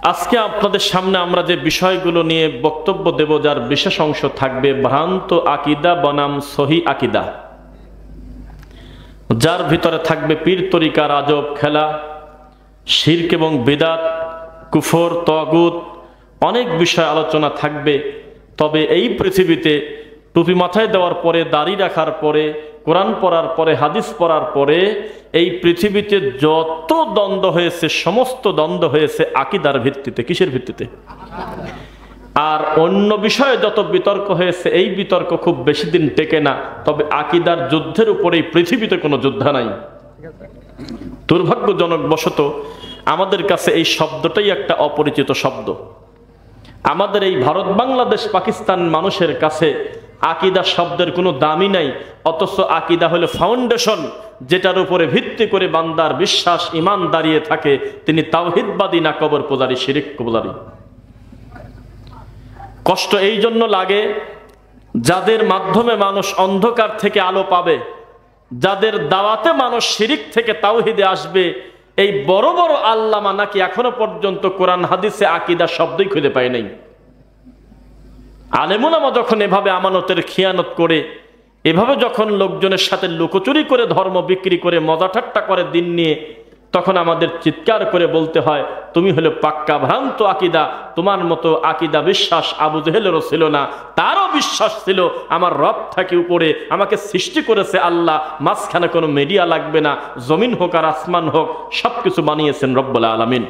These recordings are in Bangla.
আজকে আপনাদের সামনে আমরা যে বিষয়গুলো নিয়ে বক্তব্য দেব, যার বিশেষ অংশ থাকবে ভ্রান্ত আকীদা বনাম সহি আকীদা, যার ভিতরে থাকবে পীর তরিকার আজব খেলা, শিরক এবং বিদআত, কুফর, তাগুত, অনেক বিষয় আলোচনা থাকবে। তবে এই পৃথিবীতে টুপি মাথায় দেওয়ার পরে, দাড়ি রাখার পরে, কোরআন পড়ার পরে, হাদিস পড়ার পরে এই পৃথিবীতে যত দ্বন্দ্ব হয়েছে, সমস্ত দ্বন্দ্ব হয়েছে আকীদার ভিত্তিতে। কিসের ভিত্তিতে? আর অন্য বিষয়ে যত বিতর্ক হয়েছে, এই বিতর্ক খুব বেশি দিন টেকে না। তবে আকীদার যুদ্ধের উপরে এই পৃথিবীতে কোনো যোদ্ধা নাই। দুর্ভাগ্যজনক বশত আমাদের কাছে এই শব্দটাই একটা অপরিচিত শব্দ। আমাদের এই ভারত, বাংলাদেশ, পাকিস্তান মানুষের কাছে আকীদা শব্দের কোনো দামই নাই। অথচ আকীদা হলো ফাউন্ডেশন, যেটার উপরে ভিত্তি করে বান্দার বিশ্বাস, ঈমান দাঁড়িয়ে থাকে। তিনি তাওহীদবাদী না কবর পূজারী, শিরক পূজারী। কষ্ট এই জন্য লাগে, যাদের মাধ্যমে মানুষ অন্ধকার থেকে আলো পাবে, যাদের দাওয়াতে মানুষ শিরক থেকে তাওহীদে আসবে, এই বড় বড় আল্লামা নাকি এখনো পর্যন্ত কোরআন হাদিসে আকীদা শব্দই খুঁজে পায় নাই। আলেম ওলামা যখন এভাবে আমানতের খিয়ানত করে, এভাবে যখন লোকজনের সাথে লুকোচুরি করে, ধর্ম বিক্রি করে, মজা ঠাট্টা করে দিন নিয়ে, তখন আমাদের চিৎকার করে বলতে হয়, তুমি হলো পাক্কা ভ্রান্ত আকীদা। তোমার মতো আকীদা বিশ্বাস আবু জেহেলেরও ছিল না, তারও বিশ্বাস ছিল আমার রব থাকে উপরে, আমাকে সৃষ্টি করেছে আল্লাহ, মাঝখানে কোনো মিডিয়া লাগবে না, জমিন হোক আর আসমান হোক সবকিছু বানিয়েছেন রব্বুল আলামিন।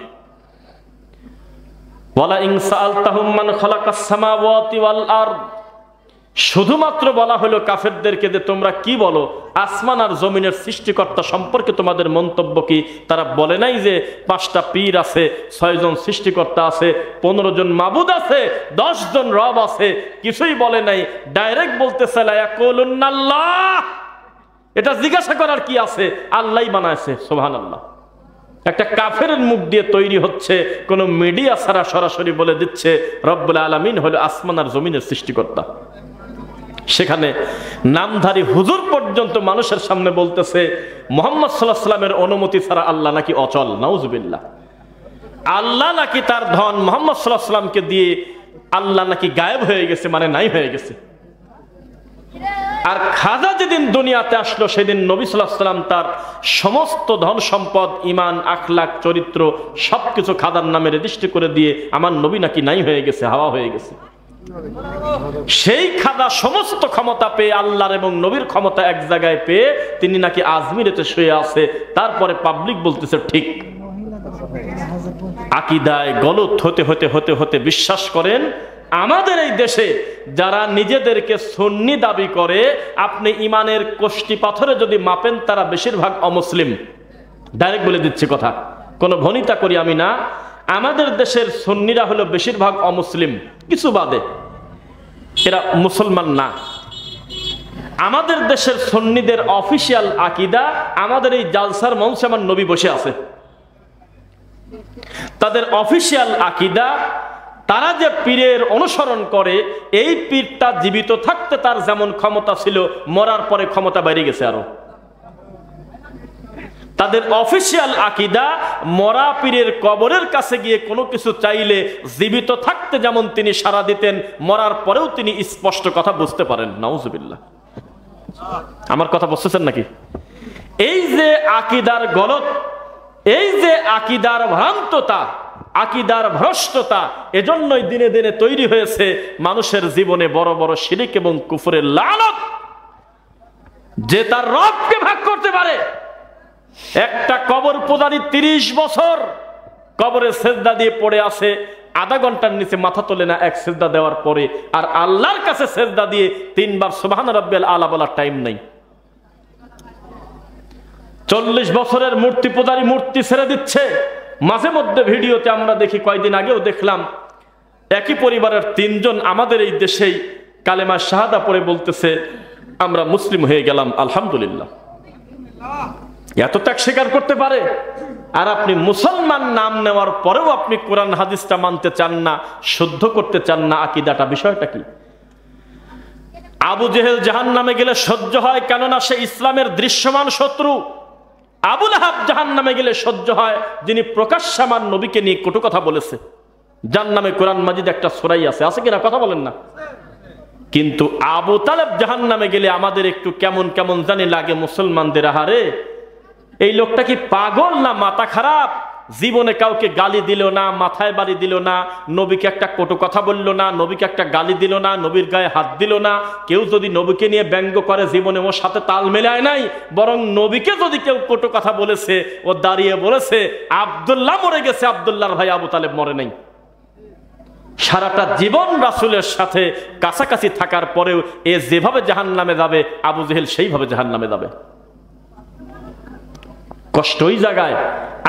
ওয়ালা ইন সাআলতাহুম মান খালাকাস সামাওয়াতি ওয়াল আরদ, শুধুমাত্র বলা হলো কাফেরদেরকে যে তোমরা কি বলো, আসমান আর জমিনের সৃষ্টিকর্তা সম্পর্কে তোমাদের মন্তব্য কি? তারা বলে নাই যে 5টা পীর আছে, 6 জন সৃষ্টিকর্তা আছে, 15 জন মাবুদ আছে, 10 জন রব আছে, কিছুই বলে নাই। ডাইরেক্ট বলতেছে লা ইয়াকুলুন্নাল্লাহ। এটা জিজ্ঞাসা করার কি আছে? আল্লাহই বানাইছে, সুবহানাল্লাহ। একটা কাফেরের মুখ দিয়ে তৈরি হচ্ছে, কোন মিডিয়া ছাড়া সরাসরি বলে দিচ্ছে রব্বুল আলামিন হলো আসমান আর জমিনের সৃষ্টিকর্তা। সেখানে নামধারী হুজুর পর্যন্ত মানুষের সামনে বলতেছে মুহাম্মদ সাল্লাল্লাহু আলাইহি ওয়াসাল্লামের অনুমতি ছাড়া আল্লাহ নাকি অচল। নাউজুবিল্লাহ। আল্লাহ নাকি তার ধন মুহাম্মদ সাল্লাল্লাহু আলাইহি ওয়াসাল্লামকে দিয়ে আল্লাহ নাকি গায়েব হয়ে গেছে, মানে নাই হয়ে গেছে। আর খাজা যেদিন দুনিয়াতে আসলো, সেদিন নবী সাল্লাল্লাহু আলাইহি ওয়াসাল্লাম তার সমস্ত ধন সম্পদ, ঈমান, আখলাক, চরিত্র সবকিছু খাজার নামে রেজিস্ট্রি করে দিয়ে আমার নবী নাকি নাই হয়ে গেছে, হাওয়া হয়ে গেছে। সেই খাজা সমস্ত ক্ষমতা পেয়ে, আল্লাহর এবং নবীর ক্ষমতা এক জায়গায় পেয়ে, তিনি নাকি আজমিরেতে শুয়ে আছে। তারপরে পাবলিক বলতেছে ঠিক। আকীদায় গলত হতে হতে হতে হতে বিশ্বাস করেন, আমাদের এই দেশে যারা নিজেদেরকে সুন্নি দাবি করে, আপনি ইমানের কোষ্টি পাথরে যদি মাপেন, তারা বেশিরভাগ অমুসলিম। ডাইরেক্ট বলে দিচ্ছি কথা, কোনো ভনিতা করি আমি না। আমাদের দেশের সুন্নিরা হলো বেশিরভাগ অমুসলিম, কিছু বাদে, এরা মুসলমান না। আমাদের দেশের সুন্নিদের অফিসিয়াল আকীদা, আমাদের এই জালসার মঞ্চে আমার নবী বসে আছে, তাদের অফিসিয়াল আকীদা, তারা যে পীরের অনুসরণ করে, এই পীরটা জীবিত থাকতে তার যেমন ক্ষমতা ছিল, মরার পরে ক্ষমতা বেড়ে গেছে আরো। তাদের অফিসিয়াল আকীদা, মরা পীরের কবরের কাছে গিয়ে কোনো কিছু চাইলে জীবিত থাকতে যেমন তিনি সাড়া দিতেন, মরার পরেও তিনি স্পষ্ট কথা বুঝতে পারেন। নাউজুবিল্লাহ। আমার কথা বুঝতেছেন নাকি? এই যে আকীদার গলত, এই যে আকীদার ভ্রান্ততা, আকীদার ভ্রষ্টতা, এজন্যই দিনে দিনে তৈরি হয়েছে মানুষের জীবনে বড় বড় শিরক এবং কুফরের লানত। যে তার রবকে ভাগ করতে পারে, একটা কবর পূজারী 30 বছর কবরে সেজদা দিয়ে পড়ে আছে, আধা ঘন্টার নিচে মাথা তোলে না এক সেজদা দেওয়ার পরে, আর আল্লাহর কাছে সেজদা দিয়ে 3 বার সুবহান রাব্বিয়াল আলা বলার টাইম নাই। 40 বছরের মূর্তি পূজারী মূর্তি ছেড়ে দিচ্ছে। মাঝে মধ্যে ভিডিওতে আমরা দেখি, কয়েকদিন আগেও দেখলাম, একই পরিবারের 3 জন আমাদের এই দেশেই কালেমা শাহাদা পড়ে বলতেছে আমরা মুসলিম হয়ে গেলাম, আলহামদুলিল্লাহ। এত ত্যাগ স্বীকার করতে পারে? আর আপনি মুসলমান নাম নেওয়ার পরেও আপনি কোরআন হাদিসটা মানতে চান না, শুদ্ধ করতে চান না আকীদাটা। বিষয়টা কি? আবু জেহেল জাহান্নামে গেলে সহ্য হয়, কেননা সে ইসলামের দৃশ্যমান শত্রু। আবু লাহাব জাহান্নামে গেলে সহ্য হয়, যিনি প্রকাশ্যে আমার নবীকে নিয়ে কটু কথা বলেছে। যার নামে কোরআন মাজিদ একটা সূরাই আছে কিনা কথা বলেন না? কিন্তু আবু তালেব জাহান্নামে গেলে আমাদের একটু কেমন কেমন জানি লাগে মুসলমানদের। আহারে, এই লোকটা কি পাগল না মাথা খারাপ? জীবনে কাউকে গালি দিল না, মাথায় বাড়ি দিল না, নবীকে একটা কটু কথা বলল না, নবীকে একটা গালি দিল না, নবীর গায়ে হাত দিল না। কেউ যদি নবীকে নিয়ে ব্যঙ্গ করে জীবনে ওর সাথে তাল মেলায় নাই, বরং নবীকে যদি কেউ কটু কথা বলেছে ও দাঁড়িয়ে বলেছে আব্দুল্লাহ মরে গেছে, আব্দুল্লাহর ভাই আবু তালেব মরে নাই। সারাটা জীবন রাসূলের সাথে কাছাকাছি থাকার পরেও এ যেভাবে জাহান্নামে যাবে, আবু জেহেল সেইভাবে জাহান্নামে যাবে। কষ্ট ওই জায়গায়।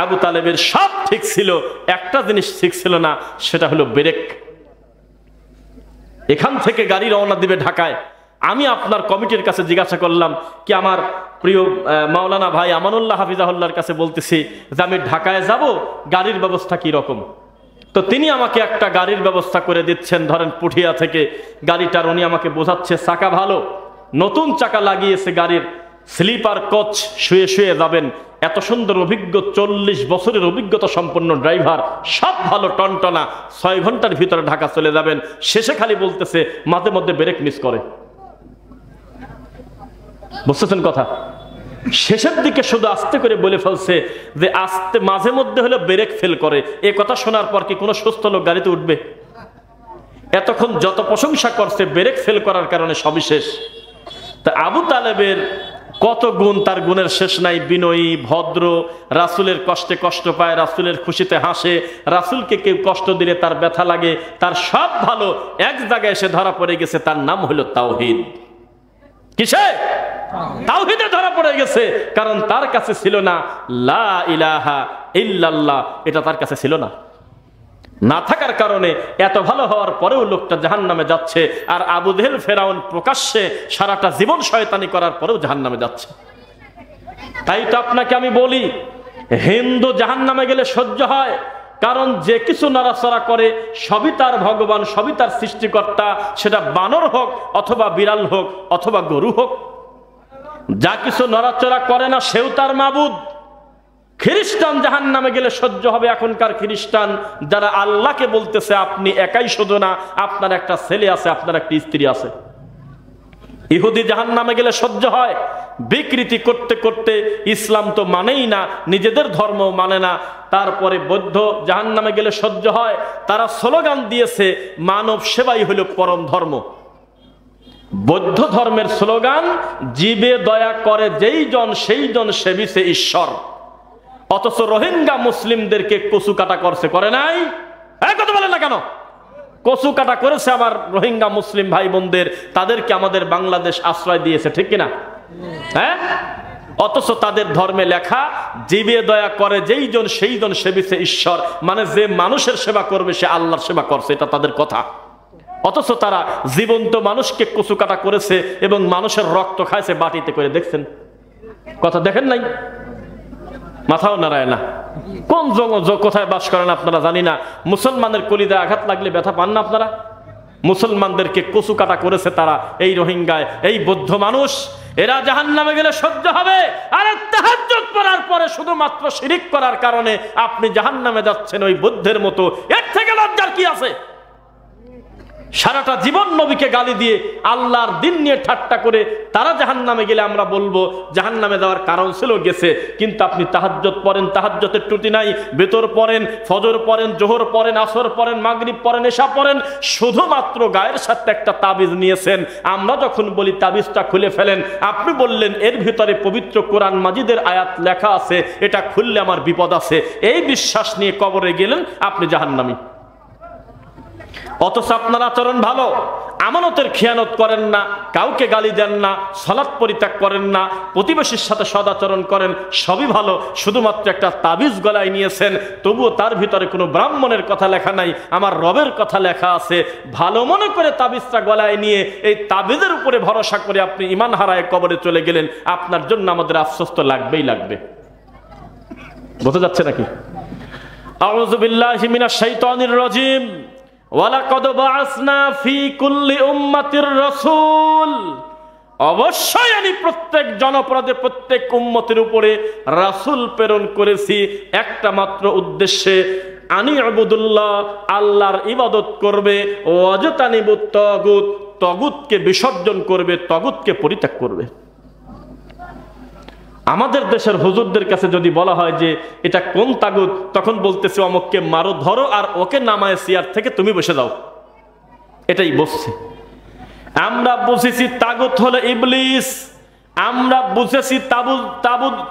আবু তালেবের সব ঠিক ছিল, একটা জিনিস ঠিক ছিল না, সেটা হলো ব্রেক। এখান থেকে গাড়ি রওনা দিবে ঢাকায়। আমি আপনার কমিটির কাছে জিজ্ঞাসা করলাম, কি আমার প্রিয় মাওলানা ভাই আমানুল্লাহ হাফিজাহুল্লাহর কাছে বলতেছি যে আমি ঢাকায় যাব, গাড়ির ব্যবস্থা কি রকম? তো তিনি আমাকে একটা গাড়ির ব্যবস্থা করে দিচ্ছেন। ধরেন পুঠিয়া থেকে গাড়িটার উনি আমাকে বোঝাচ্ছে চাকা ভালো, নতুন চাকা লাগিয়েছে গাড়ির, স্লিপার কোচ, শুয়ে শুয়ে যাবেন। এত সুন্দর অভিজ্ঞ 40 বছরের অভিজ্ঞতা সম্পন্ন ড্রাইভার, সব ভালো টনটনা, 6 ঘন্টার ভিতরে ঢাকা চলে যাবেন। শেষে খালি বলতেছে মাঝে মধ্যে ব্রেক মিস করে। বুঝতেছেন কথা? শেষের দিকে শুধু আস্তে করে বলে ফেলছে যে আস্তে মাঝে মধ্যে হলে ব্রেক ফেল করে। এ কথা শোনার পর কি কোনো সুস্থ লোক গাড়িতে উঠবে? এতক্ষণ যত প্রশংসা করছে, ব্রেক ফেল করার কারণে সবই শেষ। তা আবু তালেবের কত গুণ, তার গুণের শেষ নাই। বিনয়ী, ভদ্র, রাসূলের কষ্টে কষ্ট পায়, রাসূলের খুশিতে হাসে, রাসূলকে কেউ কষ্ট দিলে তার ব্যথা লাগে, তার সব ভালো। এক জায়গায় এসে ধরা পড়ে গেছে, তার নাম হলো তাওহীদ। কিসে? তাওহীদে ধরা পড়ে গেছে। কারণ তার কাছে ছিল না লা ইলাহা ইল্লাল্লাহ, এটা তার কাছে ছিল না। না থাকার কারণে এত ভালো হওয়ার পরেও লোকটা জাহান্নামে যাচ্ছে। আর আবু জেহেল, ফেরাউন প্রকাশ্যে সারাটা জীবন শয়তানি করার পরেও জাহান্নামে যাচ্ছে। তাই তো আপনাকে আমি বলি, হিন্দু জাহান্নামে গেলে সহ্য হয়, কারণ যে কিছু নড়াচড়া করে সবই তার ভগবান, সবই তার সৃষ্টিকর্তা। সেটা বানর হোক অথবা বিড়াল হোক অথবা গরু হোক, যা কিছু নড়াচড়া করে না সেও তার মাবুদ। খ্রিস্টান জাহান্নামে গেলে সহ্য হবে। এখনকার খ্রিস্টান যারা আল্লাহকে বলতেছে আপনি একাই শুধু না, আপনার একটা ছেলে আছে, আপনার একটা স্ত্রী আছে। ইহুদি জাহান্নামে গেলে সহ্য হয়। বিকৃতি করতে করতে ইসলাম তো মানেই না, নিজেদের ধর্ম মানে না। তারপরে বৌদ্ধ জাহান্নামে গেলে সহ্য হয়। তারা স্লোগান দিয়েছে মানব সেবাই হলো পরম ধর্ম। বৌদ্ধ ধর্মের স্লোগান জীবে দয়া করে যেই জন সেই জন সেবিছে ঈশ্বর। অথচ রোহিঙ্গা মুসলিমদেরকে কচু কাটা করছে, করে নাই? কথা বলেন না কেন? কচু কাটা করেছে আমার রোহিঙ্গা মুসলিম ভাই বোনদের, তাদেরকে আমাদের বাংলাদেশ আশ্রয় দিয়েছে, ঠিক কিনা? হ্যাঁ। অথচ তাদের ধর্মে লেখা জীবে দয়া করে যেই জন সেই জন সেবিছে ঈশ্বর, মানে যে মানুষের সেবা করবে সে আল্লাহর সেবা করছে, এটা তাদের কথা। অথচ তারা জীবন্ত মানুষকে কচু কাটা করেছে এবং মানুষের রক্ত খাইছে বাটিতে করে। দেখছেন কথা? দেখেন নাই? মাথাও নাড়ায় না। কোন কোথায় বাস করেন আপনারা জানি না। মুসলমানের কলিজায় আঘাত লাগলে ব্যথা পান না আপনারা? মুসলমানদেরকে কচু কাটা করেছে তারা, এই রোহিঙ্গায়, এই বৌদ্ধ মানুষ। এরা জাহান্নামে গেলে সহ্য হবে। আর তাহাজ্জুদ পড়ার পরে শুধুমাত্র শিরিক করার কারণে আপনি জাহান্নামে যাচ্ছেন ওই বৌদ্ধের মতো। এর থেকে লজ্জার কি আছে? সারাটা জীবন নবীকে গালি দিয়ে আল্লাহর দিন নিয়ে ঠাট্টা করে তারা জাহান্নামে গেলে আমরা বলবো জাহান্নামে যাওয়ার কারণ ছিল গেছে। কিন্তু আপনি তাহাজ্জুদ পড়েন, তাহাজ্জুদের ত্রুটি নাই, বেতর পড়েন, ফজর পড়েন, জোহর পড়েন, আসর পড়েন, মাগরিব পড়েন, এশা পড়েন, শুধুমাত্র গায়ের সাথে একটা তাবিজ নিয়েছেন। আমরা যখন বলি তাবিজটা খুলে ফেলেন, আপনি বললেন এর ভিতরে পবিত্র কোরআন মাজিদের আয়াত লেখা আছে, এটা খুললে আমার বিপদ আছে। এই বিশ্বাস নিয়ে কবরে গেলেন, আপনি জাহান্নামী। অথচ আপনার আচরণ ভালো, আমানতের খেয়ানত করেন না, কাউকে গালি দেন না, সালাত পরিত্যাগ করেন না, প্রতিবেশীর সাথে সদাচরণ করেন, সবই ভালো। শুধুমাত্র একটা তাবিজ গলায় নিয়েছেন, তবুও তার ভিতরে কোনো ব্রাহ্মণের কথা লেখা নাই, আমার রবের কথা লেখা আছে। ভালো মনে করে তাবিজটা গলায় নিয়ে এই তাবিজের উপরে ভরসা করে আপনি ঈমান হারায় কবরে চলে গেলেন। আপনার জন্য আমাদের আফসোস তো লাগবেই লাগবে। বোঝা যাচ্ছে নাকি? আউযু বিল্লাহি মিনাশ শাইতানির রাজিম। ওয়ালাকাদ বাআসনা ফি কুল্লি উম্মাতির রাসূল, অবশ্যই আমি প্রত্যেক জনপদে প্রত্যেক উম্মতের উপরে রাসূল প্রেরণ করেছি একটা মাত্র উদ্দেশ্যে, আনি আবুদুল্লাহ, আল্লাহর ইবাদত করবে, ওয়াজতানিবুত তাগুত, তাগুতকে বিসর্জন করবে, তাগুতকে পরিত্যাগ করবে। আমাদের দেশের হুজুরদের কাছে যদি বলা হয় যে এটা কোন তাগুত, তখন বলতেছে অমুককে মারো, ধরো আর ওকে নামায় চেয়ার থেকে তুমি বসে যাও, এটাই বলছে। আমরা বুঝেছি তাগুত হলো ইবলিস, আমরা বুঝেছি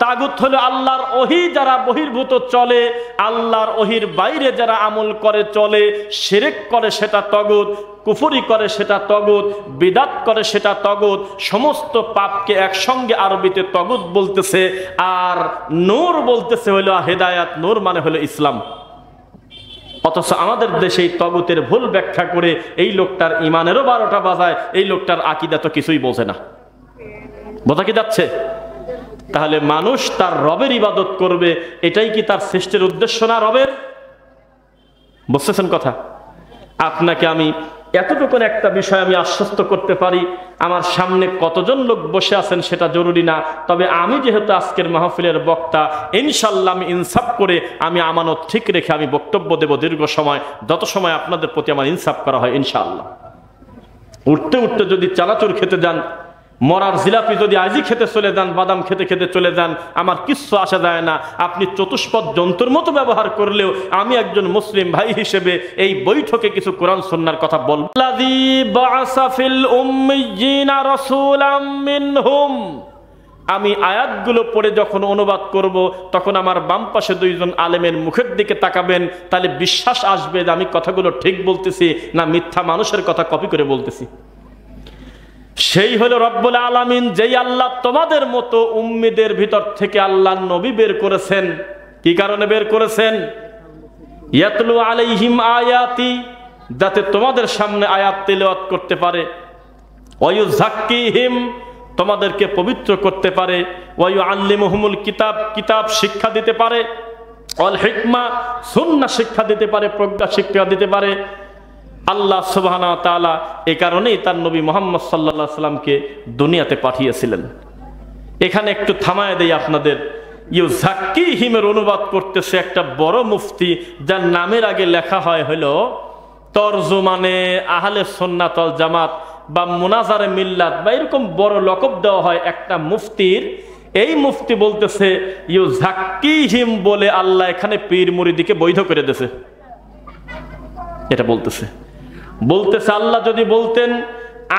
তাগুত হলো আল্লাহর ওহী যারা বহির্ভূত চলে, আল্লাহর ওহীর বাইরে যারা আমল করে চলে, শিরক করে সেটা তাগুত, কুফরি করে সেটা তাগুত, বিদআত করে সেটা তাগুত। সমস্ত পাপকে একসঙ্গে আরবিতে তাগুত বলতেছে। আর নূর বলতেছে হলো হেদায়াত, নূর মানে হলো ইসলাম। অথচ আমাদের দেশে তাগুতের ভুল ব্যাখ্যা করে এই লোকটার ইমানেরও 12টা বাজায়, এই লোকটার আকীদা তো কিছুই বোঝে না। বোঝা কি যাচ্ছে? তাহলে মানুষ তার রবের ইবাদত করবে, এটাই কি তার সৃষ্টির উদ্দেশ্য না রবের? বুঝতেছেন কথা? আপনাকে আমি এতটুকু একটা বিষয় আমি আশ্বস্ত করতে পারি, আমার সামনে কতজন লোক বসে আছেন সেটা জরুরি না, তবে আমি যেহেতু আজকের মাহফিলের বক্তা, ইনশাল্লাহ আমি ইনসাফ করে, আমি আমানত ঠিক রেখে আমি বক্তব্য দেব দীর্ঘ সময়, যত সময় আপনাদের প্রতি আমার ইনসাফ করা হয় ইনশাআল্লাহ। উঠতে উঠতে যদি চানাচুর খেতে যান, মরার জিলাপি যদি আজই খেতে চলে যান, বাদাম খেতে খেতে চলে যান, আমার কিচ্ছু আসা যায় না। আপনি চতুষ্পদ জন্তুর মতো ব্যবহার করলেও আমি একজন মুসলিম ভাই হিসেবে এই বৈঠকে কিছু কোরআন সুন্নাহর কথা বলবো। আল্লাযী বা'আসা ফিল উম্মিয়্যিনা রাসূলাম মিনহুম, আমি আয়াতগুলো পড়ে যখন অনুবাদ করব, তখন আমার বাম পাশে দুইজন আলেমের মুখের দিকে তাকাবেন, তাহলে বিশ্বাস আসবে যে আমি কথাগুলো ঠিক বলতেছি না মিথ্যা মানুষের কথা কপি করে বলতেছি। সেই হলো রব্বুল আলামিন, যেই আল্লাহ তোমাদের মতো উম্মিদের ভিতর থেকে আল্লাহ নবী বের করেছেন। কি কারণে বের করেছেন? ইয়াতলু আলাইহিম আয়াতি, যাতে তোমাদের সামনে আয়াত তিলাওয়াত করতে পারে, ওয়ায়ুযাক্কিহিম, তোমাদেরকে পবিত্র করতে পারে, ওয়ায়ুআল্লিমুহুমুল কিতাব, কিতাব শিক্ষা দিতে পারে, ওয়াল হিকমা, সুন্নাহ শিক্ষা দিতে পারে, প্রজ্ঞা শিক্ষা দিতে পারে। আল্লাহ সুবহানাহু ওয়া তাআলা এই কারণেই তার নবী মুহাম্মদ সাল্লাল্লাহু আলাইহি সাল্লামকে দুনিয়াতে পাঠিয়েছিলেন। এখানে একটু থামায় দেই আপনাদের। ইউযাক্কিহিমের অনুবাদ করতেছে একটা বড় মুফতি, যার নামের আগে লেখা হয় হলো তরজুমানে আহলে সুন্নাত ওয়াল জামাত বা মুনাজারে মিল্লাত, বা এরকম বড় লকব দেওয়া হয় একটা মুফতির। এই মুফতি বলতেছে ইউযাক্কিহিম বলে আল্লাহ এখানে পীর মুরিদিকে বৈধ করে দিয়েছে। এটা বলতেছে আল্লাহ যদি বলতেন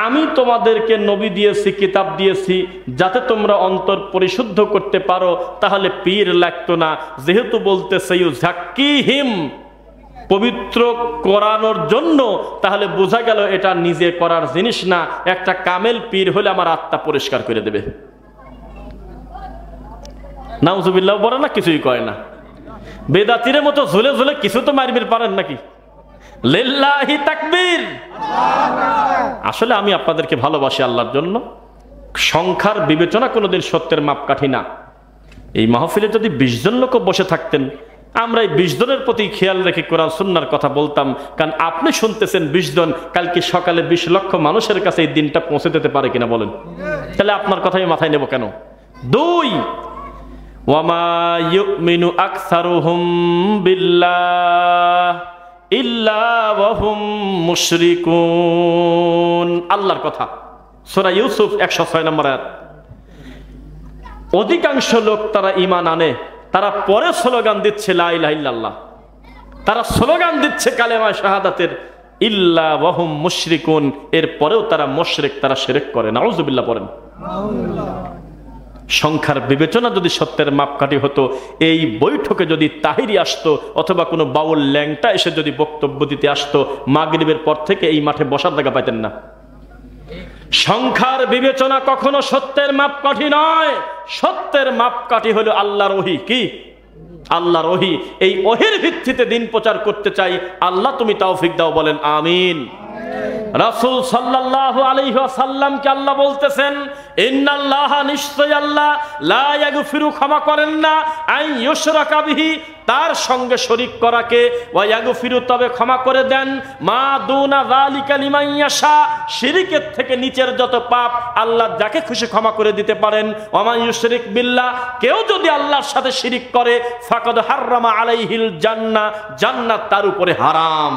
আমি তোমাদেরকে নবী দিয়েছি, কিতাব দিয়েছি, যাতে তোমরা অন্তর পরিশুদ্ধ করতে পারো, তাহলে পীর লাগতো না। যেহেতু বলতেছে ইউযাক্কিহিম, পবিত্র করানোর জন্য, তাহলে বোঝা গেল এটা নিজে করার জিনিস না। একটা কামেল পীর হলে আমার আত্মা পরিষ্কার করে দেবে। নাউজুবিল্লাহ বলে না, কিছুই কয় না। বেদাতির মতো ঝুলে ঝুলে কিছু তো মারবির পারেন নাকি? লিল্লাহি তাকবীর। আসলে আমি আপনাদেরকে ভালোবাসি আল্লাহর জন্য। সংখ্যার বিবেচনা কোনোদিন সত্যের মাপকাঠি না। এই মাহফিলে যদি 20 জন লোক বসে থাকতেন, আমরা এই 20 জনের প্রতি খেয়াল রেখে কোরআন সুন্নাহর কথা বলতাম। কারণ আপনি শুনতেছেন 20 জন, কালকে সকালে 20 লক্ষ মানুষের কাছে এই দিনটা পৌঁছে দিতে পারে কিনা বলেন? তাহলে আপনার কথাই মাথায় নেব কেন? 2, ওয়ামা ইউমিনু আকসারুহুম বিল্লাহ ইল্লা ওয়াহুম মুশরিকুন। আল্লাহর কথা, সূরা ইউসুফ 106 নম্বর আয়াত। অধিকাংশ লোক তারা ঈমান আনে, তারা পরে স্লোগান দিচ্ছে লা ইলাহা ইল্লাল্লাহ, তারা স্লোগান দিচ্ছে কালেমা শাহাদাতের, ইল্লা ওয়াহুম মুশরিকুন, এর পরেও তারা মুশরিক, তারা শিরক করে। নাউযুবিল্লাহ পড়েন। সংখ্যার বিবেচনা যদি সত্যের মাপকাঠি হতো, এই বৈঠকে যদি তাহিরি আসতো অথবা কোনো বাউল ল্যাংটা এসে যদি বক্তব্য দিতে আসতো, মাগরিবের পর থেকে এই মাঠে বসার জায়গা পাইতেন না। সংখ্যার বিবেচনা কখনো সত্যের মাপকাঠি নয়। সত্যের মাপকাঠি হলো আল্লাহর ওহী। কি? আল্লাহর ওহী। এই ওহীর ভিত্তিতে দিন প্রচার করতে চাই। আল্লাহ তুমি তৌফিক দাও, বলেন আমিন। রাসূল সাল্লাল্লাহু আলাইহি ওয়াসাল্লামকে আল্লাহ বলতেছেন, ইন্নাল্লাহা, নিশ্চয় আল্লাহ, লা ইয়াগফিরু, ক্ষমা করেন না, আন ইউশরাকা বিহি, তার সঙ্গে শরীক করাকে, ওয়া ইয়াগফিরু, তবে ক্ষমা করে দেন, মা দুনা যালিকা লিমান ইয়াশা, শিরকের থেকে নিচের যত পাপ আল্লাহ যাকে খুশি ক্ষমা করে দিতে পারেন। ওয়া মান ইউশরিক বিল্লাহ, কেউ যদি আল্লাহর সাথে শিরিক করে, ফাকাদ হাররামা আলাইহিল জান্নাহ, জান্নাত তার উপরে হারাম।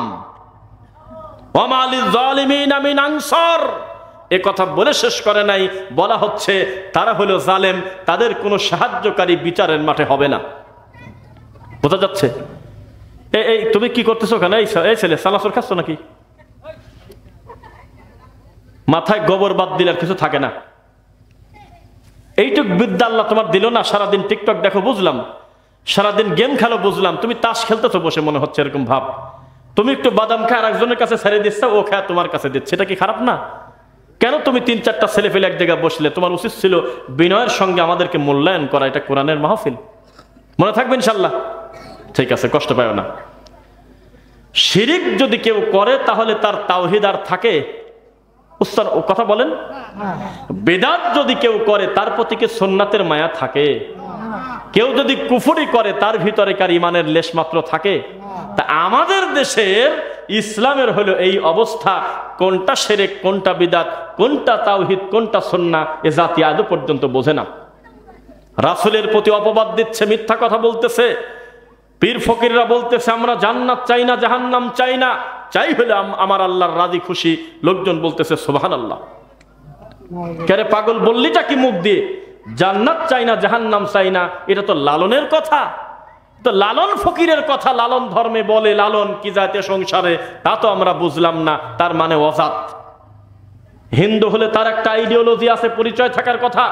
ওয়া মা লিয-যালিমিনা মিন আনসার, এ কথা বলে শেষ করে নাই, বলা হচ্ছে তারা হলো জালেম, তাদের কোনো সাহায্যকারী বিচারের মাঠে হবে না। বোঝা যাচ্ছে? এই তুমি কি করতেছো ওখানে? এই ছেলে সালাসর খাচ্ছ নাকি? মাথায় গোবর বাদ দিলে আর কিছু থাকে না। এইটুক বিদ্যা আল্লাহ তোমার দিল না? সারাদিন টিকটক দেখো বুঝলাম, সারাদিন গেম খেলো বুঝলাম, তুমি তাস খেলতেছো বসে মনে হচ্ছে এরকম ভাব। তুমি একটু বাদাম খায় আর একজনের কাছে ছেড়ে দিচ্ছ, ও খায় তোমার কাছে দিচ্ছে, এটা কি খারাপ না? কেন তুমি 3-4টা ছেলে ফেলে এক জায়গায় বসলে? তোমার উচিত ছিল বিনয়ের সঙ্গে আমাদেরকে মূল্যায়ন করা। এটা কোরআনের মাহফিল, মনে থাকবে ইনশাল্লাহ। ঠিক আছে, কষ্ট পাও না। শিরিক যদি কেউ করে তাহলে তার তাওহীদ আর থাকে? উস্তাদ ও কথা বলেন। বিদআত যদি কেউ করে তার প্রতি কি সুন্নাতের মায়া থাকে? কেউ যদি কুফরি করে তার ভিতরে কার ইমানের লেশ মাত্র থাকে? তা আমাদের দেশের ইসলামের হলো এই অবস্থা, কোনটা শিরক, কোনটা বিদআত, কোনটা তাওহীদ, কোনটা সুন্নাহ, এ জাতি আদৌ পর্যন্ত বোঝে না। রাসূলের প্রতি অপবাদ দিচ্ছে, মিথ্যা কথা বলতেছে। পীর ফকিররা বলতেছে আমরা জান্নাত চাই না, জাহান্নাম চাই না, চাই হলে আমার আল্লাহর রাজি খুশি। লোকজন বলতেছে সুবহানাল্লাহ। কেরে পাগল বললিটা কি মুখ দিয়ে? জান্নাত চাই না, জাহান্নাম চাই না, এটা তো লালনের কথা। তো লালন ফকিরের কথা লালন ধর্মে বলে, লালন কি জাতীয় সংসারে, তা তো আমরা বুঝলাম না। তার মানে অজাত। হিন্দু হলে তার একটা আইডিওলজি আছে, পরিচয় থাকার কথা।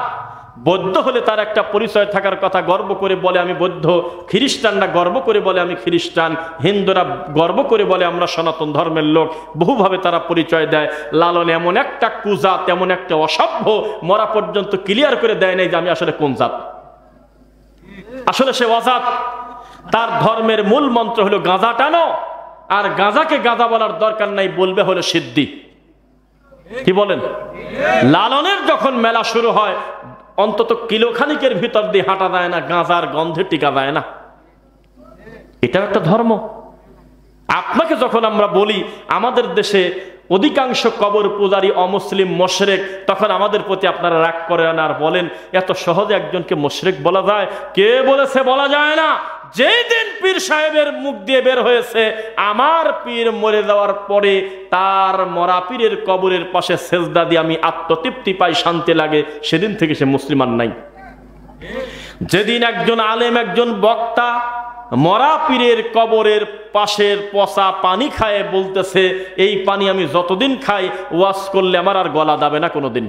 বৌদ্ধ হলে তার একটা পরিচয় থাকার কথা, গর্ব করে বলে আমি বৌদ্ধ। খ্রিস্টানরা গর্ব করে বলে আমি খ্রিস্টান। হিন্দুরা গর্ব করে বলে আমরা সনাতন ধর্মের লোক। বহুভাবে তারা পরিচয় দেয়। লালন এমন একটা কুজাত, এমন একটা অসভ্য, মরা পর্যন্ত ক্লিয়ার করে দেয় নাই যে আমি আসলে কোন জাত। আসলে সে অজাত। তার ধর্মের মূল মন্ত্র হলো গাঁজা টানো, আর গাঁজাকে গাঁজা বলার দরকার নাই, বলবে হলো সিদ্ধি। কি বলেন? লালনের যখন মেলা শুরু হয় অন্তত কিলোখানিকের ভিতর দিয়ে হাঁটা যায় না, গাঁজার গন্ধে টিকা যায় না। এটা একটা ধর্ম। আপনাকে যখন আমরা বলি আমাদের দেশে অধিকাংশ কবর পূজারী অমুসলিম মুশরিক, তখন আমাদের প্রতি আপনারা রাগ করেন আর বলেন এত সহজে একজনকে মুশরিক বলা যায়? কে বলেছে বলা যায় না? যেই দিন পীর সাহেবের মুখ দিয়ে বের হয়েছে আমার পীর মরে যাওয়ার পরে তার মরা পীরের কবরের পাশে সেজদা দিয়ে আমি আত্মতৃপ্তি পাই, শান্তি লাগে, সেদিন থেকে সে মুসলমান নাই। যেদিন একজন আলেম, একজন বক্তা মরা পীরের কবরের পাশের পচা পানি খায় বলতেছে এই পানি আমি যতদিন খাই ওয়াজ করলে আমার আর গলা যাবে না কোনোদিন,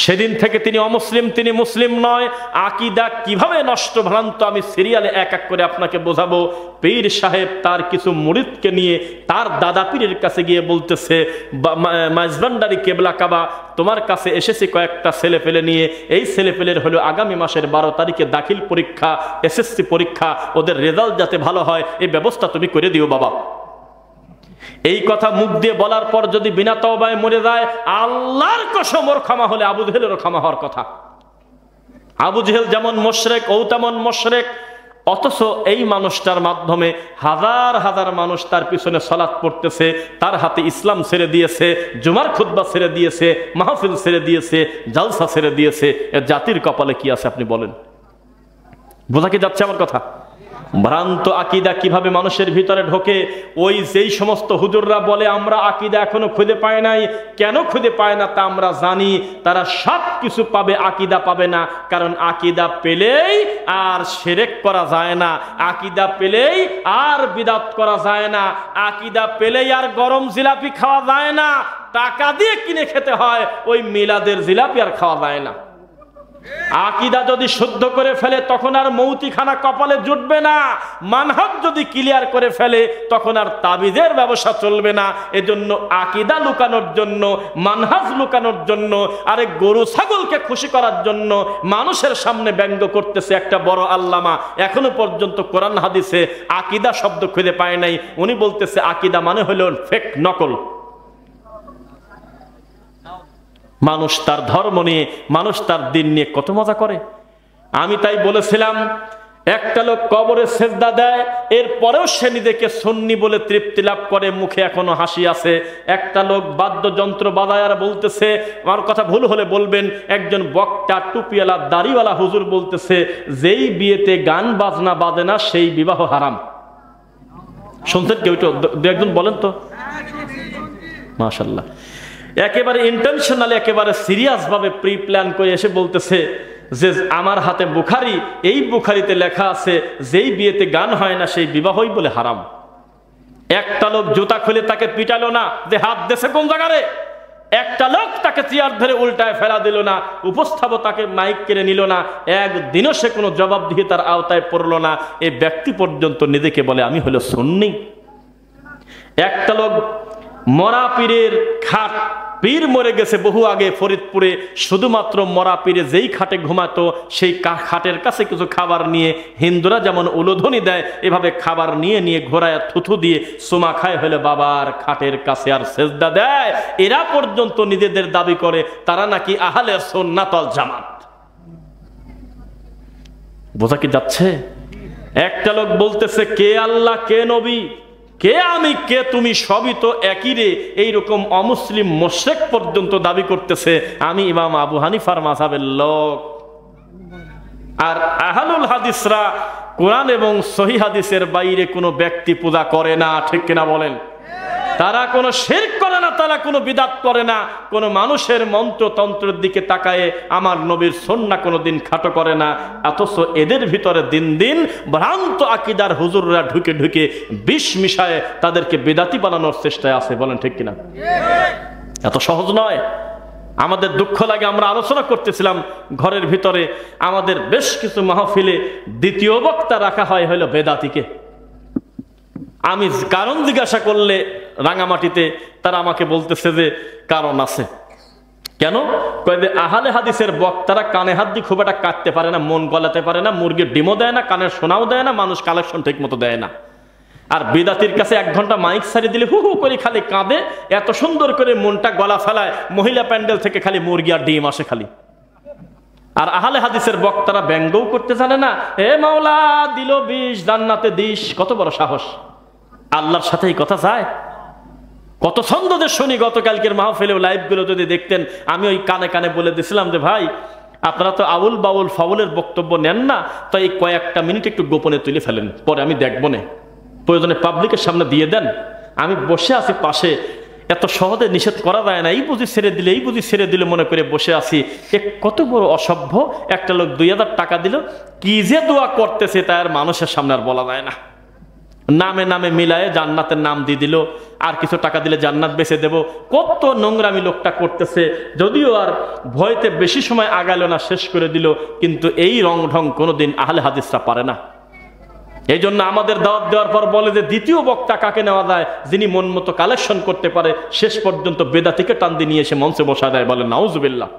সেদিন থেকে তিনি অমুসলিম, তিনি মুসলিম নয়। আকীদা কিভাবে নষ্ট ভ্রান্ত আমি সিরিয়ালে এক এক করে আপনাকে বোঝাবো। পীর সাহেব তার কিছু মুরিদকে নিয়ে তার দাদা পীরের কাছে গিয়ে বলতেছে মাইজভান্ডারি কেবলা কাবা, তোমার কাছে এসেছি কয়েকটা ছেলে পেলে নিয়ে। এই ছেলে পেলের হলো আগামী মাসের 12 তারিখে দাখিল পরীক্ষা, এসএসসি পরীক্ষা, ওদের রেজাল্ট যাতে ভালো হয় এই ব্যবস্থা তুমি করে দিও বাবা। এই কথা মুখ দিয়ে বলার পর যদি বিনা তওবায় মরে যায়, আল্লাহর কসম ওর ক্ষমা হলে আবু জেহেলেরও ক্ষমা হওয়ার কথা। আবু জেহেল যেমন মুশরিক ও তেমন মুশরিক, অথচ এই মানুষটার মাধ্যমে হাজার হাজার মানুষ তার পিছনে সালাত পড়তেছে, তার হাতে ইসলাম ছেড়ে দিয়েছে, জুমার খুতবা ছেড়ে দিয়েছে, মাহফিল ছেড়ে দিয়েছে, জালসা ছেড়ে দিয়েছে। এর জাতির কপালে কি আছে আপনি বলেন? বোঝা কি যাচ্ছে আমার কথা? ভ্রান্ত আকীদা কিভাবে মানুষের ভিতরে ঢোকে। ওই যেই সমস্ত হুজুররা বলে আমরা আকীদা এখনো খুঁজে পাই নাই, কেন খুঁজে পায় না তা আমরা জানি। তারা সব কিছু পাবে, আকীদা পাবে না। কারণ আকীদা পেলেই আর শিরক করা যায় না, আকীদা পেলেই আর বিদআত করা যায় না, আকীদা পেলেই আর গরম জিলাপি খাওয়া যায় না, টাকা দিয়ে কিনে খেতে হয়। ওই মিলাদের জিলাপি আর খাওয়া যায় না। আকীদা যদি শুদ্ধ করে ফেলে তখন আর মৌতিখানা কপালে জুটবে না। মানহাজ যদি ক্লিয়ার করে ফেলে তখন আর তাবিজের ব্যবসা চলবে না। এজন্য আকীদা লুকানোর জন্য, মানহাজ লুকানোর জন্য, আরে গরু ছাগলকে খুশি করার জন্য মানুষের সামনে ব্যঙ্গ করতেছে একটা বড় আল্লামা। এখনো পর্যন্ত কোরআন হাদিসে আকীদা শব্দ খুঁজে পায় নাই। উনি বলতেছে আকীদা মানে হলো ফেক, নকল। মানুষ তার ধর্ম নিয়ে, মানুষ তার দিন নিয়ে কত মজা করে। আমি তাই বলেছিলাম, একটা লোক কবরে সেজদা দেয়, এরপরেও সে নিজেকে সুন্নি বলে তৃপ্তি লাভ করে, মুখে এখনো হাসি আছে। একটা লোক বাদ্যযন্ত্র বাজায় আর বলতেছে, আমার কথা ভুল হলে বলবেন, একজন বক্তা টুপিওয়ালা দাড়িওয়ালা হুজুর বলতেছে, যেই বিয়েতে গান বাজনা বাজে না সেই বিবাহ হারাম। শুনছেন কেউ? দু একজন বলেন তো। মাশাআল্লাহ, একেবারে ইন্টেনশনালি, একেবারে সিরিয়াস ভাবে প্রি প্ল্যান করে এসে বলতেছে যে আমার হাতে বুখারি, এই বুখারিতে লেখা আছে যেই বিয়েতে গান হয় না সেই বিবাহই বলে হারাম। একটা লোক জুতা খুলে তাকে পিটালো না, যে হাত দেশে কোন জায়গারে। একটা লোক তাকে চেয়ার ধরে উল্টায় ফেলা দিল না, উপস্থাপক তাকে মাইক কেড়ে নিল না, একদিনও সে কোনো জবাবদিহি তার আওতায় পড়লো না। এই ব্যক্তি পর্যন্ত নিজেকে বলে আমি হলো সুন্নি। একটা লোক মরা পীরের খাট, পীর মরে গেছে বহু আগে ফরিদপুরে, শুধুমাত্র মরা পীরে যেই খাটে ঘুমাতো সেই খাটের কাছে কিছু খাবার নিয়ে, হিন্দুরা যেমন উলোধ্বনি দেয় এভাবে খাবার নিয়ে নিয়ে ঘোরায় থুথু দিয়ে সোমা খায় হলে বাবার খাটের কাছে আর সেজদা দেয়। এরা পর্যন্ত নিজেদের দাবি করে তারা নাকি আহলে সুন্নাত ওয়াল জামাত। বোঝা কি যাচ্ছে? একটা লোক বলতেছে কে আল্লাহ, কে নবী, কে আমি, কে তুমি, সবই তো একই রে। এইরকম অমুসলিম মুশরিক পর্যন্ত দাবি করতেছে আমি ইমাম আবু হানিফার মাযহাবের লোক। আর আহলুল হাদিসরা কোরআন এবং সহিহ হাদিসের বাইরে কোনো ব্যক্তি পূজা করে না, ঠিক কিনা বলেন? তারা কোনো শিরক করে না, তারা কোনো বিদআত করে না, কোনো মানুষের মন্ত্র তন্ত্রের দিকে তাকায়ে আমার নবীর সুন্নাহ কোনোদিন খাটো করে না। অথচ এদের ভিতরে দিন দিন ভ্রান্ত আকীদার হুজুররা ঢুকে ঢুকে বিষ মিশায় তাদেরকে বিদআতি বানানোর চেষ্টায় আছে। বলেন ঠিক কিনা? এত সহজ নয়। আমাদের দুঃখ লাগে, আমরা আলোচনা করতেছিলাম ঘরের ভিতরে, আমাদের বেশ কিছু মাহফিলে দ্বিতীয় বক্তা রাখা হয় হলো বেদাতিকে। আমি কারণ জিজ্ঞাসা করলে রাঙামাটিতে তারা আমাকে বলতেছে যে কারণ আছে। কেন? আহলে হাদিসের বক্তারা কানে হাত দিয়ে খুব একটা কাটতে পারে না, মন গলাতে পারে না, মুরগির ডিমও দেয় না, কানের সোনাও দেয় না, মানুষ কালেকশন ঠিক মতো দেয় না। আর বিদাতির কাছে 1 ঘন্টা মাইক সারি দিলে হু হু করে খালি কাঁদে, এত সুন্দর করে মনটা গলা ফেলায়, মহিলা প্যান্ডেল থেকে খালি মুরগি আর ডিম আসে খালি। আর আহলে হাদিসের বক্তারা ব্যঙ্গও করতে জানে না, হে মাওলা দিল বিষ জান্নাতে দিস, কত বড় সাহস! আল্লাহর সাথে এই কথা যায়? কত ছন্দদের শুনি। গতকালকের মাহফিলেও লাইভগুলো যদি দেখতেন, আমি ওই কানে কানে বলে দিছিলাম যে ভাই আপনারা তো আউল বাউল ফাউলের বক্তব্য নেন না, তো এই কয়েকটা মিনিট একটু গোপনে তুলে ফেলেন, পরে আমি দেখবো না, প্রয়োজনে পাবলিকের সামনে দিয়ে দেন। আমি বসে আছি পাশে, এত সহজে নিষেধ করা যায় না, এই বুঝি ছেড়ে দিলে, এই বুঝি ছেড়ে দিলে মনে করে বসে আছি। কত বড় অসভ্য! একটা লোক 2000 টাকা দিল, কি যে দোয়া করতেছে তার মানুষের সামনে আর বলা যায় না। নামে নামে মিলায়ে জান্নাতের নাম দিয়ে দিল, আর কিছু টাকা দিলে জান্নাত বেচে দেব। কত নোংরামি লোকটা করতেছে, যদিও আর ভয়তে বেশি সময় আগালো না, শেষ করে দিল। কিন্তু এই রং ঢং কোনোদিন আহলে হাদিসরা পারে না। এই জন্য আমাদের দাওয়াত দেওয়ার পর বলে যে দ্বিতীয় বক্তা কাকে নেওয়া যায়, যিনি মন মতো কালেকশন করতে পারে। শেষ পর্যন্ত বেদাতিকে টান দিয়ে নিয়ে এসে মঞ্চে বসা দেয়, বলে নাউজুবিল্লাহ।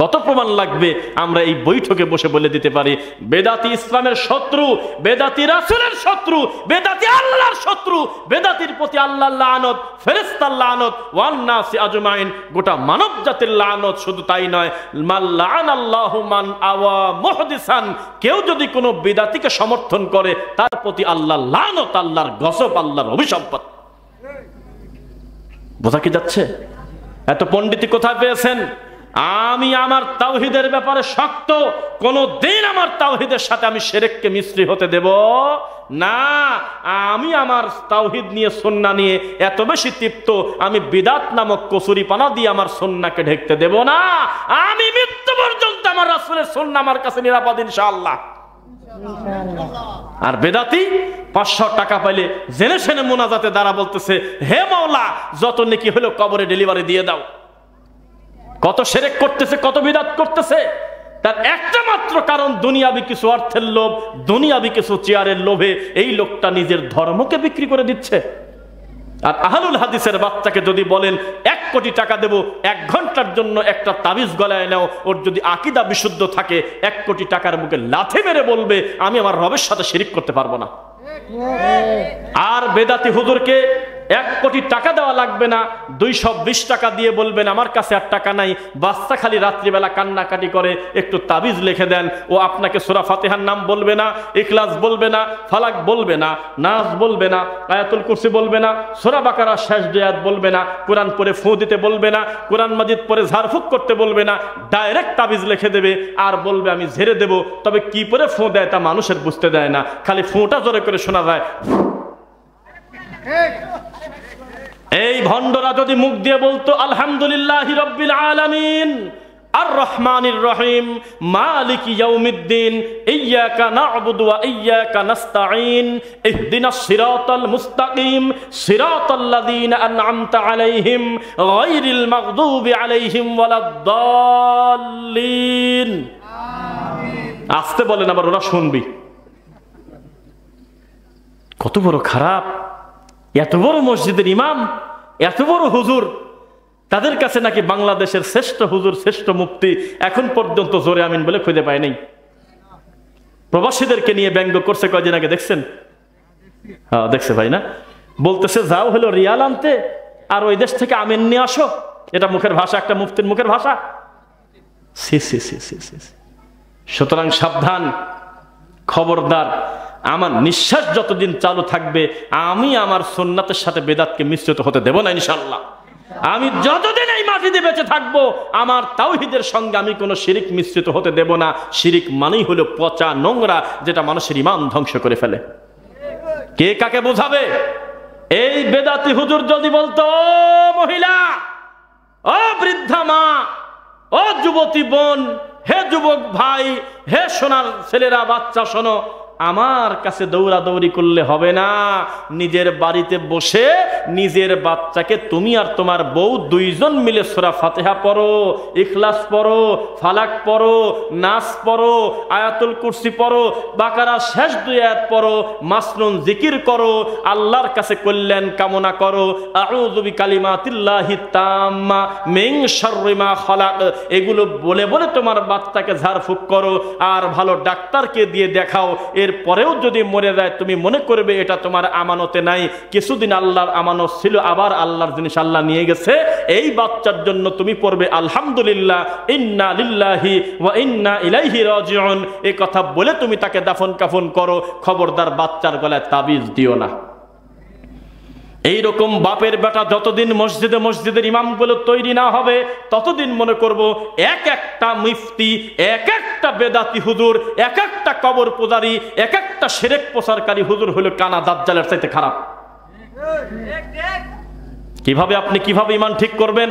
কত প্রমাণ লাগবে আমরা এই বৈঠকে বসে বলে দিতে পারি বেদাতি ইসলামের শত্রু, বেদাতি রাসূলের শত্রু, বেদাতি আল্লাহর শত্রু, বেদাতির প্রতি আল্লাহর লানত, ফেরেশতার লানত, ওয়ান নাসি আজমাইন, গোটা মানব জাতির লানত। শুধু তাই নয়, মান লানাল্লাহু মান আওয়া মুহদিসান, কেউ যদি কোনো বেদাতিকে সমর্থন করে তার প্রতি আল্লাহর লানত, আল্লাহর গজব, আল্লাহর অভিশাপ। বোঝা কি যাচ্ছে? এত পণ্ডিতি কোথায় পেয়েছেন? আমি আমার তাওহীদের ব্যাপারে শক্ত, কোনো দিন আমার তাওহীদের সাথে আমি শিরককে মিশ্রি হতে দেব না। আমি আমার তাওহীদ নিয়ে সুন্নাহ নিয়ে এত বেশি তৃপ্ত, আমি বিদআত নামক কচুরিপানা দিয়ে আমার সুন্নাহকে ঢেকতে দেব না। আমি মৃত্যু পর্যন্ত আমার রাসূলের সুন্নাহ আমার কাছে নিরাপদ ইনশাআল্লাহ। আর বেদাতি 500 টাকা পাইলে জেনে শুনে মোনাজাতে দ্বারা বলতেছে, হে মাওলা যত নেকি হলো কবরে ডেলিভারি দিয়ে দাও। কত শিরক করতেছে, কত বিদআত করতেছে, তার একটা মাত্র কারণ দুনিয়াবি কিছু অর্থের লোভ, দুনিয়াবি কিছু চেয়ারের লোভে এই লোকটা নিজের ধর্মকে বিক্রি করে দিচ্ছে। আর আহলুল হাদিসের বাচ্চাকে যদি বলেন 1 কোটি টাকা দেব 1 ঘন্টার জন্য একটা তাবিজ গলায় নাও, ওর যদি আকীদা বিশুদ্ধ থাকে 1 কোটি টাকার মুখে লাথি মেরে বলবে আমি আমার রবের সাথে শিরক করতে পারবো না। আর বেদাতি হুজুরকে 1 কোটি টাকা দেওয়া লাগবে না, 220 টাকা দিয়ে বলবেন আমার কাছে আর টাকা নাই, বাচ্চা খালি রাত্রিবেলা কান্নাকাটি করে, একটু তাবিজ লিখে দেন। ও আপনাকে সূরা ফাতিহার নাম বলবে না, ইখলাস বলবে না, ফালাক বলবে না, নাস বলবে না, আয়াতুল কুরসি বলবে না, সূরা বাকারা শেষ 2 আয়াত বলবে না, কোরআন পড়ে ফু দিতে বলবে না, কোরআন মাজিদ পড়ে ঝাড়ফুঁক করতে বলবে না, ডাইরেক্ট তাবিজ লিখে দেবে আর বলবে আমি ঝেড়ে দেব। তবে কি করে ফু দেয় তা মানুষের বুঝতে দেয় না, খালি ফুটা জোরে করে শোনা যায়। এই ভণ্ডরা যদি মুখ দিয়ে বলতো আলহামদুলিল্লাহি রাব্বিল আলামিন আর রহমানির রহিম মালিকি ইয়াউমিদ্দিন ইয়্যাকা না'বুদু ওয়া ইয়্যাকা নাস্তাঈন ইহদিনাস সিরাতাল মুস্তাকিম সিরাতাল্লাযীনা আন'আমতা আলাইহিম গায়রিল মাগদুবি আলাইহিম ওয়ালাদ-দাল্লিন, আস্তে বলেন আবার ওরা শুনবি। কত বড় খারাপ! এত বড় মসজিদের ইমাম, এত বড় হুজুর, তাদের কাছে নাকি বাংলাদেশের শ্রেষ্ঠ হুজুর, শ্রেষ্ঠ মুফতি এখন পর্যন্ত জোরে আমিন বলে খুঁজে পায় নাই। প্রবাসীদেরকে নিয়ে ব্যঙ্গ করছে কয়দিন আগে, দেখছেন? হ্যাঁ দেখছে ভাই না? বলতেছে যাও হলো রিয়াল আনতে আর ওই দেশ থেকে আমিন নিয়ে আসো। এটা মুখের ভাষা, একটা মুফতির মুখের ভাষা। সি সি সি সি সি। সুতরাং সাবধান, খবরদার। আমার নিঃশ্বাস যতদিন চালু থাকবে আমি আমার সুন্নাতের সাথে বেদাতকে মিশ্রিত হতে দেব না ইনশাআল্লাহ। আমি যতদিন এই মাটিতে বেঁচে থাকবো আমার তাওহীদের সঙ্গে আমি কোনো শিরিক মিশ্রিত হতে দেব না। শিরিক মানেই হলো পচা নোংরা, যেটা মানুষের ঈমান ধ্বংস করে ফেলে। কে কাকে বোঝাবে? এই বেদাতি হুজুর যদি বলতো ও মহিলা, ও বৃদ্ধা মা, ও যুবতী বোন, হে যুবক ভাই, হে সোনার ছেলেরা, বাচ্চা শোনো, আমার কাছে দৌড়াদৌড়ি করলে হবে না। নিজের বাড়িতে বসে নিজের বাচ্চাকে তুমি আর তোমার বউ 2 জন মিলে সূরা ফাতিহা পড়ো, ইখলাস পড়ো, ফালাক পড়ো, নাস পড়ো, আয়াতুল কুরসি পড়ো, বাকারা শেষ 2 আয়াত পড়ো, মাসনুন জিকির করো, আল্লাহর কাছে কল্যাণ কামনা করো, আউযু বিকালিমাতিল্লাহি তাম্মা মিন শাররি মা খালাক, এগুলো বলে বলে তোমার বাচ্চাকে ঝাড়ফুঁক করো আর ভালো ডাক্তারকে দিয়ে দেখাও। পরেও যদি মরে যায় তুমি মনে করবে এটা তোমার আমানতে নাই, কিছুদিন আল্লাহর আমানত ছিল, আবার আল্লাহর জিনিস আল্লাহ নিয়ে গেছে। এই বাচ্চার জন্য তুমি পড়বে আলহামদুলিল্লাহ, ইন্না লিল্লাহি ওয়া ইন্না ইলাইহি রাজিউন, এই কথা বলে তুমি তাকে দাফন কাফন করো। খবরদার বাচ্চার গলায় তাবিজ দিও না। এইরকম বাপের বেটা যতদিন মসজিদে মসজিদের ইমামগুলো তৈরি না হবে ততদিন মনে করব এক একটা মুফতি, এক একটা বেদাতি হুজুর, এক একটা কবর পূজারী, এক একটা শিরক প্রচারকারী হুজুর হলো কানা দাজ্জালের চাইতে খারাপ। কিভাবে ইমান ঠিক করবেন?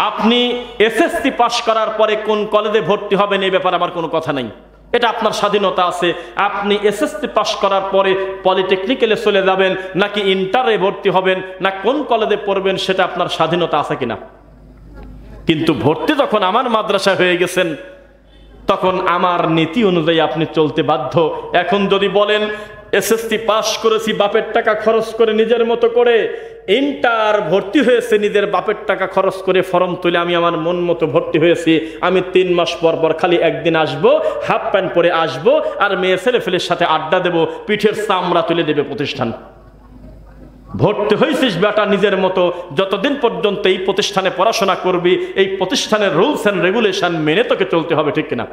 আপনি এসএসসি পাস করার পরে কোন কলেজে ভর্তি হবেন এই ব্যাপারে আমার কোনো কথা নাই, এটা আপনার স্বাধীনতা আছে। আপনি এসএসসি পাস করার পরে পলিটেকনিক্যালে চলে যাবেন নাকি ইন্টারে ভর্তি হবেন না কোন কলেজে পড়বেন সেটা আপনার স্বাধীনতা আছে কিনা। কিন্তু ভর্তি যখন আমার মাদ্রাসা হয়ে গেছেন তখন আমার নীতি অনুযায়ী আপনি চলতে বাধ্য। এখন যদি বলেন এসএসসি পাস করেছি বাপের টাকা খরচ করে নিজের মতো করে, ইন্টার ভর্তি হয়েছে নিজের বাপের টাকা খরচ করে, ফর্ম তুলে আমি আমার মন মতো ভর্তি হয়েছি, আমি 3 মাস পর পর খালি একদিন আসবো, হাফ প্যান্ট পরে আসবো আর মেয়ে ছেলে ফেলের সাথে আড্ডা দেবো, পিঠের চামড়া তুলে দেবে প্রতিষ্ঠান। ভর্তি হয়েছিস বেটা নিজের মতো, যতদিন পর্যন্ত এই প্রতিষ্ঠানে পড়াশোনা করবি এই প্রতিষ্ঠানের রুলস এন্ড রেগুলেশন মেনে তোকে চলতে হবে, ঠিক কিনা?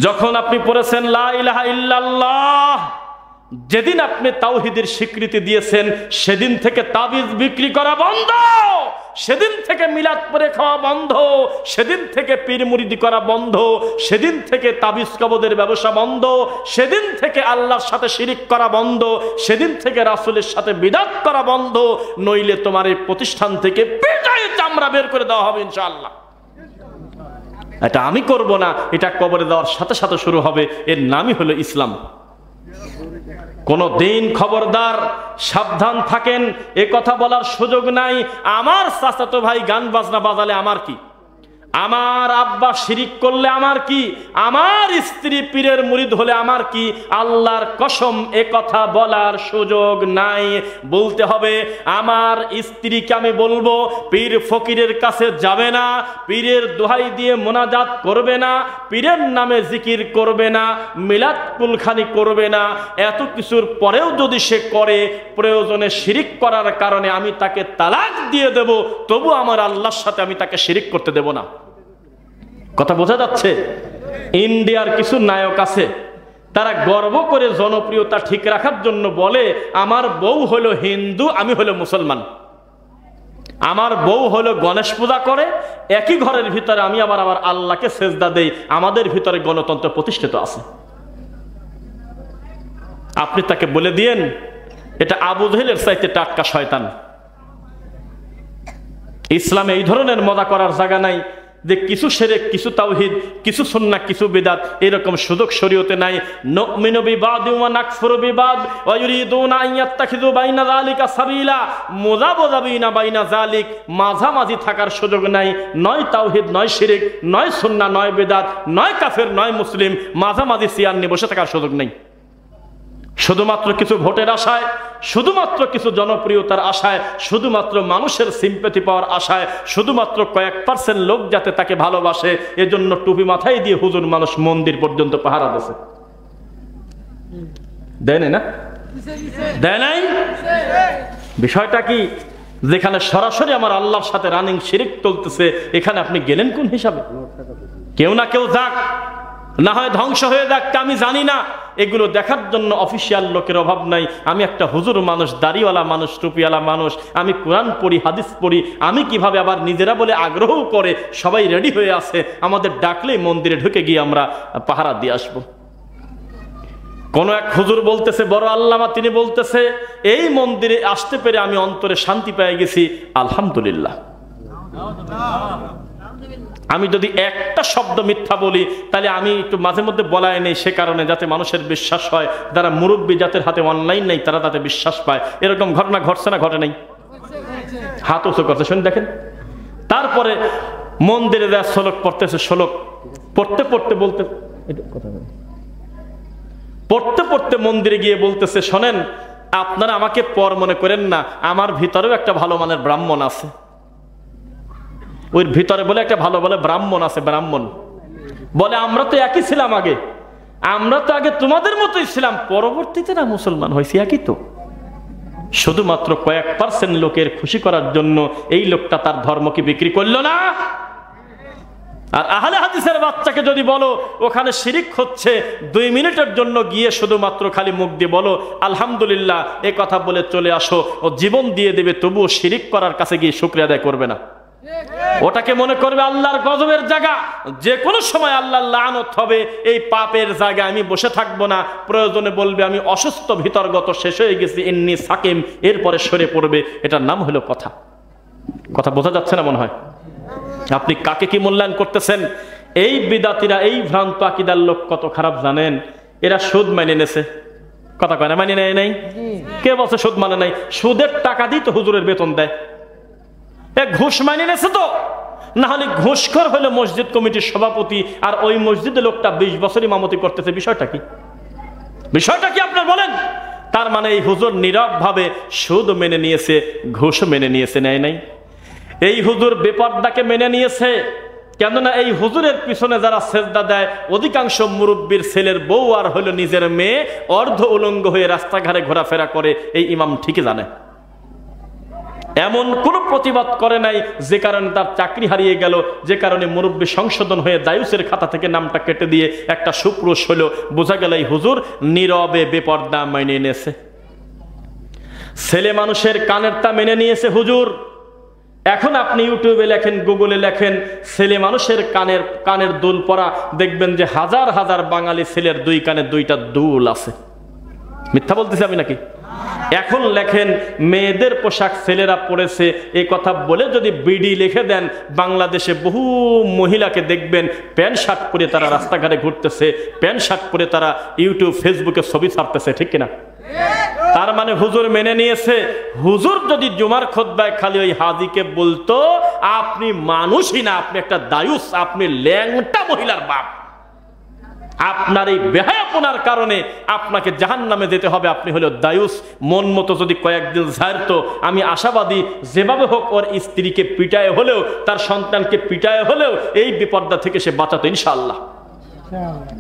যখন আপনি পড়েছেন লা ইলাহা ইল্লাল্লাহ, যেদিন আপনি তাওহীদের স্বীকৃতি দিয়েছেন সেদিন থেকে তাবিজ বিক্রি করা বন্ধ, সেদিন থেকে মিলাদ পড়ে খাওয়া বন্ধ, সেদিন থেকে পীর মুরিদি করা বন্ধ, সেদিন থেকে তাবিজ কবদের ব্যবসা বন্ধ, সেদিন থেকে আল্লাহর সাথে শিরিক করা বন্ধ, সেদিন থেকে রাসূলের সাথে বিদআত করা বন্ধ, নইলে তোমার এই প্রতিষ্ঠান থেকে পেটায় চামড়া বের করে দেওয়া হবে ইনশাআল্লাহ। এটা আমি করব না, এটা কবরে দেওয়ার সাথে সাথে শুরু হবে। এর নামই হলো ইসলাম। কোন দিন খবরদার সাবধান থাকেন, এ কথা বলার সুযোগ নাই আমার চাচাতো ভাই গান বাজনা বাজালে আমার কি, আমার আব্বা শিরিক করলে আমার কি, আমার স্ত্রী পীরের মুরিদ হলে আমার কি? আল্লাহর কসম এ কথা বলার সুযোগ নাই। বলতে হবে আমার স্ত্রীকে আমি বলবো পীর ফকিরের কাছে যাবে না, পীরের দোহাই দিয়ে মোনাজাত করবে না, পীরের নামে জিকির করবে না, মিলাদ কুলখানি করবে না। এত কিছুর পরেও যদি সে করে, প্রয়োজনে শিরিক করার কারণে আমি তাকে তালাক দিয়ে দেব, তবু আমার আল্লাহর সাথে আমি তাকে শিরিক করতে দেব না। কথা বোঝা যাচ্ছে? ইন্ডিয়ার কিছু নায়ক আছে, তারা গর্ব করে জনপ্রিয়তা ঠিক রাখার জন্য বলে আমার বউ হলো হিন্দু, আমি হলো মুসলমান। আমার বউ হলো গণেশ পূজা করে, একই ঘরের ভিতরে আমি আবার আল্লাহকে সেজদা দেই, আমাদের ভিতরে গণতন্ত্র প্রতিষ্ঠিত আছে। আপনি তাকে বলে দিয়েন এটা আবু জেহেলের চাইতে টাটকা শয়তান। ইসলামে এই ধরনের মজা করার জায়গা নাই যে কিছু শিরক, কিছু তাওহীদ, কিছু সুন্নাহ, কিছু বিদআত, এরকম সুযোগ শরীয়তে নাই। নুমিনু বিবাদি ওয়া নাকফুরু বিবাদ ওয়া ইউরিদুনা আন ইয়াত্তাখিযু বাইনা যালিকা সাবিলা, মুযাবযাবিনা বাইনা যালিক, মাঝামাঝি থাকার সুযোগ নাই। নয় তাওহীদ, নয় শিরক, নয় সুন্নাহ, নয় বিদআত, নয় কাফের, নয় মুসলিম, মাঝামাঝি চেয়ার নিয়ে বসে থাকার সুযোগ নেই। শুধুমাত্র কিছু ভোটের আশায়, শুধুমাত্র কিছু জনপ্রিয়তার আশায়, শুধুমাত্র মানুষের সিম্প্যাথি পাওয়ার আশায়, শুধুমাত্র কয়েক পার্সেন্ট লোক যাতে তাকে ভালোবাসে, এজন্য টুপি মাথায় দিয়ে হুজুর মানুষ মন্দির পর্যন্ত পাহারা দিয়েছে। দেয় না? দেয় নাই? বিষয়টা কি? যেখানে সরাসরি আমার আল্লাহর সাথে রানিং শিরিক চলতেছে, এখানে আপনি গেলেন কোন হিসাবে? কেউ না কেউ যাক, না হয় ধ্বংস হয়ে যাক, আমি জানি না। এগুলো দেখার জন্য অফিসিয়াল লোকের অভাব নাই। আমি একটা হুজুর মানুষ, দাড়িওয়ালা মানুষ, টুপিওয়ালা মানুষ, আমি কোরআন পড়ি, হাদিস পড়ি। আমি কিভাবে আবার নিজেরা বলে আগ্রহ করে সবাই রেডি হয়ে আছে, আমাদের ডাকলেই মন্দিরে ঢুকে গিয়ে আমরা পাহারা দিয়ে আসবো। কোন এক হুজুর বলতেছে, বড় আল্লামা, তিনি বলতেছে এই মন্দিরে আসতে পেরে আমি অন্তরে শান্তি পেয়ে গেছি, আলহামদুলিল্লাহ। আমি যদি একটা শব্দ মিথ্যা বলি তাহলে আমি একটু মাঝে মধ্যে বলাই নেই, সে কারণে যাতে মানুষের বিশ্বাস হয়, যারা মুরব্বী, যাদের হাতে অনলাইন নেই, তারা তাতে বিশ্বাস পায়। এরকম ঘটনা ঘটছে না ঘটে নাই? হাত উঁচু করছে, শুনে দেখেন। তারপরে মন্দিরে দেওয়া শ্লোক পড়তেছে, শ্লোক পড়তে পড়তে বলতে পড়তে পড়তে মন্দিরে গিয়ে বলতেছে, শোনেন আপনারা আমাকে পর মনে করেন না, আমার ভিতরেও একটা ভালো মানের ব্রাহ্মণ আছে। ওই ভিতরে বলে একটা ভালো বলে ব্রাহ্মণ আছে। ব্রাহ্মণ বলে আমরা তো একই ছিলাম আগে, আমরা তো আগে তোমাদের মতোই ছিলাম, পরবর্তীতে না মুসলমান হয়েছি, একই তো। শুধুমাত্র কয়েক পার্সেন্ট লোকের খুশি করার জন্য এই লোকটা তার ধর্মকে বিক্রি করলো না। আর আহলে হাদিসের বাচ্চাকে যদি বলো ওখানে শিরিক হচ্ছে, 2 মিনিটের জন্য গিয়ে শুধুমাত্র খালি মুখ দিয়ে বলো আলহামদুলিল্লাহ, এ কথা বলে চলে আসো, ও জীবন দিয়ে দেবে, তবুও শিরিক করার কাছে গিয়ে শুকরিয়া আদায় করবে না। ওটাকে মনে করবে আল্লাহর গজবের জায়গা, যে কোনো সময় আল্লাহর লানত হবে, এই পাপের জায়গায় আমি বসে থাকবো না। প্রয়োজনে বলবে আমি অসুস্থ, ভিতরগত শেষ হয়ে গেছি, ইন্নী সাকিম, এরপরে সরে পড়বে। এটার নাম হলো কথা। কথা বোঝা যাচ্ছে না মনে হয়? আপনি কাকে কি মূল্যায়ন করতেছেন? এই বিদাতিরা, এই ভ্রান্ত আকীদার লোক কত খারাপ জানেন? এরা সুদ মেনে নেছে। কথা কয় না? মানে নেয় নাই? কে বলছে সুদ মানে নাই? সুদের টাকা দিয়ে তো হুজুরের বেতন দেয়। ঘুষ মানিয়ে নেছে তো, না হলে ঘুষখোর হলো মসজিদ কমিটির সভাপতি, আর ওই মসজিদে লোকটা 20 বছর ইমামতি করতেছে। বিষয়টা কি? বিষয়টা কি আপনার বলেন? তার মানে এই হুজুর নীরব ভাবে সুদ মেনে নিয়েছে, ঘুষ মেনে নিয়েছে, নেয় নাই। এই হুজুর বেপরদাকে মেনে নিয়েছে, কেননা এই হুজুরের পিছনে যারা সেজদা দেয় অধিকাংশ মুরব্বীর ছেলের বউ আর হলো নিজের মেয়ে, অর্ধ উলঙ্গ হয়ে রাস্তাঘাটে ঘোরাফেরা করে। এই ইমাম ঠিকই জানে। এমন কোন প্রতিবাদ করে নাই যে কারণে তার চাকরি হারিয়ে গেল, যে কারণে মুরব্বী সংশোধন হয়ে দায়ুসের খাতা থেকে নামটা কেটে দিয়ে একটা সুপুরুষ হলো। বোঝা গেল এই হুজুর নীরবে বেপরদা মেনে নিয়েছে। ছেলে মানুষের কানেরটা মেনে নিয়েছে হুজুর। এখন আপনি ইউটিউবে লেখেন, গুগলে লেখেন ছেলে মানুষের কানের দুল পরা, দেখবেন যে হাজার হাজার বাঙালি ছেলের 2 কানে 2টা দুল আছে। মিথ্যা বলতেছি আমি নাকি? এখন লেখেন মেয়েদের পোশাক ছেলেরা পরেছে, এই কথা বলে যদি বিডি লিখে দেন, বাংলাদেশে বহু মহিলাকে দেখবেন প্যান্ট শার্ট পরে তারা রাস্তাঘাটে ঘুরতেছে, প্যান্ট শার্ট পরে তারা ইউটিউব ফেসবুকে ছবি ছাড়তেছে। ঠিক কিনা? তার মানে হুজুর মেনে নিয়েছে। হুজুর যদি জুমার খুতবায় খালি ওই হাজিকে বলতো আপনি মানুষই না, আপনি একটা দায়ুস, আপনি ল্যাংটা মহিলার বাপ, আপনার এই বেহায়াপনার কারণে আপনাকে জাহান্নামে যেতে হবে, আপনি হলো দায়ুস, মন মতো যদি কয়েকদিন ছাড়তো আমি আশাবাদী যেভাবে হোক ওর স্ত্রীকে পিটায় হলেও, তার সন্তানকে পিটায় হলেও এই বিপদটা থেকে সে বাঁচাতো ইনশাআল্লাহ।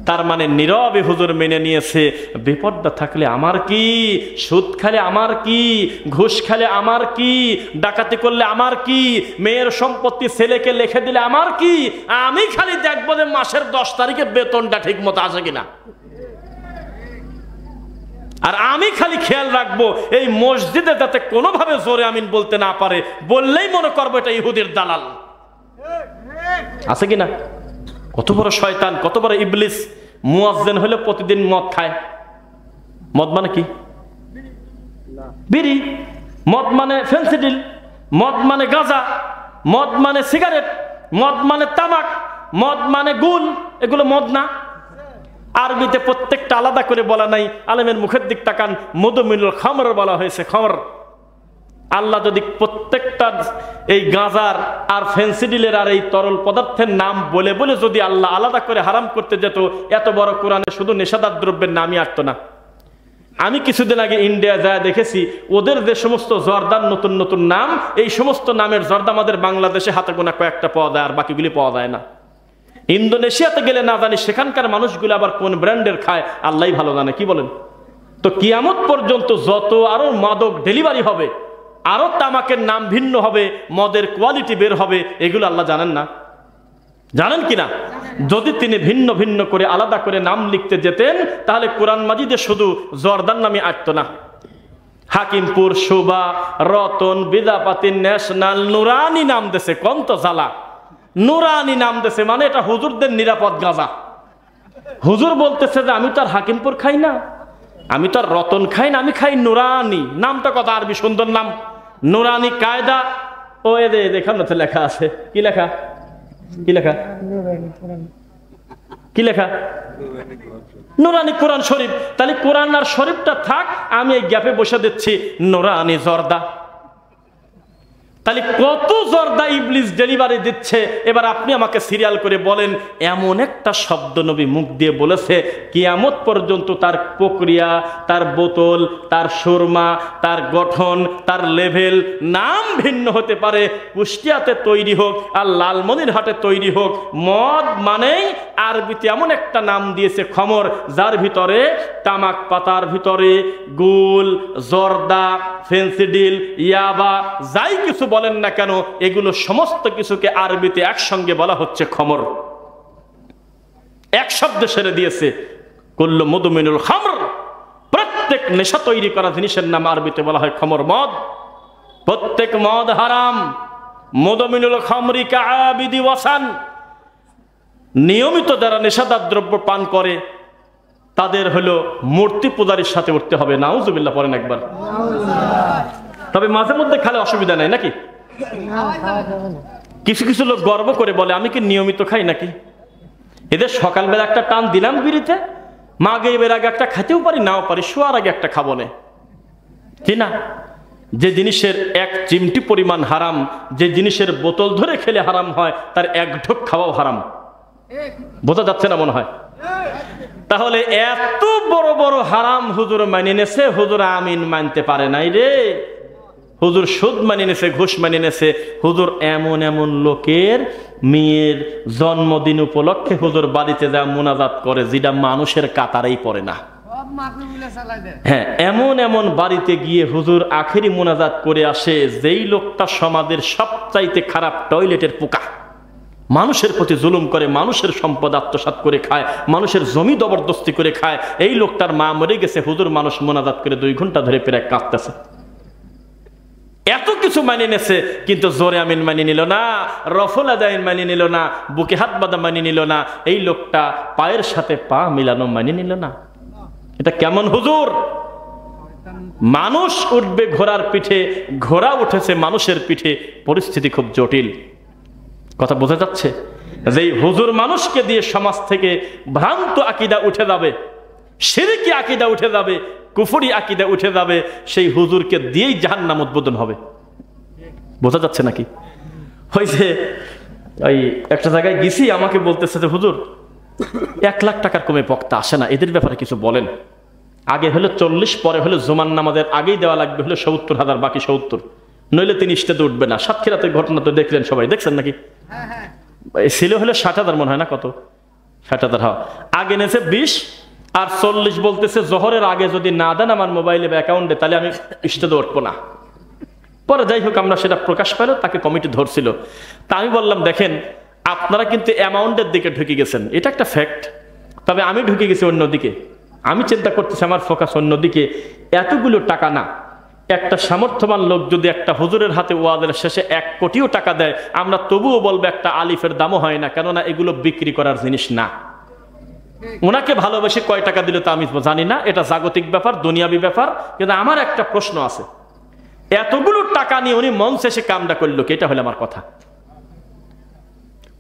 তার মানে নীরবে হুজুর মেনে নিয়েছে, বিপদটা থাকলে আমার কি, সুদ খেলে আমার কি, ঘুষ খেলে আমার কি, ডাকাতি করলে আমার কি, মেয়ের সম্পত্তি ছেলেকে লিখে দিলে আমার কি, আমি খালি দেখবো যে মাসের 10 তারিখে বেতনটা ঠিক মতো আসে কিনা, আর আমি খালি খেয়াল রাখবো এই মসজিদে যাতে কোনোভাবে জোরে আমিন বলতে না পারে, বললেই মনে করবো এটা ইহুদির দালাল। আছে কিনা? কত বড় শয়তান, কত বড় ইবলিস। মুয়াজ্জিন হলে প্রতিদিন মদ খায়। মদ মানে কি? বিড়ি। মদ মানে ফেন্সিডিল। মদ মানে গাঁজা। মদ মানে সিগারেট। মদ মানে তামাক। মদ মানে গুল। এগুলো মদ না? আরবিতে প্রত্যেকটা আলাদা করে বলা নাই। আলেমের মুখের দিক তাকান, মধুমিনুল খামর বলা হয়েছে, খামর। আল্লাহ যদি প্রত্যেকটা এই গাঁজার আর ফেন্সিডিলের আর এই তরল পদার্থের নাম বলে বলে যদি আল্লাহ আলাদা করে হারাম করতে যেত, এত বড় কোরআনে শুধু নেশাদার দ্রব্যের নামই আসতো না। আমি কিছুদিন আগে ইন্ডিয়া যায় দেখেছি, ওদের যে সমস্ত জর্দার নতুন নতুন নাম, এই সমস্ত নামের জর্দা আমাদের বাংলাদেশে হাতে গোনা কয়েকটা পাওয়া যায়, আর বাকিগুলি পাওয়া যায় না। ইন্দোনেশিয়াতে গেলে না জানি সেখানকার মানুষগুলো আবার কোন ব্র্যান্ডের খায় আল্লাহই ভালো জানে। কি বলেন? তো কিয়ামত পর্যন্ত যত আরো মাদক ডেলিভারি হবে, আরো তামাকের নাম ভিন্ন হবে, মদের কোয়ালিটি বের হবে, এগুলো আল্লাহ জানেন না? জানেন কিনা? যদি তিনি ভিন্ন ভিন্ন করে আলাদা করে নাম লিখতে যেতেন তাহলে কোরআন মাজিদে শুধু জর্দার নামে আসতো না। হাকিমপুর, শোভা, রতন, বিদাপাতি, ন্যাশনাল, নুরানি নাম দেশে, কন্ত জ্বালা। নুরানি নাম দেশে মানে এটা হুজুরদের নিরাপদ গাঁজা। হুজুর বলতেছে যে আমি তো আর হাকিমপুর খাই না, আমি তো আর রতন খাই না, আমি খাই নুরানি। নামটা কত আরবি সুন্দর নাম, নুরানি কায়দা। ও এখানে তো লেখা আছে, কি লেখা? কি লেখা? কি লেখা? নুরানি কোরআন শরীফ। তাহলে কোরআন আর শরীফটা থাক, আমি এই গ্যাপে বসে দিচ্ছি নুরানি জর্দা। তাহলে কত জর্দা ইবলিস ডেলিভারি দিচ্ছে। এবার আপনি আমাকে সিরিয়াল করে বলেন, এমন একটা শব্দ নবী মুখ দিয়ে বলেছে কিয়ামত পর্যন্ত তার প্রক্রিয়া, তার বোতল, তার সুরমা, তার গঠন, তার লেভেল, নাম ভিন্ন হতে পারে। কুষ্টিয়াতে তৈরি হোক আর লালমনিরহাটে তৈরি হোক, মদ মানেই আরবিতে এমন একটা নাম দিয়েছে খমর, যার ভিতরে তামাক পাতার ভিতরে গুল, জর্দা, ফেন্সিডিল, ইয়াবা, যাই কিছু বলেন না কেন, এগুলো সমস্ত কিছুকে আরবিতে একসঙ্গে বলা হচ্ছে খমর। এক শব্দে সেরে দিয়েছে, কুল্লু মুদমিনুল খামর। প্রত্যেক নেশা তৈরি করা জিনিসের নাম আরবিতে বলা হয় খমর, মদ। প্রত্যেক মদ হারাম। মুদমিনুল খামরি কাআবিদি ওয়াসান। নিয়মিত যারা নেশাদার দ্রব্য পান করে তাদের হলো মূর্তি পূজারীর সাথে উঠতে হবে। নাউজুবিল্লাহ পড়েন একবার। তবে মাঝে মধ্যে খালে অসুবিধা নাই নাকি? কিছু কিছু লোক গর্ব করে বলে আমি কি নিয়মিত খাই নাকি। এদের সকালবেলা একটা টান দিলাম বিড়িতে, মাগরিবের আগে একটা খেতেও পারি, নাও পারি, শোয়ার আগে একটা খাবো না, কি না? যে জিনিসের এক চিমটি পরিমাণ হারাম, যে জিনিসের বোতল ধরে খেলে হারাম হয়, তার এক ঢোক খাওয়াও হারাম। বোঝা যাচ্ছে না মনে হয়? তাহলে এত বড় বড় হারাম হুজুর মানিয়ে নেছে, হুজুর আমিন মানতে পারে নাই রে। হুজুর সুদ মানিয়ে নেছে, ঘুষ মানিয়ে নেছে। হুজুর এমন এমন লোকের মেয়ের জন্মদিন উপলক্ষে হুজুর বাড়িতে যা মোনাজাত করে, যেটা মানুষের কাতারেই পড়ে না। হ্যাঁ, এমন এমন বাড়িতে গিয়ে হুজুর আখেরি মোনাজাত করে আসে, যেই লোকটা সমাজের সবচাইতে খারাপ টয়লেটের পোকা, মানুষের প্রতি জুলুম করে, মানুষের সম্পদ আত্মসাৎ করে খায়, মানুষের জমি জবরদস্তি করে খায়। এই লোকটার মা মরে গেছে, হুজুর মানুষ মোনাজাত করে 2 ঘন্টা ধরে প্রায় কাঁদতেছে। এত কিছু মানিয়ে নেছে, কিন্তু জোরে আমিন মানিয়ে নিল না, রফল আদাইন মানিয়ে নিল না, বুকে হাত বাঁধা মানিয়ে নিল না, এই লোকটা পায়ের সাথে পা মিলানো মানিয়ে নিল না। এটা কেমন হুজুর? মানুষ উঠবে ঘোড়ার পিঠে, ঘোড়া উঠেছে মানুষের পিঠে, পরিস্থিতি খুব জটিল। কথা বোঝা যাচ্ছে? যে হুজুর মানুষকে দিয়ে সমাজ থেকে ভ্রান্ত আকীদা উঠে যাবে, শিরকি আকীদা উঠে যাবে, কুফরি আকীদা উঠে যাবে, সেই হুজুরকে দিয়েই জাহান্নাম উদ্বোধন হবে। বোঝা যাচ্ছে নাকি? হয়েছে ওই একটা জায়গায় গেছি, আমাকে বলতেছে যে হুজুর 1 লাখ টাকার কমে বক্তা আসে না, এদের ব্যাপারে কিছু বলেন। আগে হলো 40, পরে হলো জুমার নামাজের আগেই দেওয়া লাগবে হলো 70,000, বাকি 70, নইলে তিনি স্টেজে উঠবে না। সাতক্ষীরাতের ঘটনা তো দেখলেন সবাই, দেখছেন নাকি? ছিল হলো 60,000 মনে হয় না, কত 60,000, হ্যাঁ। আগে নেছে 20 আর 40 বলতেছে জোহরের আগে যদি না দেন আমার মোবাইলে বা অ্যাকাউন্টে, তাহলে আমি স্টেজে উঠবো না। পরে যাই হোক আমরা সেটা প্রকাশ পেল, তাকে কমিটি ধরছিল। তা আমি বললাম দেখেন আপনারা কিন্তু অ্যামাউন্টের দিকে ঢুকে গেছেন, এটা একটা ফ্যাক্ট, তবে আমি ঢুকে গেছি অন্যদিকে। আমি চিন্তা করতেছি আমার ফোকাস অন্যদিকে। এতগুলো টাকা না, একটা সামর্থ্যবান লোক যদি একটা হুজুরের হাতে ওয়াজের শেষে 1 কোটিও টাকা দেয়, আমরা তবুও বলবো একটা আলিফের দামও হয় না, কেননা এগুলো বিক্রি করার জিনিস না। ওনাকে ভালোবেসে কয় টাকা দিল তা আমি জানি না, এটা জাগতিক ব্যাপার, দুনিয়াবি ব্যাপার। কিন্তু আমার একটা প্রশ্ন আছে, এতগুলো টাকা নিয়ে উনি মঞ্চে এসে কামটা করলো কি? এটা হলো আমার কথা।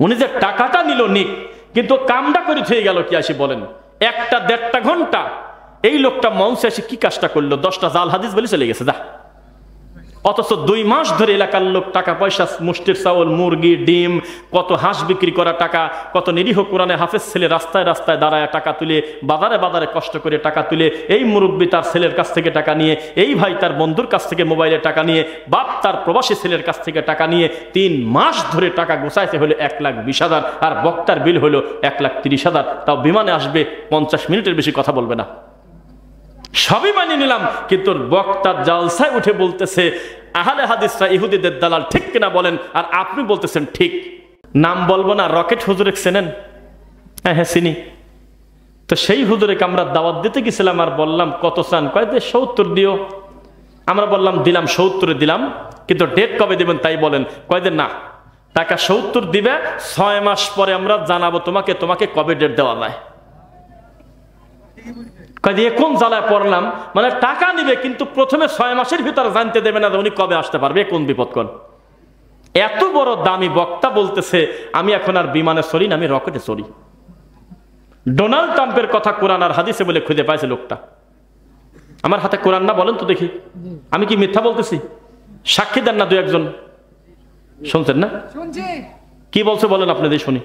উনি যে টাকাটা নিল নিক, কিন্তু কামটা করে থয়ে গেল কি আসি বলেন? 1-1.5 ঘন্টা এই লোকটা মঞ্চে এসে কি কাজটা করলো? 10টা জাল হাদিস বলে চলে গেছে যা। অথচ 2 মাস ধরে এলাকার লোক টাকা পয়সা, মুষ্টির চাউল, মুরগি, ডিম, কত হাঁস বিক্রি করা টাকা, কত নিরীহ কোরআনে হাফেজ ছেলে রাস্তায় রাস্তায় দাঁড়ায় টাকা তুলে, বাজারে বাজারে কষ্ট করে টাকা তুলে, এই মুরব্বী তার ছেলের কাছ থেকে টাকা নিয়ে, এই ভাই তার বন্ধুর কাছ থেকে মোবাইলে টাকা নিয়ে, বাপ তার প্রবাসী ছেলের কাছ থেকে টাকা নিয়ে 3 মাস ধরে টাকা গোছাইতে হলো 1,20,000, আর বক্তার বিল হলো 1,30,000। তাও বিমানে আসবে, 50 মিনিটের বেশি কথা বলবে না। সবই মানিয়ে নিলাম, কিন্তু বক্তার জালসায় উঠে বলতেছে আহলে হাদিসরা ইহুদিদের দালাল, ঠিক কিনা বলেন? আর আপনি বলতেছেন ঠিক। নাম বলবো না, রকেট হুজুরে চেনেন? হ্যাঁ চিনি। তো সেই হুজুরেকে আমরা দাওয়াত দিতে গেছিলাম, আর বললাম কত চান? কয় যে 70 দিও। আমরা বললাম দিলাম, 70 দিলাম, কিন্তু ডেট কবে দিবেন তাই বলেন। কয় যে না, টাকা 70 দিবে, 6 মাস পরে আমরা জানাবো তোমাকে, তোমাকে কবে ডেট দেওয়া যায়। কোন জ্বালায় পড়লাম, মানে টাকা নিবে কিন্তু প্রথমে 6 মাসের ভিতরে জানতে দেবে না উনি কবে আসতে পারবে। কোন বিপদ! কোন এত বড় দামি বক্তা বলতেছে আমি এখন আর বিমানে চড়ি না, আমি রকেটে চড়ি। ডোনাল্ড ট্রাম্পের কথা কোরআন আর হাদিসে বলে খুঁজে পাইছে লোকটা। আমার হাতে কোরআন না, বলেন তো দেখি আমি কি মিথ্যা বলতেছি? সাক্ষী দেন না 2-1 জন। শুনছেন না? কি বলছে বলেন আপনাদের শুনি।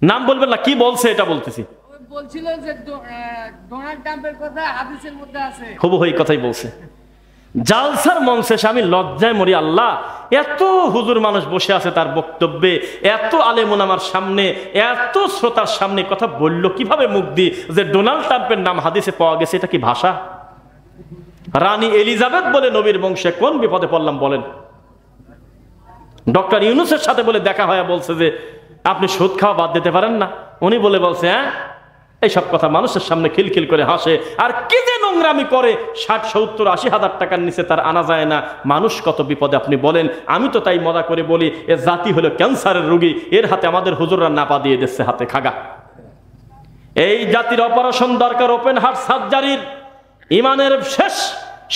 নাম বলবেন না, কি বলছে এটা বলতেছি। বলছিল যে ডোনাল্ড ট্রাম্পের কথা হাদিসের মধ্যে আছে, হুবহু এই কথাই বলছে। জালসার মঞ্চে আমি লজ্জায় মরি। আল্লাহ, এত হুজুর মানুষ বসে আছে তার বক্তব্যে, এত আলেম ওলামার সামনে, এত শ্রোতার সামনে কথা বলল কিভাবে মুখ দিয়ে যে ডোনাল্ড ট্রাম্পের নাম হাদিসে পাওয়া গেছে? এটা কি ভাষা? রানী এলিজাবেথ বলে নবীর বংশে, কোন বিপদে পড়লাম বলেন? ডক্টর ইউনূসের সাথে বলে দেখা হয়, বলছে যে আপনি সুদ খাওয়া বাদ দিতে পারেন না। উনি বলছে হ্যাঁ, এইসব কথা মানুষের সামনে খিলখিল করে হাসে। আর কি যে নোংরামি করে, 60, 70, 80 হাজার টাকার নিচে তার আনা যায় না। মানুষ কত বিপদে আপনি বলেন। আমি তো তাই মজা করে বলি, এ জাতি হলো ক্যান্সারের রোগী, এর হাতে আমাদের হুজুররা নাপা দিয়ে দিচ্ছে হাতে খাগা। এই জাতির অপারেশন দরকার, ওপেন হার্ট সার্জারির। ইমানের শেষ,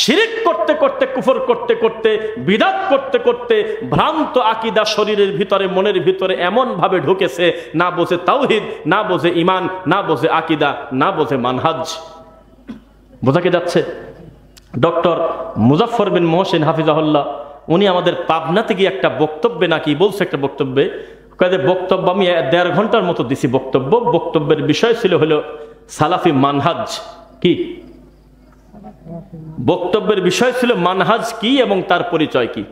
শিরিক করতে করতে, কুফর করতে করতে, বিদাত করতে করতে, ভ্রান্ত আকীদা শরীরের ভিতরে, মনের ভিতরে এমন ভাবে ঢুকেছে, না বোঝে তাওহীদ, না বোঝে ঈমান, না বোঝে আকীদা, না বোঝে মানহাজ। বোঝা কি যাচ্ছে? ডক্টর মুজাফফর বিন মোহসিন হাফিজাহুল্লাহ, উনি আমাদের পাবনাতে গিয়ে একটা বক্তব্যে নাকি বলছে, একটা বক্তব্যে বক্তব্য আমি 1.5 ঘন্টার মতো দিছি বক্তব্য। বক্তব্যের বিষয় ছিল হলো সালাফি মানহাজ কি। বক্তব্যের বিষয় ছিল মানহাজ কি এবং তার পরিচয় কি।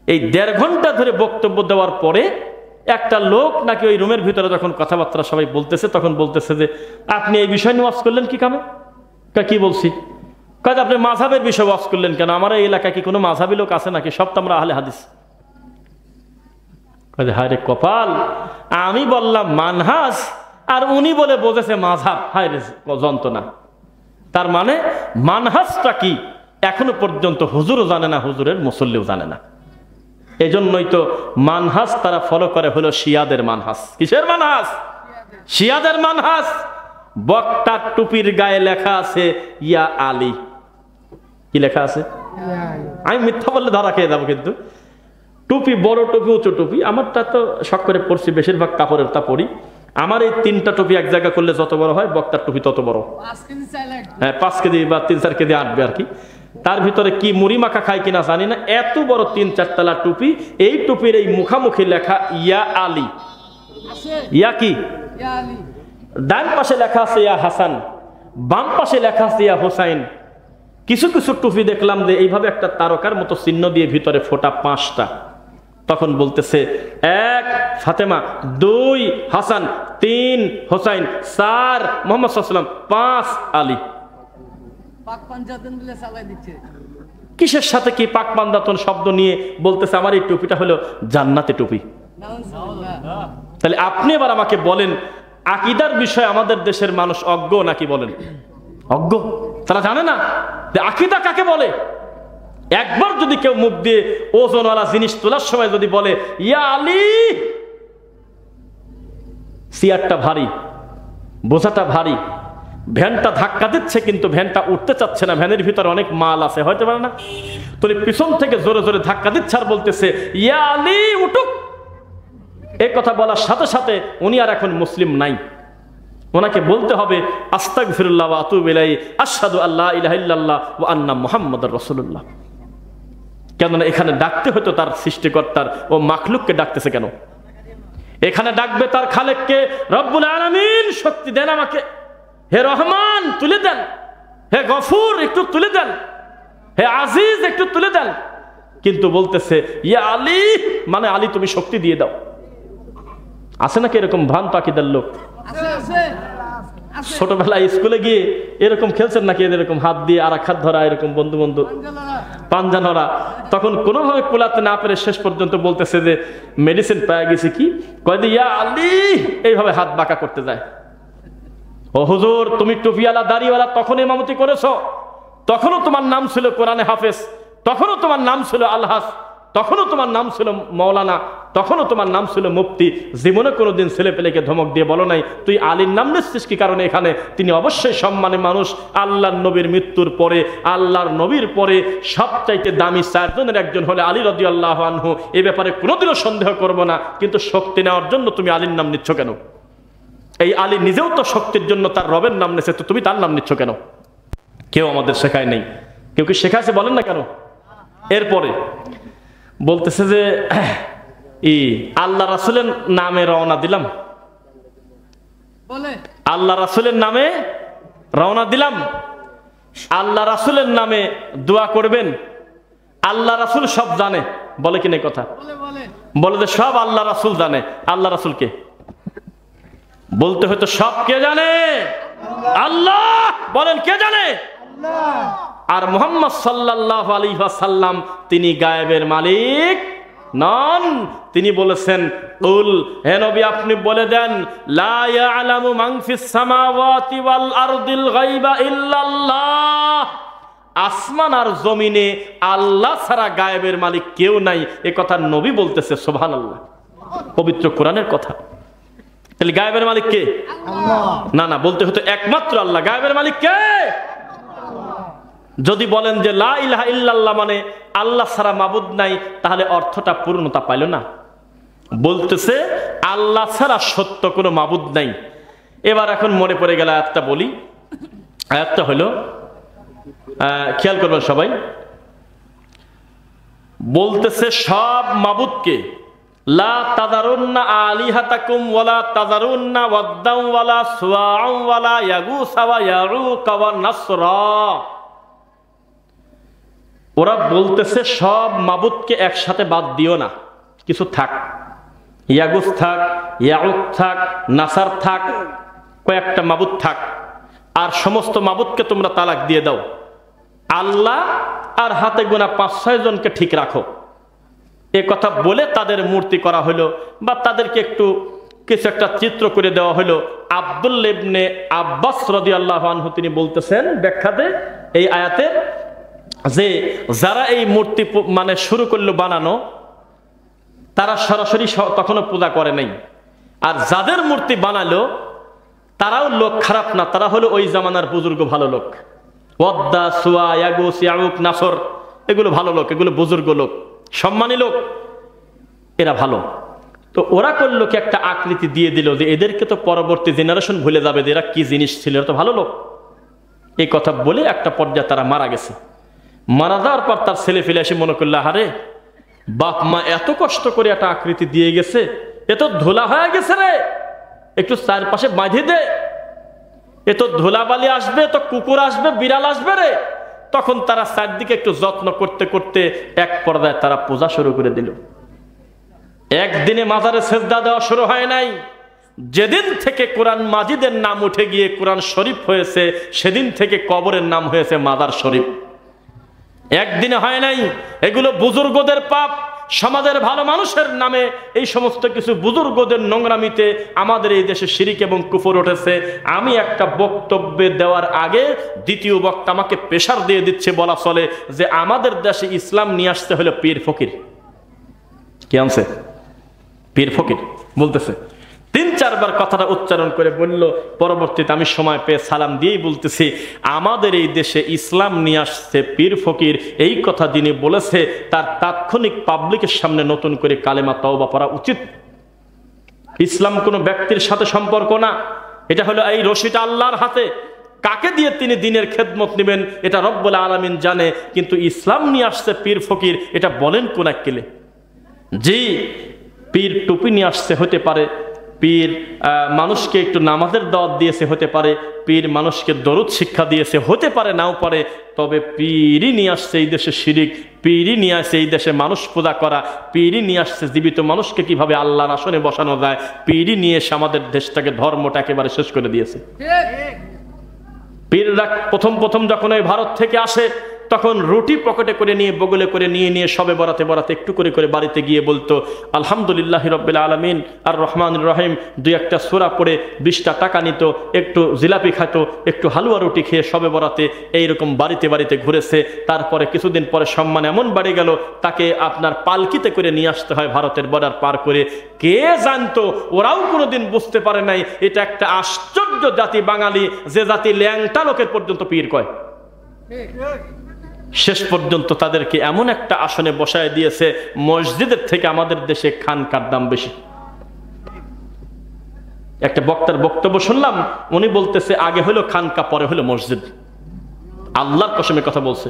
এই 1.5 ঘন্টা ধরে বক্তব্য দেওয়ার পরে একটা লোক নাকি ওই রুমের ভিতরে যখন কথাবার্তা সবাই বলতেছে, তখন বলতেছে যে আপনি এই বিষয় নিয়ে ওয়াজ করলেন কি কামে? কি বলছি? কাজ আপনি মাযহাবের বিষয়ে ওয়াজ করলেন কেন? আমার এই এলাকায় কি কোনো মাযহাবী লোক আছে নাকি? সব তো আমরা আহলে হাদিস। কাজে হায় রে কপাল, আমি বললাম মানহাজ আর উনি বলে বোঝেছে মাযহাব। হায় রে যন্ত্রণা। তার মানে মানহাজটা কি এখনো পর্যন্ত হুজুরও জানে না, হুজুরের মুসল্লিও জানে না। এই জন্যই তো মানহাজ তারা ফলো করে হলো শিয়াদের মানহাজ। কিসের মানহাজ? শিয়াদের মানহাজ। বক্তার টুপির গায়ে লেখা আছে ইয়া আলী। কি লেখা আছে? আমি মিথ্যা বললে ধরা খেয়ে যাবো, কিন্তু টুপি, বড় টুপি, উঁচু টুপি। আমারটা তো শখ করে পড়ছি, বেশিরভাগ কাপড়ের তা পড়ি। আমার এই 3টা টুপি এক জায়গা করলে যত বড় হয় বক্তার টুপি তত বড়। 5 কেজি চাই লাগবে। হ্যাঁ 5 কেজি বা 3-4 কেজি আটবে আর কি। তার ভিতরে কি মুড়ি মাখা খায় কিনা জানি না, এত বড় 3-4 তলা টুপি। এই টুপির এই মুখামুখি লেখা ইয়া আলী, আছে ইয়া কি, ইয়া আলী। ডান পাশে লেখা আছে ইয়া হাসান, বাম পাশে লেখা আছে ইয়া হোসাইন। কিছু কিছু টুপি দেখলাম যে এইভাবে একটা তারকার মতো চিহ্ন দিয়ে ভিতরে ফোঁটা 5টা। তখন বলতেছে 1 ফাতেমা, 2 হাসান, 3 হোসাইন, 4 মোহাম্মদ সাল্লাল্লাহু আলাইহি ওয়াসাল্লাম, 5 আলী। পাক পাঞ্জাতন বলে চালাই দিচ্ছে। কিসের সাথে কি পাক পাঞ্জাতন শব্দ নিয়ে বলতেছে আমার এই টুপিটা হলো জান্নাতি টুপি। নাউজুবিল্লাহ। তাহলে আপনি এবার আমাকে বলেন, আকীদার বিষয়ে আমাদের দেশের মানুষ অজ্ঞ নাকি বলেন? অজ্ঞ। তারা জানে না যে আকীদা কাকে বলে। একবার যদি কেউ মুখ দিয়ে ওজনওয়ালা জিনিস তোলার সময় যদি বলে ইয়া আলী, সিয়ারটা ভারী, বোঝাটা ভারী, ভ্যানটা ধাক্কা দিচ্ছে কিন্তু ভ্যানটা উঠতে চাচ্ছে না, ভ্যানের ভিতরে অনেক মাল আছে, হয়তো পারে না, তুমি পিছন থেকে জোরে জোরে ধাক্কা দিচ্ছে আর বলতেছে ইয়া আলী উঠুক। এই কথা বলার সাথে সাথে উনি আর এখন মুসলিম নাই, ওনাকে বলতে হবে আস্তাগফিরুল্লাহ ওয়া আতুবু ইলাইহি, আশহাদু আল্লা ইলাহা ইল্লাল্লাহ ওয়া আন্না মুহাম্মাদুর রাসূলুল্লাহ। কেননা এখানে ডাকতে হতো তার সৃষ্টিকর্তার, ও মাখলুককে ডাকতেছে কেন? এখানে ডাকবে তার খালেককে, রব্বুল আলামিন শক্তি দেন আমাকে, হে রহমান তুলে দেন, হে গফুর একটু তুলে দেন, হে আজিজ একটু তুলে দেন। কিন্তু বলতেছে ইয়া আলী, মানে আলী তুমি শক্তি দিয়ে দাও। আছে নাকি এরকম ভ্রান্ত আকীদার লোক? আছে আছে। ছোটবেলায় স্কুলে গিয়ে এরকম খেলছেন নাকি, এরকম হাত দিয়ে আর এক হাত ধরা, এরকম বন্ধু বন্ধু পাঞ্জা ধরা? তখন কোনোভাবে কোলাতে না পেরে শেষ পর্যন্ত বলতেছে যে মেডিসিন পেয়ে গেছে, কি কয় যে ইয়া আলী, এইভাবে হাত বাঁকা করতে যায়। ও হুজুর তুমি টুপিওয়ালা দাড়িওয়ালা তখন ইমামতি করেছো, তখনও তোমার নাম ছিল কোরআনে হাফেজ, তখনও তোমার নাম ছিল আলহাস, তখনও তোমার নাম ছিল মৌলানা, তখনও তোমার নাম ছিল মুফতি। জীবনে কোনোদিন ছেলে পেলেকে ধমক দিয়ে বলো নাই তুই আলীর নাম নিচ্ছিস কি কারণে? এখানে তিনি অবশ্যই সম্মানের মানুষ। আল্লাহর নবীর মৃত্যুর পরে, আল্লাহর নবীর পরে সবচাইতে দামি 4 জনের একজন হলে আলী রাদিয়াল্লাহু আনহু। এ ব্যাপারে কোনোদিনও সন্দেহ করব না, কিন্তু শক্তি নেওয়ার জন্য তুমি আলীর নাম নিচ্ছ কেন? এই আলী নিজেও তো শক্তির জন্য তার রবের নাম নিচ্ছে, তো তুমি তার নাম নিচ্ছ কেন? কেউ আমাদের শেখায় নেই। কেউ কি শেখাইছে বলেন না কেন? এরপরে বলতেছে যে আল্লাহ রাসূলের নামে রওনা দিলাম, বলে আল্লাহ রাসূলের নামে রওনা দিলাম, আল্লাহ রাসূলের নামে দোয়া করবেন, আল্লাহ রাসূল সব জানে। বলে কিনা কথা? বলে বলে বলে যে সব আল্লাহ রাসূল জানে। আল্লাহ রাসূলকে বলতে হয়তো সব কে জানে? আল্লাহ। বলেন কে জানে? আর মুহাম্মদ সাল্লাল্লাহু আলাইহি ওয়াসাল্লাম তিনি গায়েবের মালিক নন। তিনি বলেছেন কুল, হে নবী আপনি বলে দেন, লা ইয়ালামু মান ফিস সামাওয়াতি ওয়াল আরদিল গায়বা ইল্লাল্লাহ। আসমান আর জমিনে আল্লাহ ছাড়া গায়েবের মালিক কেউ নাই, এ কথা নবী বলতেছে। সুবহানাল্লাহ, পবিত্র কোরআনের কথা। তাহলে গায়েবের মালিক কে? না না, বলতে হতো একমাত্র আল্লাহ। গায়েবের মালিক কে? যদি বলেন যে লা ইলাহা ইল্লাল্লাহ মানে আল্লাহ ছাড়া মাবুদ নাই, তাহলে অর্থটা পূর্ণতা পাইল না। বলতেছে আল্লাহ ছাড়া সত্য কোনো মাবুদ নাই। এবার এখন মনে পড়ে গেল আয়াতটা বলি। আয়াতটা হলো, খেয়াল করবেন সবাই, বলতেছে সব মাবুদকে, লা তাযারুন্না আলিহাতাকুম ওয়ালা তাযারুন্না ওয়াদ্দাম ওয়ালা সুওয়াআ ওয়ালা ইয়াগুসা ওয়া ইয়াউকা ওয়া নাসরা। ওরা বলতেছে সব মাবুদকে একসাথে বাদ দিও না, কিছু থাক, ইয়াগুস থাক, ইয়াউক থাক, নাসার থাক, কয়েকটা মাবুদ থাক, আর সমস্ত মাবুদকে তোমরা তালাক দিয়ে দাও। আল্লাহ আর হাতে গোনা 5-6 জনকে ঠিক রাখো। এ কথা বলে তাদের মূর্তি করা হলো, বা তাদেরকে একটু কিছু একটা চিত্র করে দেওয়া হলো। আব্দুল্লাহ ইবনে আব্বাস রাদিয়াল্লাহু আনহু তিনি বলতেছেন ব্যাখ্যাতে এই আয়াতে, যে যারা এই মূর্তি মানে শুরু করলো বানানো, তারা সরাসরি তখনও পূজা করে নাই। আর যাদের মূর্তি বানালো তারাও লোক খারাপ না, তারা হলো ওই জামানার বুজুর্গ ভালো লোক। ওয়াদ্দা, সুয়া, ইয়াগুস, ইয়াউক, নাসর, এগুলো ভালো লোক, এগুলো বুজুর্গ লোক, সম্মানী লোক, এরা ভালো। তো ওরা করলো কি, একটা আকৃতি দিয়ে দিল যে এদেরকে তো পরবর্তী জেনারেশন ভুলে যাবে যে এরা কি জিনিস ছিল, এরা তো ভালো লোক। এই কথা বলে একটা পর্যায়ে তারা মারা গেছে। মারা যাওয়ার পর তার ছেলে ফেলে এসে মনে করলো, আরে বাপ মা এত কষ্ট করে একটা আকৃতি দিয়ে গেছে, এ তো ধুলা হয়ে গেছে রে, একটু চারপাশে বাঁধে দে, এ তো ধুলাবালি আসবে, তো কুকুর আসবে, বিড়াল আসবে রে। তখন তারা চারদিকে একটু যত্ন করতে করতে এক পর্যায়ে তারা পূজা শুরু করে দিল। একদিনে মাজারে সেজদা দেওয়া শুরু হয় নাই। যেদিন থেকে কোরআন মাজিদের নাম উঠে গিয়ে কোরআন শরীফ হয়েছে, সেদিন থেকে কবরের নাম হয়েছে মাজার শরীফ। একদিনে হয় নাই। এগুলো বুজুর্গদের পাপ। সমাজের ভালো মানুষের নামে এই সমস্ত কিছু বুজুর্গদের নোংরামিতে আমাদের এই দেশে শিরিক এবং কুফর উঠেছে। আমি একটা বক্তব্যে দেওয়ার আগে দ্বিতীয় বক্তা আমাকে প্রেশার দিয়ে দিচ্ছে, বলা চলে যে আমাদের দেশে ইসলাম নিয়ে আসতে হলো পীর ফকির। কি আনছে? পীর ফকির বলতেছে। ৩-৪ বার কথাটা উচ্চারণ করে বলল। পরবর্তীতে আমি সময় পেয়ে সালাম দিয়েই বলতেছি, আমাদের এই দেশে ইসলাম নিয়ে আসছে পীর ফকির। এই কথা যিনি বলেছে তার তাৎক্ষণিক পাবলিকের সামনে নতুন করে কালেমা তওবা পড়া উচিত। ইসলাম কোনো ব্যক্তির সাথে সম্পর্ক না, এটা হলো এই রশিটা আল্লাহর হাতে। কাকে দিয়ে তিনি দিনের খেদমত নেবেন এটা রব্বুল আলামিন জানে, কিন্তু ইসলাম নিয়ে আসছে পীর ফকির, এটা বলেন কোন এককেলে? জি, পীর টুপি নিয়ে আসছে হতে পারে, পীর মানুষকে একটু নামাজের দাওয়াত দিয়েছে হতে পারে, পীর মানুষকে দরুদ শিক্ষা দিয়েছে হতে পারে, নাও পারে। তবে পীরই নিয়ে আসছে এই দেশে শিরিক, পীরই নিয়ে আসছে এই দেশে মানুষ পূজা করা, পীরই নিয়ে আসছে জীবিত মানুষকে কিভাবে আল্লাহর আসনে বসানো যায়, পীরই নিয়ে এসে আমাদের দেশটাকে ধর্মটা একেবারে শেষ করে দিয়েছে। পীররা প্রথম যখন ওই ভারত থেকে আসে তখন রুটি পকেটে করে নিয়ে বগলে করে নিয়ে সবে বরাতে একটু করে বাড়িতে গিয়ে বলতো আলহামদুলিল্লাহি রাব্বিল আলামিন আর রহমানির রহিম, 2-1টা সূরা পড়ে 20টা টাকা নিত, একটু জিলাপি খাতো, একটু হালুয়া রুটি খেয়ে সবে বরাতে এইরকম বাড়িতে ঘুরেছে। তারপরে কিছুদিন পরে সম্মান এমন বাড়ে গেল, তাকে আপনার পালকিতে করে নিয়ে আসতে হয় ভারতের বর্ডার পার করে। কে জানতো? ওরাও কোনোদিন বুঝতে পারে নাই এটা একটা আশ্চর্য জাতি বাঙালি, যে জাতি ল্যাংটা লোকের পর্যন্ত পীর কয়। শেষ পর্যন্ত তাদেরকে এমন একটা আসনে বসায় দিয়েছে, মসজিদের থেকে আমাদের দেশে খানকার দাম বেশি। একটা বক্তার বক্তব্য শুনলাম, উনি বলতেছে আগে হলো খানকা পরে হলো মসজিদ। আল্লাহর কসমে কথা বলছে।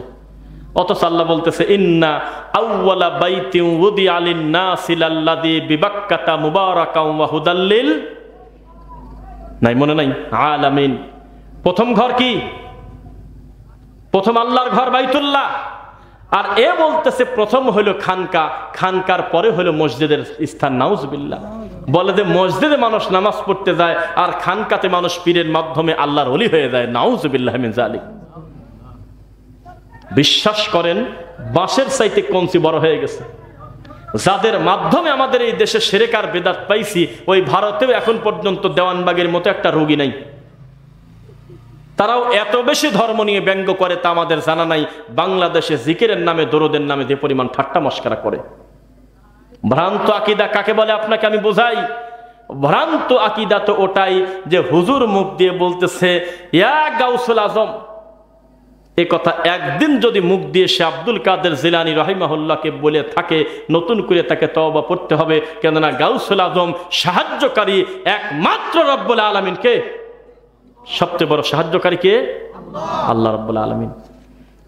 অথচ আল্লাহ বলতেছে ইন্না আউওয়ালা বাইতিন উদিআ লিন-নাসি লাল্লাযী বিবাক্কাতা মুবারাকান ওয়া হুদাল লিল নাই মনে নাই আলামিন। প্রথম ঘর কি? প্রথম আল্লাহর ঘর বাইতুল্লাহ। আর এ বলতেছে প্রথম হলো খানকা, খানকার পরে হলো মসজিদের স্থান। নাউজুবিল্লাহ। বলে যে মসজিদে মানুষ নামাজ পড়তে যায় আর খানকাতে মানুষ পীরের মাধ্যমে আল্লাহর ওলি হয়ে যায়। নাউজুবিল্লাহ মিন যালিক। বিশ্বাস করেন বাঁশের চাইতে কঞ্চি বড় হয়ে গেছে। যাদের মাধ্যমে আমাদের এই দেশে শিরক আর বিদআত পাইছি, ওই ভারতেও এখন পর্যন্ত দেওয়ানবাগের মতো একটা রোগী নাই। তারাও এত বেশি ধর্ম নিয়ে ব্যঙ্গ করে তা আমাদের জানা নাই। বাংলাদেশে জিকিরের নামে দরুদের নামে যে পরিমাণ ঠাট্টা মস্করা করে। ভ্রান্ত আকীদা কাকে বলে আপনাকে আমি বোঝাই। ভ্রান্ত আকীদা তো ওটাই যে হুজুর মুখ দিয়ে বলতেছে ইয়া গাউসুল আজম। এ কথা একদিন যদি মুখ দিয়ে সে আব্দুল কাদের জিলানী রাহিমাহুল্লাহকে বলে থাকে, নতুন করে তাকে তওবা পড়তে হবে। কেননা গাউসুল আজম সাহায্যকারী একমাত্র রব্বুল আলামিন। কে সবচেয়ে বড় সাহায্যকারী? কে? আল্লাহ রাব্বুল আলামিন।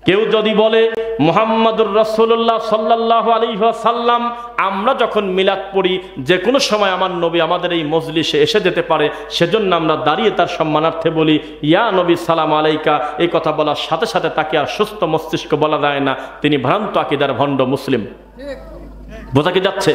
কেউ যদি বলে মুহাম্মাদুর রাসূলুল্লাহ সাল্লাল্লাহু আলাইহি ওয়াসাল্লাম, আমরা যখন মিলাদ পড়ি যে কোনো সময় আমার নবী আমাদের এই মজলিসে এসে যেতে পারে, সেজন্য আমরা দাঁড়িয়ে তার সম্মানার্থে বলি ইয়া নবী সালাম আলাইকা। এই কথা বলার সাথে সাথে তাকে আর সুস্থ মস্তিষ্ক বলা যায় না, তিনি ভ্রান্ত আকীদার ভণ্ড মুসলিম। বোঝা কি যাচ্ছে?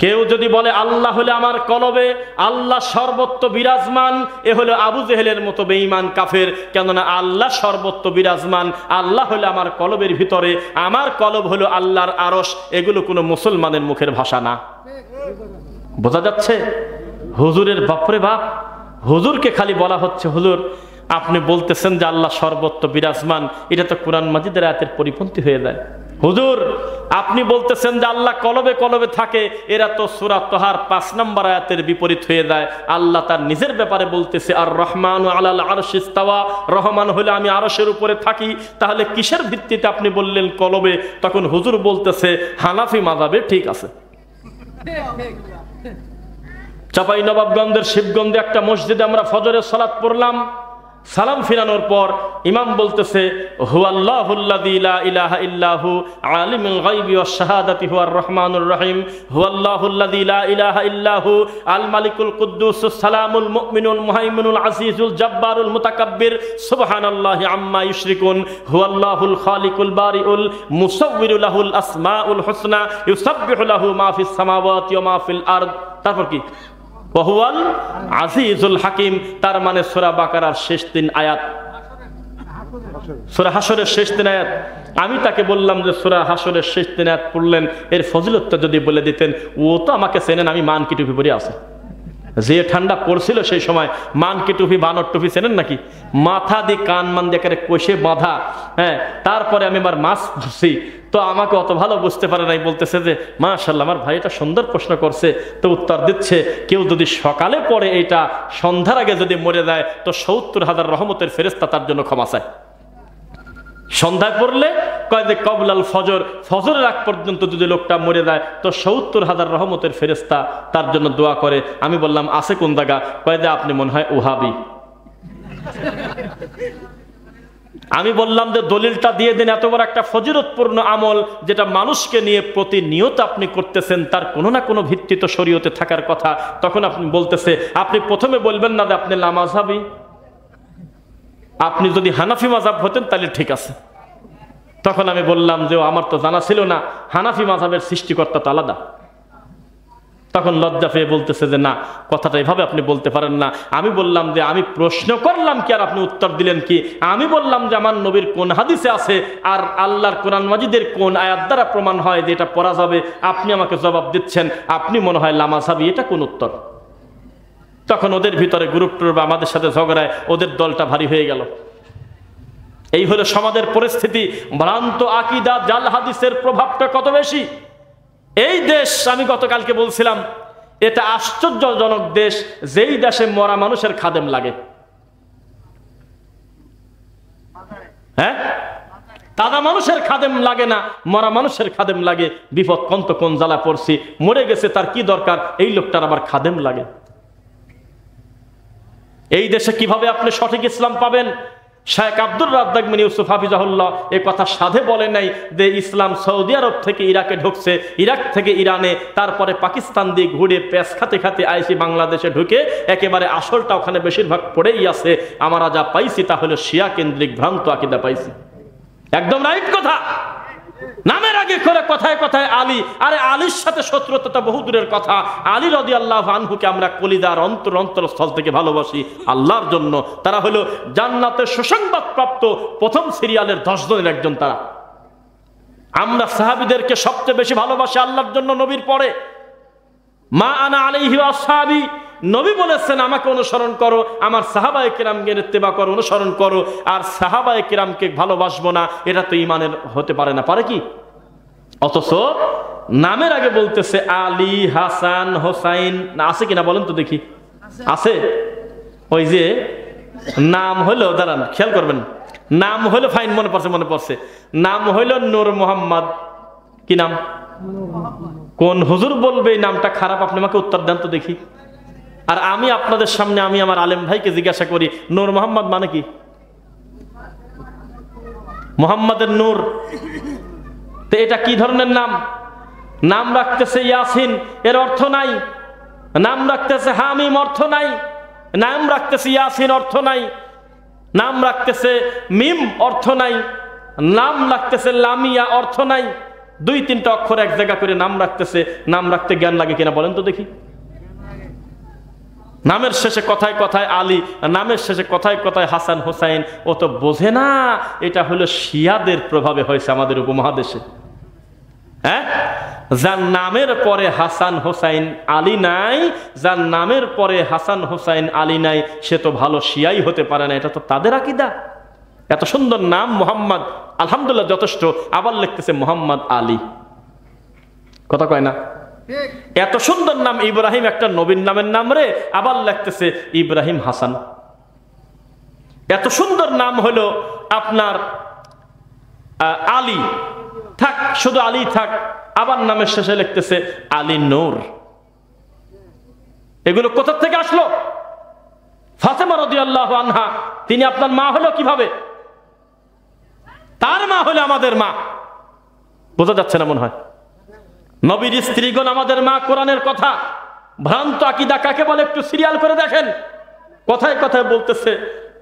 কেউ যদি বলে আল্লাহ হলে আমার কলবে, আল্লাহ সর্বত্র বিরাজমান, এ হলো আবু জেহেলের মতো বেঈমান কাফের। কেননা আল্লাহ সর্বত্র বিরাজমান, আল্লাহ হলে আমার কলবের ভিতরে, আমার কলব হলো আল্লাহর আরশ। এগুলো কোনো মুসলমানের মুখের ভাষা না। বোঝা যাচ্ছে? হুজুরের বাপরে বাপ, হুজুরকে খালি বলা হচ্ছে হুজুর আপনি বলতেছেন যে আল্লাহ সর্বত্র বিরাজমান, এটা তো কোরআন মাজিদের আয়াতের পরিপন্থী হয়ে যায়। হুজুর আপনি বলতেছেন যে আল্লাহ কলবে কলবে থাকে, এরা তো সূরা তাহার 5 নম্বর আয়াতের বিপরীত হয়ে যায়। আল্লাহ তার নিজের ব্যাপারে বলতেছে আর রহমানু আলাল আরশি ইস্তাওয়া, রহমান হলে আমি আরশের উপরে থাকি। তাহলে কিসের ভিত্তিতে আপনি বললেন কলবে? তখন হুজুর বলতেছে হানাফি মাযহাবে ঠিক আছে। চাঁপাইনবাবগঞ্জের শিবগঞ্জে একটা মসজিদে আমরা ফজরের সালাত পড়লাম। সালাম ফিরানোর পর ইমাম বলতেছে, হুয়াল্লাহুল্লাযী লা ইলাহা ইল্লাহু আলিমুল গায়বি ওয়াশ শাহাদাতি হুয়ার রহমানুর রহিম, হুয়াল্লাহুল্লাযী লা ইলাহা ইল্লাহু আল মালিকুল কুদ্দুসুস সালামুল মুমিনুল মুহাইমিনুল আজিজুল জাব্বারুল মুতাকাব্বির সুবহানাল্লাহি আম্মা ইউশরিকুন, হুয়াল্লাহুল খালিকুল বারিউল মুসাউবিরু লাহুল আসমাউল হুসনা ইউসাব্বিহু লাহু মা ফিস সামাওয়াতি ওয়া মা ফিল আরদ। তারপর কি? ওয়াহুয়াল আজিজুল হাকিম। তার মানে সূরা বাকারার শেষ 3 আয়াত, সূরা হাশরের শেষ 3 আয়াত। আমি তাকে বললাম যে সূরা হাশরের শেষ 3 আয়াত পড়লেন, এর ফজিলতটা যদি বলে দিতেন। ও তো আমাকে চেনেন, আমি মানকি টুপি পরে আছি। যে ঠান্ডা পড়ছিল সেই সময় মানকি টুপি বানর টুপি চেনেন নাকি? মাথা দিয়ে কান মান দিয়ে কষে বাঁধা। হ্যাঁ, তারপরে আমি আমার মাছ ধরছি, তো আমাকে অত ভালো বুঝতে পারে নাই। বলতেছে যে মাশাআল্লাহ আমার ভাই এটা সুন্দর প্রশ্ন করছে। তো উত্তর দিচ্ছে, কেউ যদি সকালে পড়ে এটা সন্ধ্যার আগে যদি মরে যায় তো ৭০,০০০ রহমতের ফেরেশতা তার জন্য ক্ষমা চায়। সন্ধ্যায় পড়লে কয় যে কবলাল ফজর, ফজরের আগ পর্যন্ত যদি লোকটা মরে যায় তো ৭০,০০০ রহমতের ফেরেশতা তার জন্য দোয়া করে। আমি বললাম আছে কোন জায়গা? কয় যে আপনি মনে হয় ওহাবি। আমি বললাম যে দলিলটা দিয়ে দেন, এত বড় একটা ফজিলতপূর্ণ আমল যেটা মানুষকে নিয়ে প্রতিনিয়ত আপনি করতেছেন, তার কোনো না কোনো ভিত্তি তো শরীয়তে থাকার কথা। তখন আপনি বলতেছে, আপনি প্রথমে বলবেন না যে আপনি লামাযহাবী, আপনি যদি হানাফি মাযহাব হতেন তাহলে ঠিক আছে। তখন আমি বললাম যে আমার তো জানা ছিল না হানাফি মাযহাবের সৃষ্টিকর্তা তো আলাদা। তখন লজ্জা পেয়ে বলতেছে যে না, কথাটা এভাবে আপনি বলতে পারেন না। আমি বললাম যে আমি প্রশ্ন করলাম কি আর আপনি উত্তর দিলেন কি? আমি বললাম যে আমার নবীর কোন হাদিসে আছে আর আল্লাহর কোরআন মাজিদের কোন আয়াত দ্বারা প্রমাণ হয় যে এটা পড়া যাবে। আপনি আমাকে জবাব দিচ্ছেন আপনি মনে হয় লামাযহাবী, এটা কোন উত্তর? তখন ওদের ভিতরে গ্রুপ টুরুপ আমাদের সাথে ঝগড়ায় ওদের দলটা ভারী হয়ে গেল। এই হলো সমাজের পরিস্থিতি। ভ্রান্ত আকীদা, জাল হাদিসের প্রভাবটা কত বেশি। এই দেশ, আমি গতকালকে বলছিলাম, এটা আশ্চর্যজনক দেশ, যেই দেশে মরা মানুষের খাদেম লাগে। হ্যাঁ, তাজা মানুষের খাদেম লাগে না, মরা মানুষের খাদেম লাগে। বিপদ কোন জ্বালা পড়ছি, মরে গেছে তার কি দরকার, এই লোকটার আবার খাদেম লাগে। এই দেশে কিভাবে আপনি সঠিক ইসলাম পাবেন? শায়েখ আব্দুর রাজ্জাক বিন ইউসুফ হাফিজাহুল্লাহ এই কথা সাধে বলে নাই যে ইসলাম সৌদি আরব থেকে ইরাকে ঢুকছে, ইরাক থেকে ইরানে, তারপরে পাকিস্তান দিয়ে ঘুরে পেঁচ খাতে খাতে আইসি বাংলাদেশে ঢুকে একেবারে আসলটা ওখানে বেশিরভাগ পড়েই আছে। আমরা যা পাইছি তা হলো শিয়া কেন্দ্রিক ভ্রান্ত আকীদা পাইছি। একদম রাইট কথা। নামের আগে করে কথায় কথায় আলী, আরে আলীর সাথে শত্রুতা বহু দূরের কথা। আলী রাদিয়াল্লাহু আনহুকে আমরা কলিজার অন্তরস্থল থেকে ভালোবাসি আল্লাহর জন্য। তারা হলো জান্নাতের সুসংবাদ প্রাপ্ত প্রথম সিরিয়ালের 10 জনের একজন। তারা, আমরা সাহাবীদেরকে সবচেয়ে বেশি ভালোবাসি আল্লাহর জন্য নবীর পরে। মা আনা আলাইহি ওয়া আসহাবি, নবী বলেছেন আমাকে অনুসরণ করো, আমার সাহাবায়ে কেরামকে ইত্তেবা করো, অনুসরণ করো। আর সাহাবায়ে কেরামকে ভালোবাসবো না, এটা তো ঈমানের হতে পারে না। পারে কি? অথচ নামের আগে বলতেছে আলী, হাসান, হোসাইন। না আছে কিনা বলেন তো দেখি? আছে। ওই যে নাম হলো, দাঁড়ান খেয়াল করবেন, নাম হলো, ফাইন মনে পড়ছে, নাম হইল নূর মোহাম্মদ। কি নাম? কোন হুজুর বলবে এই নামটা খারাপ? আপনি আমাকে উত্তর দেন তো দেখি। আর আমি আপনাদের সামনে আমি আমার আলেম ভাইকে জিজ্ঞাসা করি, নূর মোহাম্মদ মানে কি? মোহাম্মদের নূর, তো এটা কি ধরনের নাম? নাম রাখতেছে ইয়াসিন, এর অর্থ নাই। নাম রাখতেছে হামিম, অর্থ নাই। নাম রাখতেছে ইয়াসিন, অর্থ নাই। নাম রাখতেছে মিম, অর্থ নাই। নাম রাখতেছে লামিয়া, অর্থ নাই। 2-3টা অক্ষর এক জায়গা করে নাম রাখতেছে। নাম রাখতে জ্ঞান লাগে কিনা বলেন তো দেখি? নামের শেষে কথায় কথায় আলী, নামের শেষে কথায় কথায় হাসান, হোসাইন, ও তো বোঝে না এটা হলো শিয়াদের প্রভাবে হয়েছে আমাদের উপমহাদেশে। হ্যাঁ, যার নামের পরে হাসান, হোসাইন, আলী নাই, যার নামের পরে হাসান, হোসাইন, আলী নাই, সে তো ভালো শিয়াই হতে পারে না। এটা তো তাদের আকীদা। এত সুন্দর নাম মোহাম্মদ, আলহামদুলিল্লাহ যথেষ্ট। আবার লিখতেছে মোহাম্মদ আলী, কথা কয় না? এত সুন্দর নাম ইব্রাহিম, একটা নবীর নামের নাম রে, আবার লিখতেছে ইব্রাহিম হাসান। এত সুন্দর নাম হলো আপনার আলী, থাক শুধু আলী থাক, আবার নামের শেষে লিখতেছে আলী নূর। এগুলো কোথা থেকে আসলো? ফাতেমা রাদিয়াল্লাহু আনহা তিনি আপনার মা হলো কিভাবে? তার মা হলো আমাদের মা। বোঝা যাচ্ছে না মনে হয়? নবীর স্ত্রীগণ আমাদের মা। কোরআনের কথা। ভ্রান্ত আকীদা কাকে বলে একটু সিরিয়াল করে দেখেন। কথায় কথায় বলতেছে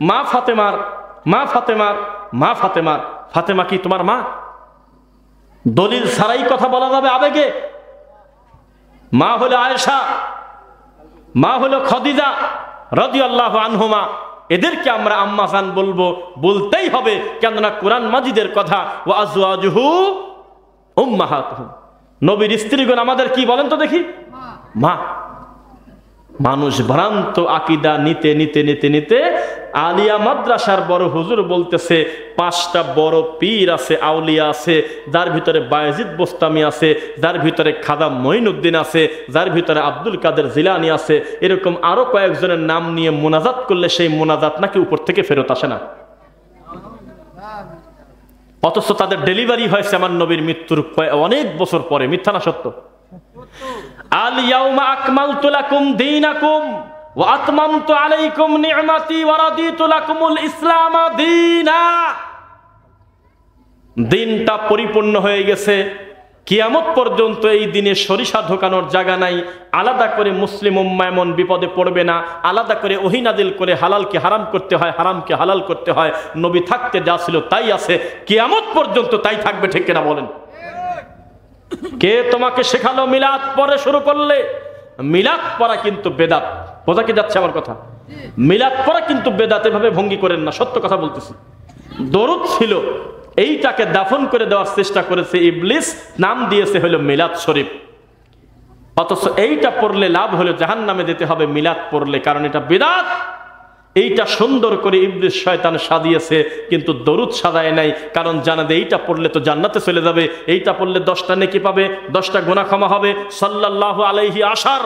মা ফাতেমার, মা ফাতেমার, মা ফাতেমার। ফাতেমা কি তোমার মা? দলিল ছাড়াই কথা বলা যাবে আবেগে? মা হলো আয়েশা, মা হলো খাদিজা রাদিয়াল্লাহু আনহুমা। এদেরকে আমরা আম্মা জান বলবো, বলতেই হবে, কেননা কোরআন মাজিদের কথা ওয়া আজওয়াজুহু উম্মাহাতুহুম। নবীর স্ত্রীগণ আমাদের কি বলেন তো দেখি? মা। মানুষ ভ্রান্ত আকীদা নিতে নিতে নিতে নিতে আলিয়া মাদ্রাসার বড় হুজুর বলতেছে 5টা বড় পীর আছে, আউলিয়া আছে, যার ভিতরে বায়েজিদ বোস্তামি আছে, যার ভিতরে খাজা মঈনুদ্দিন আছে, যার ভিতরে আব্দুল কাদের জিলানী আছে। এরকম আরো কয়েকজনের নাম নিয়ে মোনাজাত করলে সেই মোনাজাত নাকি উপর থেকে ফেরত আসে না। অথচ তাদের ডেলিভারি হয়েছে আমার নবীর মৃত্যুর অনেক বছর পরে। মিথ্যা না সত্য? আল ইয়াউমা আকমালতু লাকুম দীনাকুম ওয়া আতমামতু আলাইকুম নি'মাতি ওয়া রাদিতু লাকুমুল ইসলাম দীনা। দিনটা পরিপূর্ণ হয়ে গেছে। কিয়ামত পর্যন্ত এই দিনে সরিষা ঢোকানোর জায়গা নাই। আলাদা করে মুসলিম উম্মাহ এমন বিপদে পড়বে না। আলাদা করে ওহী নাযিল করে হালালকে হারাম করতে হয়, হারামকে হালাল করতে হয়। নবী থাকতে যা ছিল তাই আছে, কিয়ামত পর্যন্ত তাই থাকবে। ঠিক কিনা বলেন? কে তোমাকে শেখালো মিলাদ পড়ে শুরু করলে? মিলাদ পড়া কিন্তু বেদাত। বোঝা কি যাচ্ছে আমার কথা? মিলাদ পড়া কিন্তু বেদাত। এভাবে ভঙ্গি করেন না, সত্য কথা বলতেছি। দরুদ ছিল, এইটাকে দাফন করে দেওয়ার চেষ্টা করেছে ইবলিস, নাম দিয়েছে হলো মিলাদ শরীফ। অথচ এইটা পড়লে লাভ হলো জাহান্নামে যেতে হবে মিলাদ পড়লে, কারণ এটা বিদআত। এইটা সুন্দর করে ইবলিস শয়তান সাজিয়েছে, কিন্তু দরুদ সাজায় নাই, কারণ জানা যে এইটা পড়লে তো জান্নাতে চলে যাবে, এইটা পড়লে 10টা নেকি পাবে, 10টা গুনাহ ক্ষমা হবে, সাল্লাল্লাহু আলাইহি আশার।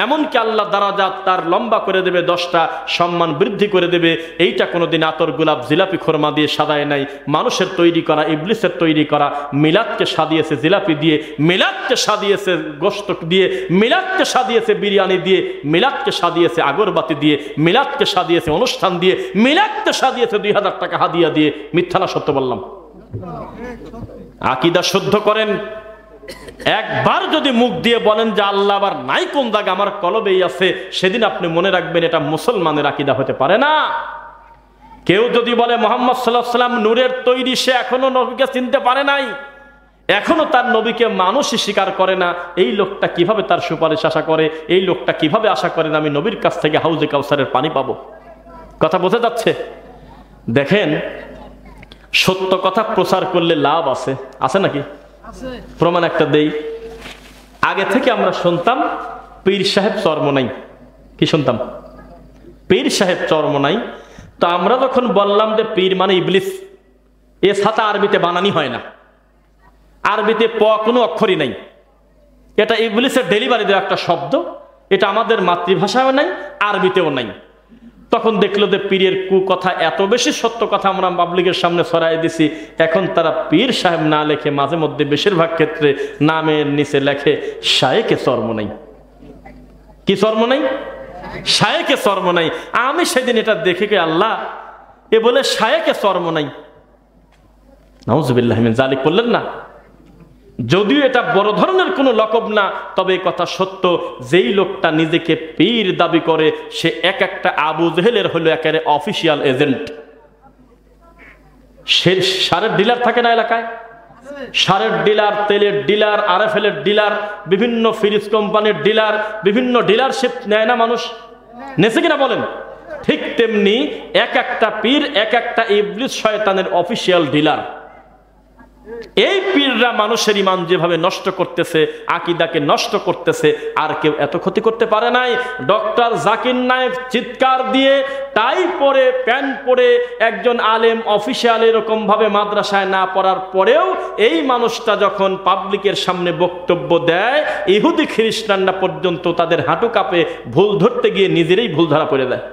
এমনকি আল্লাহ দারাজাত তার লম্বা করে দেবে, 10টা সম্মান বৃদ্ধি করে দেবে। এইটা কোনোদিন আতর গোলাপ জিলাপি খোরমা দিয়ে সাজায় নাই। মানুষের তৈরি করা, ইবলিসের তৈরি করা। মিলাদকে সাজিয়েছে জিলাপি দিয়ে, মিলাদকে সাজিয়েছে গোশত দিয়ে, মিলাদকে সাজিয়েছে বিরিয়ানি দিয়ে, মিলাদকে সাজিয়েছে আগরবাতি দিয়ে, মিলাদকে সাজিয়েছে অনুষ্ঠান দিয়ে, মিলাদকে সাজিয়েছে 2000 টাকা হাদিয়া দিয়ে। মিথ্যা না সত্য বললাম? আকীদা শুদ্ধ করেন। একবার যদি মুখ দিয়ে বলেন যে আল্লাহ আবার নাই কোন জায়গা, আমার কলবেই আছে, সেদিন আপনি মনে রাখবেন এটা মুসলমানের আকীদা হতে পারে না। কেউ যদি বলে মুহাম্মদ সাল্লাল্লাহু আলাইহি ওয়াসাল্লাম নূরের তৈরি, সে এখনো নবীকে চিনতে পারে নাই, এখনো তার নবীকে মানুষই স্বীকার করে না, এই লোকটা কিভাবে তার সুপারিশ আশা করে? এই লোকটা কিভাবে আশা করেন আমি নবীর কাছ থেকে হাউজে কাউসারের পানি পাবো? কথা বোঝা যাচ্ছে? দেখেন, সত্য কথা প্রচার করলে লাভ আছে, আছে নাকি? প্রমাণ একটা দেই। আগে থেকে আমরা শুনতাম পীর সাহেব চর্ম নাই। কি শুনতাম? পীর সাহেব চর্ম নাই। তো আমরা যখন বললাম যে পীর মানে ইবলিস, এ ছাতা আরবিতে বানানি হয় না, আরবিতে প কোনো অক্ষরই নাই, এটা ইবলিসের ডেলিভারি দেওয়া একটা শব্দ, এটা আমাদের মাতৃভাষাও নাই, আরবিতেও নাই। তখন দেখলো যে পীরের কথা এত বেশি সত্য কথা আমরা পাবলিকের সামনে ছড়াই দিছি, এখন তারা পীর সাহেব না লেখে, মাঝে মধ্যে বেশিরভাগ ক্ষেত্রে নামের নিচে লেখে শায়েকে চর্ম নাই। কি চর্ম নাই? শায়েকে চর্ম নাই। আমি সেদিন এটা দেখে কে আল্লাহ, এ বলে শায়েকে চর্ম নাই, নাউজুবিল্লাহি মিন যালিক বললেন না। যদিও এটা বড় ধরনের কোনো লকব না, তবে কথা সত্য, যেই লোকটা নিজেকে পীর দাবি করে সে এক একটা আবু জেহেলের হলো একেবারে অফিসিয়াল এজেন্ট। সে সারের ডিলার থাকে না এলাকায়, সারের ডিলার, তেলের ডিলার, আরএফএল এর ডিলার, বিভিন্ন ফ্রিজ কোম্পানির ডিলার, বিভিন্ন ডিলারশিপ নেয় না মানুষ? নেছে কিনা বলেন? ঠিক তেমনি এক একটা পীর এক একটা ইবলিস শয়তানের অফিসিয়াল ডিলার। এই পীররা মানুষের ঈমান যেভাবে নষ্ট করতেছে, আকীদাকে নষ্ট করতেছে, আর কেউ এত ক্ষতি করতে পারে নাই। ডক্টর জাকির নায়েক চিৎকার দিয়ে টাই পরে প্যান্ট পরে একজন আলেম অফিসিয়াল এরকম ভাবে মাদ্রাসায় না পড়ার পরেও এই মানুষটা যখন পাবলিকের সামনে বক্তব্য দেয়, ইহুদি খ্রিস্টানরা পর্যন্ত তাদের হাঁটু কাঁপে, ভুল ধরতে গিয়ে নিজেরাই ভুল ধরা পড়ে দেয়।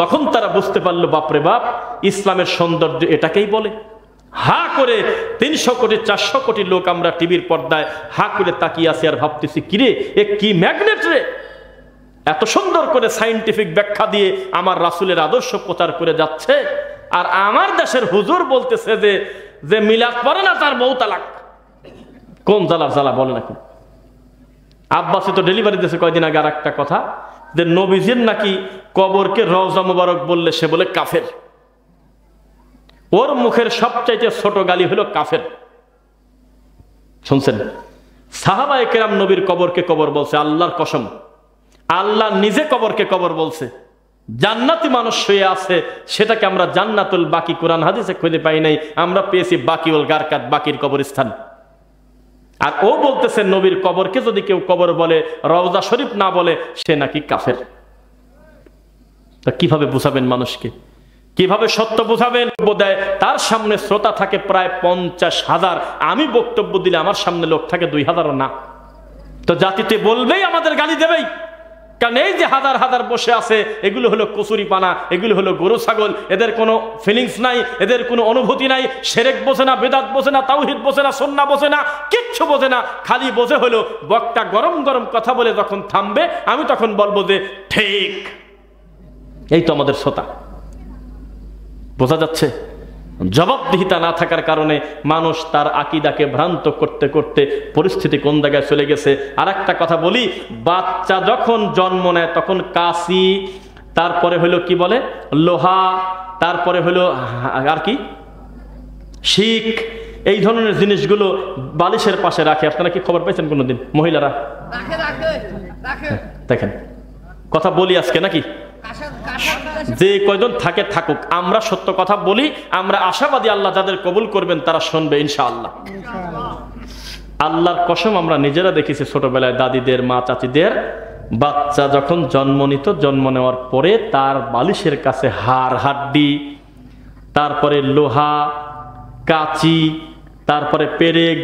তখন তারা বুঝতে পারলো বাপরে বাপ, ইসলামের সৌন্দর্য এটাকেই বলে। হা করে 300 কোটি 400 কোটি লোক আমরা টিভির পর্দায় হা করে তাকিয়ে আছি আর ভাবতেছি, কিরে এ কি ম্যাগনেট রে, এত সুন্দর করে সায়েন্টিফিক ব্যাখ্যা দিয়ে আমার রাসূলের আদর্শ প্রচার করে যাচ্ছে, আর আমার দেশের হুজুর বলতেছে যে মিলাদ পড়ে না তার বউ তালাক। কোন জ্বালার জ্বালা বলে নাকি। আব্বাসে তো ডেলিভারি দিয়েছে কয়দিন আগে আর একটা কথা, যে নবীজির নাকি কবরকে রওজা মুবারক বললে সে বলে কাফের। ওর মুখের সবচাইতে ছোট গালি হলো কাফের। শুনছেন, সাহাবায়ে কেরাম নবীর কবরকে কবর বলছে, আল্লাহর কসম আল্লাহ নিজে কবরকে কবর বলছে। জান্নাতি মানুষ শুয়ে আছে, সেটাকে আমরা জান্নাতুল বাকি কোরআন হাদিসে খুঁজে পাই নাই, আমরা পেয়েছি বাকিউল গারকাত, বাকির কবরস্থান। আর ও বলতেছে নবীর কবরকে যদি কেউ কবর বলে, রওজা শরীফ না বলে, সে নাকি কাফের। তা কিভাবে বুঝাবেন মানুষকে, কিভাবে সত্য বুঝাবেন? বোধহয় তার সামনে শ্রোতা থাকে প্রায় 50,000, আমি বক্তব্য দিলে আমার সামনে লোক থাকে 2,000ও না। তো জাতিতে বলবেই, আমাদের গালি দেবেই, কারণ এই যে হাজার হাজার বসে আছে, এগুলো হলো কচুরি পানা, এগুলো হলো গরু ছাগল, এদের কোনো ফিলিংস নাই, এদের কোনো অনুভূতি নাই, শিরক বোঝে না, বিদআত বোঝে না, তাওহীদ বোঝে না, সুন্নাহ বোঝে না, কিচ্ছু বোঝে না, খালি বোঝে হলো বক্তা গরম গরম কথা বলে যখন থামবে, আমি তখন বলবো যে ঠিক। এই তো আমাদের শ্রোতা। বোঝা যাচ্ছে, জবাবদিহিতা না থাকার কারণে মানুষ তার আকীদাকে ভ্রান্ত করতে করতে পরিস্থিতি কোন জায়গায় চলে গেছে। আর একটা কথা বলি, বাচ্চা যখন জন্ম নেয় তখন কাশি, তারপরে হলো কি বলে লোহা, তারপরে হলো আর কি শিক, এই ধরনের জিনিসগুলো বালিশের পাশে রাখে। আপনারা কি খবর পাইছেন কোনোদিন? মহিলারা দেখেন, কথা বলি আজকে নাকি, যে কয়জন থাকে থাকুক, আমরা সত্য কথা বলি, আমরা আশাবাদী আল্লাহ যাদের কবুল করবেন তারা শুনবে ইনশাআল্লাহ। আল্লাহর কসম, আমরা নিজেরা দেখেছি ছোটবেলায় দাদিদের, মা চাচিদের বাচ্চা যখন জন্ম নিত, জন্ম নেওয়ার পরে তার বালিশের কাছে হাড় হাড্ডি, তারপরে লোহা, কাঁচি, তারপরে পেরেক,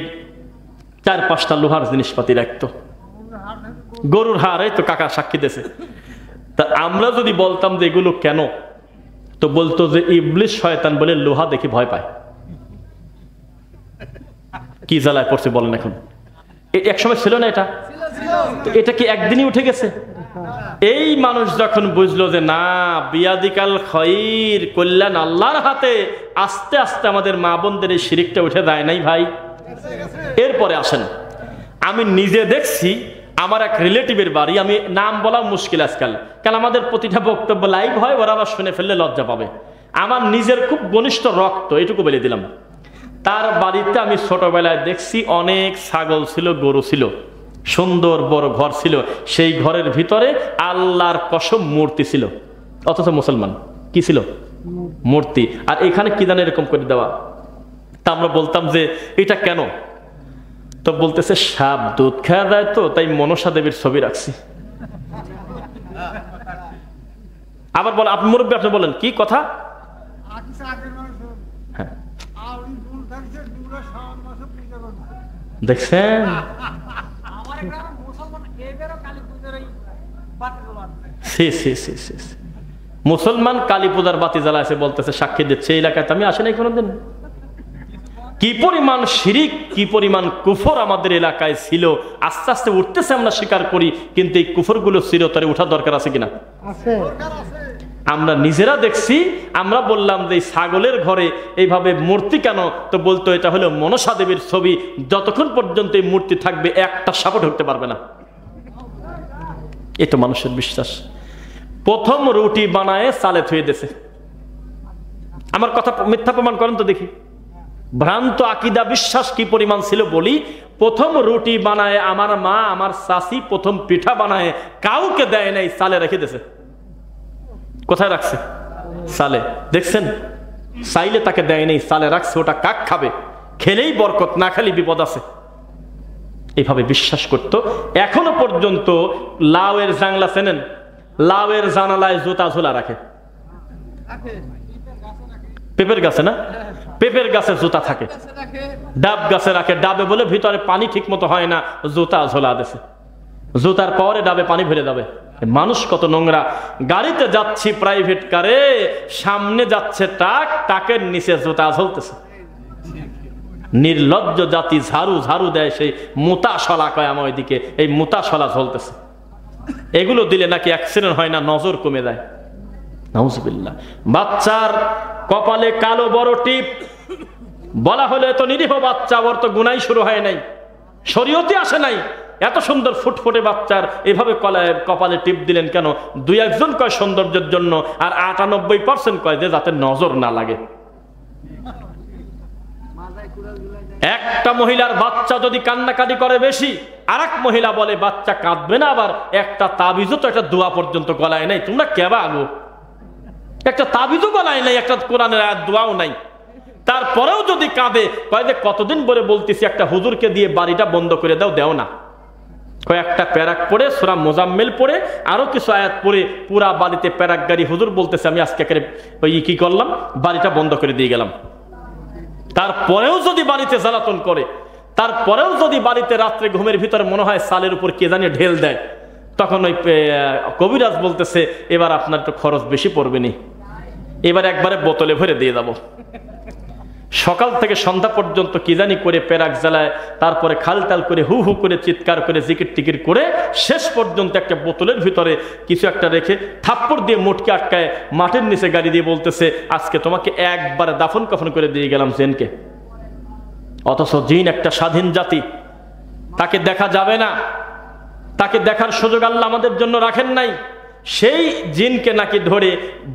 4-5টা লোহার জিনিসপাতি রাখতো। গরুর হাড়, এই তো কাকা সাক্ষী দিয়েছে। তা আমরা যদি বলতাম যে এগুলো কেন, তো বলতো যে ইবলিস শয়তান বলে লোহা দেখে ভয় পায়। কি জ্বালায় পড়ছে বলেন এখন। এক সময় ছিল না এটা? তো এটা কি একদিনই উঠে গেছে? এই মানুষ যখন বুঝলো যে না, বিয়াদিকাল খায়র, কল্যাণ আল্লাহর হাতে, আস্তে আস্তে আমাদের মা বোনদের এই শিরিকটা উঠে যায় নাই ভাই। এরপরে আসেন, আমি নিজে দেখছি আমার এক রিলেটিভের বাড়ি, আমি নাম বলা মুশকিল আজকাল, কারণ আমাদের প্রতিটা বক্তব্য লাইভ হয়, ওরা আবার শুনে ফেললে লজ্জা পাবে। আমার নিজের খুব ঘনিষ্ঠ রক্ত, এটুকু বলে দিলাম। তার বাড়িতে আমি ছোটবেলায় দেখছি অনেক ছাগল ছিল, গরু ছিল, সুন্দর বড় ঘর ছিল, সেই ঘরের ভিতরে আল্লাহর কসম মূর্তি ছিল, অথচ মুসলমান। কি ছিল? মূর্তি। আর এখানে কি জানে এরকম করে দেওয়া। তা আমরা বলতাম যে এটা কেন, তো বলতেছে সাপ দুধ খাওয়া যায় তো, তাই মনসা দেবীর ছবি রাখছি। আবার বল, আপনি মুরব্বী, আপনি বলেন কি কথা। হ্যাঁ, দেখছেন, মুসলমান কালী পূজার বাতি জ্বালাইছে, বলতেছে সাক্ষী দিচ্ছে। এই এলাকায় আমি আসি নাই কোনোদিন। কি পরিমাণ শিরিক, কি পরিমাণ কুফর আমাদের এলাকায় ছিল, আস্তে আস্তে উঠতেছে, আমরা স্বীকার করি, কিন্তু এই কুফরগুলো চিরতরে উঠার দরকার আছে কিনা? আমরা নিজেরা দেখছি। আমরা বললাম যে ছাগলের ঘরে এইভাবে মূর্তি কেন, তো বলতো এটা হলো মনসা দেবীর ছবি, যতক্ষণ পর্যন্ত এই মূর্তি থাকবে একটা সাপও ঢুকতে পারবে না। এটা মানুষের বিশ্বাস। প্রথম রুটি বানায় চালে থুয়ে দিয়েছে। আমার কথা মিথ্যা প্রমাণ করেন তো দেখি। ভ্রান্ত আকীদা বিশ্বাস কি পরিমাণ ছিল বলি। প্রথম রুটি বানায় আমার মা, আমার চাচি প্রথম পিঠা বানায় কাউকে দেয় নাই, চালে রেখে দিয়েছে। কোথায় রাখছে? চালে। দেখছেন, চাইলে তাকে দেয় নাই, চালে রাখছে। ওটা কাক খাবে? খেলেই বরকত, না খেলে বিপদ আছে। এইভাবে বিশ্বাস করত। এখনো পর্যন্ত লাউয়ের জানলা চেনেন? লাউয়ের জানালায় জুতা ঝোলা রাখে। পেঁপের গাছে না, পেঁপের গাছে জুতা থাকে। ডাব গাছে রাখে, ডাবে বলে ভিতরে পানি ঠিক মতো হয় না, জুতা ঝোলা দিছে। জুতার পরে ডাবে পানি ভরে যাবে। মানুষ কত নোংরা। গাড়িতে যাচ্ছি প্রাইভেট কারে, সামনে যাচ্ছে ট্রাক, ট্রাকের নিচে জুতা ঝুলতেছে। নির্লজ্জ জাতি, ঝাড়ু ঝাড়ু দেয়, সেই মোতা শলা কয় আমার ওইদিকে, এই মোতা শলা ঝুলতেছে। এগুলো দিলে নাকি অ্যাক্সিডেন্ট হয় না, নজর কমে যায়। নাউজুবিল্লাহ। বাচ্চার কপালে কালো বড় টিপ, বলা হলে তো নিরীহ বাচ্চা, ওর তো গুনাই শুরু হয় নাই, শরীয়তে আসে নাই, এত সুন্দর ফুটফুটে বাচ্চার এভাবে কপালে টিপ দিলেন কেন? দুই একজন কয় সৌন্দর্যের জন্য, আর 98% কয় যে যাতে নজর না লাগে। একটা মহিলার বাচ্চা যদি কান্নাকাটি করে বেশি, আর এক মহিলা বলে বাচ্চা কাঁদবে না, আবার একটা তাবিজও তো একটা দোয়া পর্যন্ত গলায় নাই, তোমরা কেবা আগো, একটা তাবিজও গলায় নাই, একটা কোরআনের আয়াত দোয়াও নাই, তারপরেও যদি কাঁদে, কয় যে কতদিন পরে বলতেছি একটা হুজুরকে দিয়ে বাড়িটা বন্ধ করে দাও, দেও না। কয়েকটা প্যারাক পড়ে, সূরা মুজাম্মিল পড়ে, আরো কিছু আয়াত পড়ে পুরা বাড়িতে প্যারাক গাড়ি হুজুর বলতেছে আমি আজকে কি করলাম, বাড়িটা বন্ধ করে দিয়ে গেলাম। তারপরেও যদি বাড়িতে জ্বালাতন করে, তারপরেও যদি বাড়িতে রাত্রে ঘুমের ভিতরে মনে হয় সালের উপর কে জানি ঢেল দেয়, তখন ওই কবিরাজ বলতেছে এবার আপনার তো খরচ বেশি পড়বে নি, এবার একবারে বোতলে ভরে দিয়ে যাব। সকাল থেকে সন্ধ্যা পর্যন্ত কি জানি করে পেরাক জ্বালায়, তারপরে খালতাল করে হু হু করে চিৎকার করে জিকির টিকির করে শেষ পর্যন্ত একটা বোতলের ভিতরে কিছু একটা রেখে থাপ্পড় দিয়ে মুটকে আটকায় মাটির নিচে গাড়ি দিয়ে বলতেছে আজকে তোমাকে একবারে দাফন কাফন করে দিয়ে গেলাম জিনকে। অথচ জিন একটা স্বাধীন জাতি, তাকে দেখা যাবে না, তাকে দেখার সুযোগ আল্লাহ আমাদের জন্য রাখেন নাই। সেই জিনকে নাকি ধরে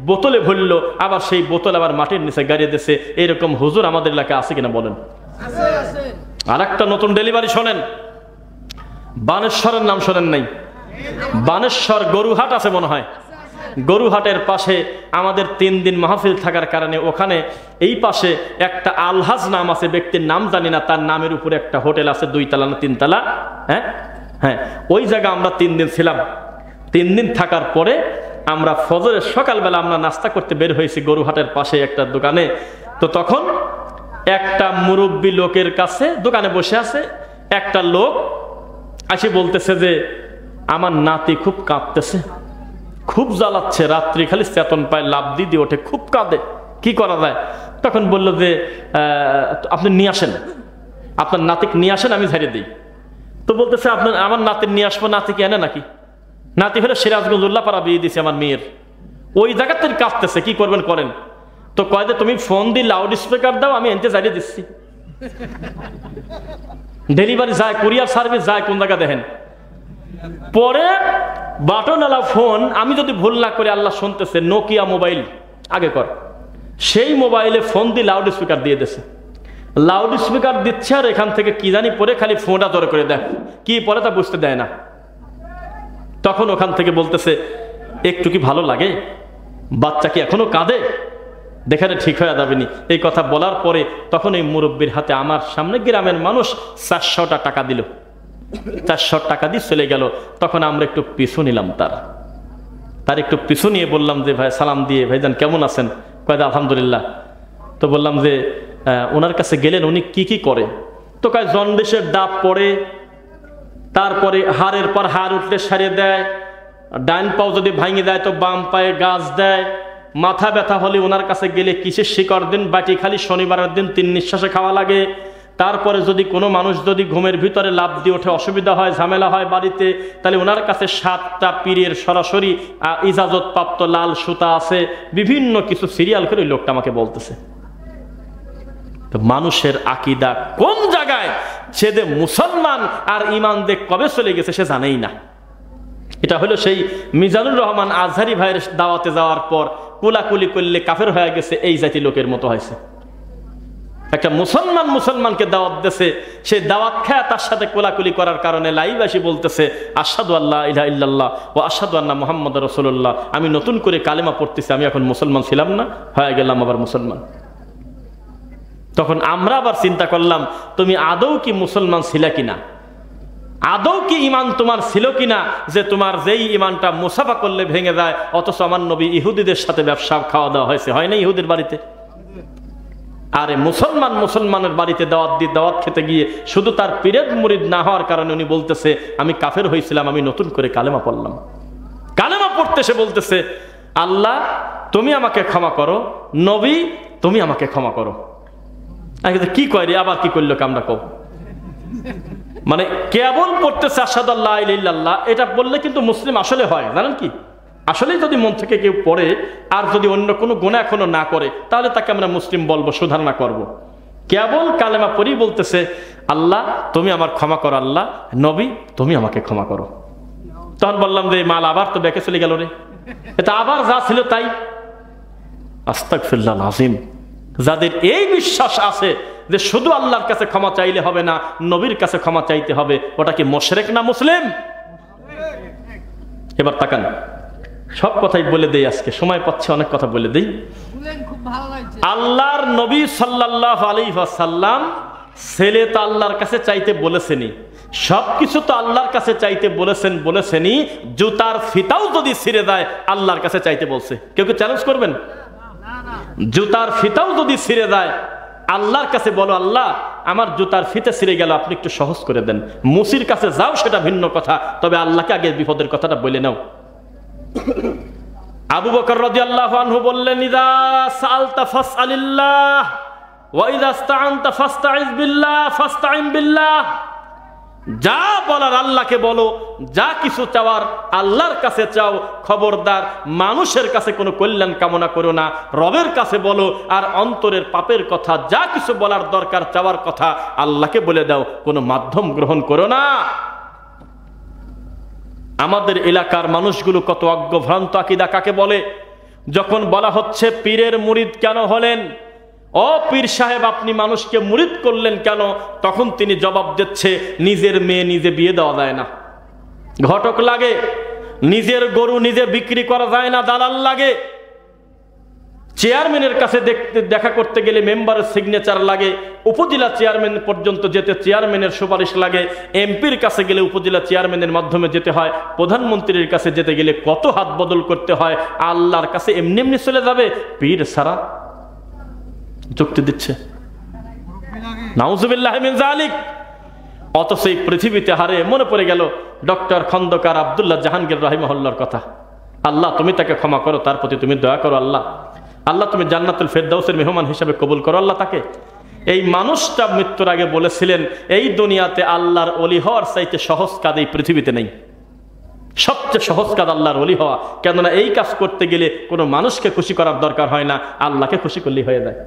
বোতলে ভরল, আবার সেই বোতল আবার মাটির নিচে গাড়িয়ে দিয়েছে। এরকম হুজুর আমাদের এলাকায় আছে কিনা বলেন? আর একটা নতুন ডেলিভারি শোনেন, বানেশ্বরের নাম শোনেন নাই? বানেশ্বর গরুহাট আছে মনে হয়, গরুহাটের পাশে আমাদের 3 দিন মাহফিল থাকার কারণে ওখানে এই পাশে একটা আলহাজ নাম আছে, ব্যক্তির নাম জানি না, তার নামের উপরে একটা হোটেল আছে, 2 তলা না 3 তলা। হ্যাঁ হ্যাঁ, ওই জায়গা আমরা 3 দিন ছিলাম। 3 দিন থাকার পরে আমরা ফজরের সকালবেলা আমরা নাস্তা করতে বের হয়েছি গরুহাটের পাশে একটা দোকানে। তো তখন একটা মুরব্বী লোকের কাছে দোকানে বসে আছে একটা লোক আসে বলতেছে যে আমার নাতি খুব কাঁদতেছে, খুব জ্বালাচ্ছে, রাত্রি খালি চেতন পায়, লাভ দিয়ে ওঠে, খুব কাঁদে, কি করা যায়? তখন বললো যে আপনি নিয়ে আসেন, আপনার নাতিকে নিয়ে আসেন, আমি ঝাড়িয়ে দিই। তো বলতেছে আপনার আমার নাতির নিয়ে আসবো, নাতি কি এনে নাকি? নাতি হলে সিরাজগঞ্জ উল্লাপাড়া বিয়ে দিছে আমার মেয়ের, ওই জায়গাতে কাঁদতেছে, কি করবেন করেন। তো কয় যে তুমি ফোন দিয়ে লাউড স্পিকার দাও, আমি এনতে ঝাড়িয়ে দিচ্ছি। ডেলিভারি যায়, কুরিয়ার সার্ভিস যায়, কোন জায়গা দেখেন। পরে বাটনওয়ালা ফোন, আমি যদি ভুল না করে, আল্লাহ শুনতেছে, নোকিয়া মোবাইল আগে কর, সেই মোবাইলে ফোন দিয়ে লাউড স্পিকার দিয়ে দিচ্ছে। লাউড স্পিকার দিচ্ছে আর এখান থেকে কি জানি পরে খালি ফোনটা জোরে করে দেয়, কি পরে তা বুঝতে দেয় না। তখন ওখান থেকে বলতেছে একটু কি ভালো লাগে, বাচ্চা কি এখনো কাঁদে, দেখালে ঠিক হয়ে যাবেনি। এই কথা বলার পরে তখন এই মুরব্বীর হাতে আমার সামনে গ্রামের মানুষ 400 টাকা দিল, 400 টাকা দিয়ে চলে গেল। তখন আমরা একটু পিছু নিলাম, তার একটু পিছু নিয়ে বললাম যে ভাই সালাম দিয়ে, ভাইজান কেমন আছেন? কয় আলহামদুলিল্লাহ। তো বললাম যে ওনার কাছে গেলেন, উনি কি কি করে? তো কয় জন্ডিসের ডাব পড়ে, তারপরে হাড়ের পর হাড় উঠলে সারিয়ে দেয়, ডান পাও যদি ভাঙে দেয় তো বাম পায়ে গাছ দেয়, মাথা ব্যথা হলে ওনার কাছে গেলে কিসের শিকড় দিন, বাটি খালি শনিবারের দিন 3 নিঃশ্বাসে খাওয়া লাগে। তারপরে যদি কোনো মানুষ যদি ঘুমের ভিতরে লাভ দিয়ে ওঠে, অসুবিধা হয়, ঝামেলা হয় বাড়িতে, তাহলে ওনার কাছে 7টা পীরের সরাসরি ইজাজত প্রাপ্ত লাল সুতা আছে, বিভিন্ন কিছু সিরিয়াল করে ওই লোকটা আমাকে বলতেছে। তো মানুষের আকীদা কোন জায়গায় ছেদে মুসলমান আর ইমান দেখ কবে চলে গেছে সে জানেই না। এটা হলো সেই মিজানুর রহমান আজহারি ভাইয়ের দাওয়াতে যাওয়ার পর কোলাকুলি করলে কাফের হয়ে গেছে, এই জাতি লোকের মতো হয়েছে। একটা মুসলমানকে দাওয়াত দিয়েছে, সেই দাওয়াত খায় তার সাথে কোলাকুলি করার কারণে লাইভ আসি বলতেছে আশহাদু আল্লা ইলাহা ইল্লাল্লাহ ওয়া আশহাদু আন্না মুহাম্মাদুর রাসূলুল্লাহ, আমি নতুন করে কালেমা পড়তেছি, আমি এখন মুসলমান ছিলাম না, হয়ে গেলাম আবার মুসলমান। তখন আমরা আবার চিন্তা করলাম তুমি আদৌ কি মুসলমান ছিলা কিনা, আদৌ কি ইমান তোমার ছিল কিনা, যে তোমার যেই ইমানটা মুসাফা করলে ভেঙে যায়। অথচ আমার নবী ইহুদিদের সাথে ব্যবসা খাওয়া দাওয়া হয়েছে, হয় না ইহুদির বাড়িতে? আরে মুসলমানের বাড়িতে দাওয়াত খেতে গিয়ে শুধু তার পীরের মুরিদ না হওয়ার কারণে উনি বলতেছে আমি কাফের হয়েছিলাম, আমি নতুন করে কালেমা পড়লাম। কালেমা পড়তে সে বলতেছে আল্লাহ তুমি আমাকে ক্ষমা করো, নবী তুমি আমাকে ক্ষমা করো। কি কয় রে, আবার কি করলো কামরা কও? মানে কেবল পড়তেছে আশহাদু আল্লা ইলাহা ইল্লাল্লাহ, এটা বললে কিন্তু মুসলিম আসলে হয়, জানেন কি? আসলে যদি মন থেকে কেউ পড়ে আর যদি অন্য কোনো গুনাহ এখনো না করে, তাহলে তাকে আমরা মুসলিম বলবো, সুধারণা করব। কেবল কালেমা পড়েই বলতেছে আল্লাহ তুমি আমার ক্ষমা করো, আল্লাহ নবী তুমি আমাকে ক্ষমা করো। তখন বললাম যে মাল আবার তো ব্যাকে চলে গেল রে, এটা আবার যা ছিল তাই। আস্তাগফিরুল্লাহ আযীম। যাদের এই বিশ্বাস আছে যে শুধু আল্লাহর কাছে ক্ষমা চাইলে হবে না, নবীর কাছে ক্ষমা চাইতে হবে, ওটা কি মুশরিক না মুসলিম? এবার তাকান, সব কথাই বলে দেই, আজকে সময় পাচ্ছে অনেক কথা বলে দেই। খুব ভালো লাগছে। আল্লাহর নবী সাল্লাল্লাহু আলাইহি ওয়াসাল্লাম ছেলে তো আল্লাহর কাছে চাইতে বলেছেনই, সবকিছু তো আল্লাহর কাছে চাইতে বলেছেনই, জুতার ফিতাও যদি ছিঁড়ে যায় আল্লাহর কাছে চাইতে বলছে। কেউ কেউ চ্যালেঞ্জ করবেন? জুতার ফিতাও যদি ছিঁড়ে যায় আল্লাহর কাছে বলো, আল্লাহ আমার জুতার ফিতে ছিঁড়ে গেল, আপনি একটু সহজ করে দেন। মুসির কাছে যাও সেটা ভিন্ন কথা, তবে আল্লাহকে আগে বিপদের কথাটা বলে নাও। আবু বকর রাদিয়াল্লাহু আনহু বললেন, ইযা সাআলতা ফাসআলিল্লাহ ওয়া ইযা ইসতাআনতা ফাসতাইজ বিল্লাহ ফাসতাইন বিল্লাহ। যা বলার আল্লাহকে বলো, যা কিছু চাওয়ার আল্লাহর কাছে চাও, খবরদার মানুষের কাছে কোনো কল্যাণ কামনা করো না, রবের কাছে বলো। আর অন্তরের পাপের কথা, যা কিছু বলার দরকার, চাওয়ার কথা আল্লাহকে বলে দাও, কোনো মাধ্যম গ্রহণ করো না। আমাদের এলাকার মানুষগুলো কত অজ্ঞভ্রান্ত আকীদা কাকে বলে। যখন বলা হচ্ছে পীরের মুরিদ কেন হলেন, ও পীর সাহেব আপনি মানুষকে মুরিদ করলেন কেন, তখন তিনি জবাব দিচ্ছে নিজের মেয়ে নিজে বিয়ে দেওয়া যায় না, ঘটক লাগে, নিজের গরু নিজে বিক্রি করা যায় না, দালাল লাগে, চেয়ারম্যানের কাছে দেখা করতে গেলে মেম্বারের সিগনেচার লাগে, উপজেলা চেয়ারম্যান পর্যন্ত যেতে চেয়ারম্যানের সুপারিশ লাগে, এমপির কাছে গেলে উপজেলা চেয়ারম্যানের মাধ্যমে যেতে হয়, প্রধানমন্ত্রীর কাছে যেতে গেলে কত হাত বদল করতে হয়। আল্লাহর কাছে এমনি এমনি চলে যাবে পীর সারা? যুক্তি দিচ্ছে নাউজুবিল্লাহ মিন যালিক। অথচ এই পৃথিবীতে হারে মনে পড়ে গেল ডক্টর খন্দকার আব্দুল্লাহ জাহাঙ্গীর রাহিমাহুল্লাহর কথা। আল্লাহ তুমি তাকে ক্ষমা করো, তার প্রতি তুমি দয়া করো, আল্লাহ আল্লাহ তুমি জান্নাতুল ফেরদাউসের মেহমান হিসেবে কবুল করো আল্লাহ তাকে। এই মানুষটা মৃত্যুর আগে বলেছিলেন এই দুনিয়াতে আল্লাহর ওলি হওয়ার চাইতে সহজ কাজ এই পৃথিবীতে নেই, সবচেয়ে সহজ কাজ আল্লাহর ওলি হওয়া। কেননা এই কাজ করতে গেলে কোনো মানুষকে খুশি করার দরকার হয় না, আল্লাহকে খুশি করলেই হয়ে যায়।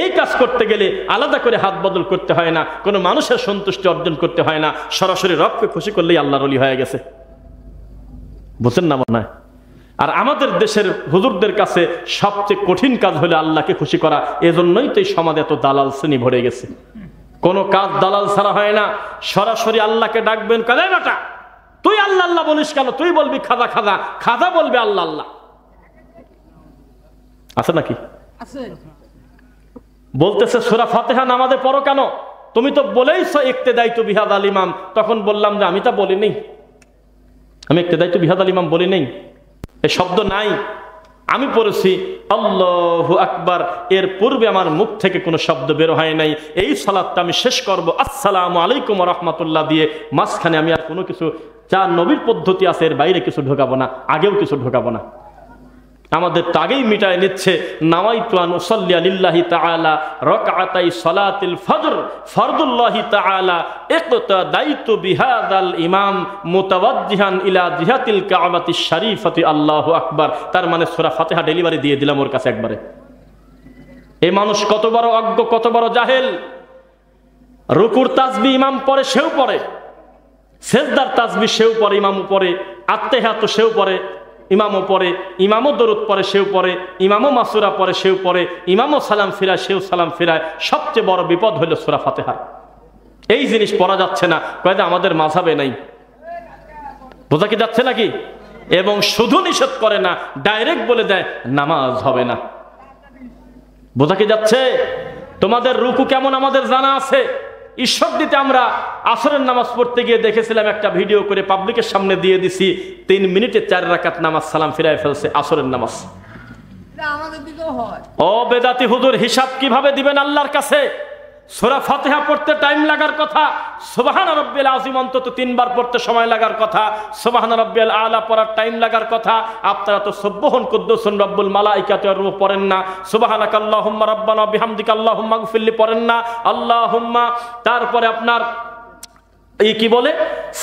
এই কাজ করতে গেলে আলাদা করে হাত বদল করতে হয় না, কোনো মানুষের সন্তুষ্টি অর্জন করতে হয় না, সরাসরি রবকে খুশি করলেই আল্লাহর ওলি হয়ে গেছে। বুঝেন না মনে হয়? আর আমাদের দেশের হুজুরদের কাছে সবচেয়ে কঠিন কাজ হলো আল্লাহকে খুশি করা। এজন্যই তো এই সমাজে এত দালাল শ্রেণী ভরে গেছে। কোনো কাজ দালাল ছাড়া হয় না, সরাসরি আল্লাহকে ডাকবেন, কালে বেটা তুই আল্লাহ আল্লাহ বলিস কেন, তুই বলবি খাজা খাজা, খাজা বলবে আল্লাহ আল্লাহ। আছে নাকি? আছে। বলতেছে সূরা ফাতিহা নামাজে পড়ো কেন, তুমি তো বলেইছো ইক্তেদাইতু বিহাদাল ইমাম। তখন বললাম যে আমি তা বলি নেই, আমি ইক্তেদাইতু বিহাদাল ইমাম বলি নেই, এই শব্দ নাই। আমি পড়েছি আল্লাহু আকবার, এর পূর্বে আমার মুখ থেকে কোনো শব্দ বের হয় নাই। এই সালাতটা আমি শেষ করব আসসালামু আলাইকুম ওয়া রাহমাতুল্লাহ দিয়ে, মাঝখানে আমি আর কোনো কিছু, যা নবীর পদ্ধতি আছে এর বাইরে কিছু ঢোকাবো না, আগেও কিছু ঢোকাবো না। আমাদের তাগেই মিটায় নিচ্ছে নাওয়াইতু আন উসাল্লি লিল্লাহি তাআলা রাকআতাই সালাতিল ফজর ফরদুল্লাহি তাআলা ইকতাদাইতু বিহাদাল ইমাম মুতাওয়াজ্জিহান ইলা জিহাতিল কাবাতিশ শরীফাতি আল্লাহু আকবার। তার মানে সূরা ফাতিহা ডেলিভারি দিয়ে দিলাম ওর কাছে একবারে। এই মানুষ কত বড় অজ্ঞ, কত বড় জাহেল। রুকুর তাসবিহ ইমাম পড়ে, সেও পড়ে, সেজদার তাসবিহ সেও পড়ে, ইমামও পড়ে, আত্তাহিয়াতু সেও পড়ে, ইমামও পড়ে, ইমামও দরুদ পড়ে সেও পড়ে, ইমামও মাসুরা পড়ে সেও পড়ে, ইমামও সালাম ফিরায় সেও সালাম ফিরায়। সবচেয়ে বড় বিপদ হলো সূরা ফাতিহা। এই জিনিস পড়া যাচ্ছে না, কয়েকটা আমাদের মাযহাবে নাই। বোঝা কি যাচ্ছে নাকি? এবং শুধু নিষেধ করে না, ডাইরেক্ট বলে দেয় নামাজ হবে না। বোঝা কি যাচ্ছে? তোমাদের রুকু কেমন আমাদের জানা আছে। ঈশ্বর দিতে আমরা আসরের নামাজ পড়তে গিয়ে দেখেছিলাম, একটা ভিডিও করে পাবলিকের সামনে দিয়ে দিছি, 3 মিনিটে 4 রাকাত নামাজ সালাম ফিরায় ফেলছে আসরের নামাজ। আমাদের দিকেও হয়। ও বেদাতি হুজুর, হিসাব কিভাবে দিবেন আল্লাহর কাছে? সূরা ফাতিহা পড়তে টাইম লাগার কথা, সুবহান রাব্বিল আযীম অন্তত 3 বার পড়তে সময় লাগার কথা, সুবহান রাব্বিল আলা পড়ার টাইম লাগার কথা। আপনারা তো সুবহান কুদ্দুসুন রব্বুল মালাইকাতি ওয়ার রূহ পড়েন না, সুবহানাকাল্লাহুম্মা রাব্বানা বিহামদিকা আল্লাহুম্মা গফিরলি পড়েন না, আল্লাহুম্মা তারপরে আপনার এই কি বলে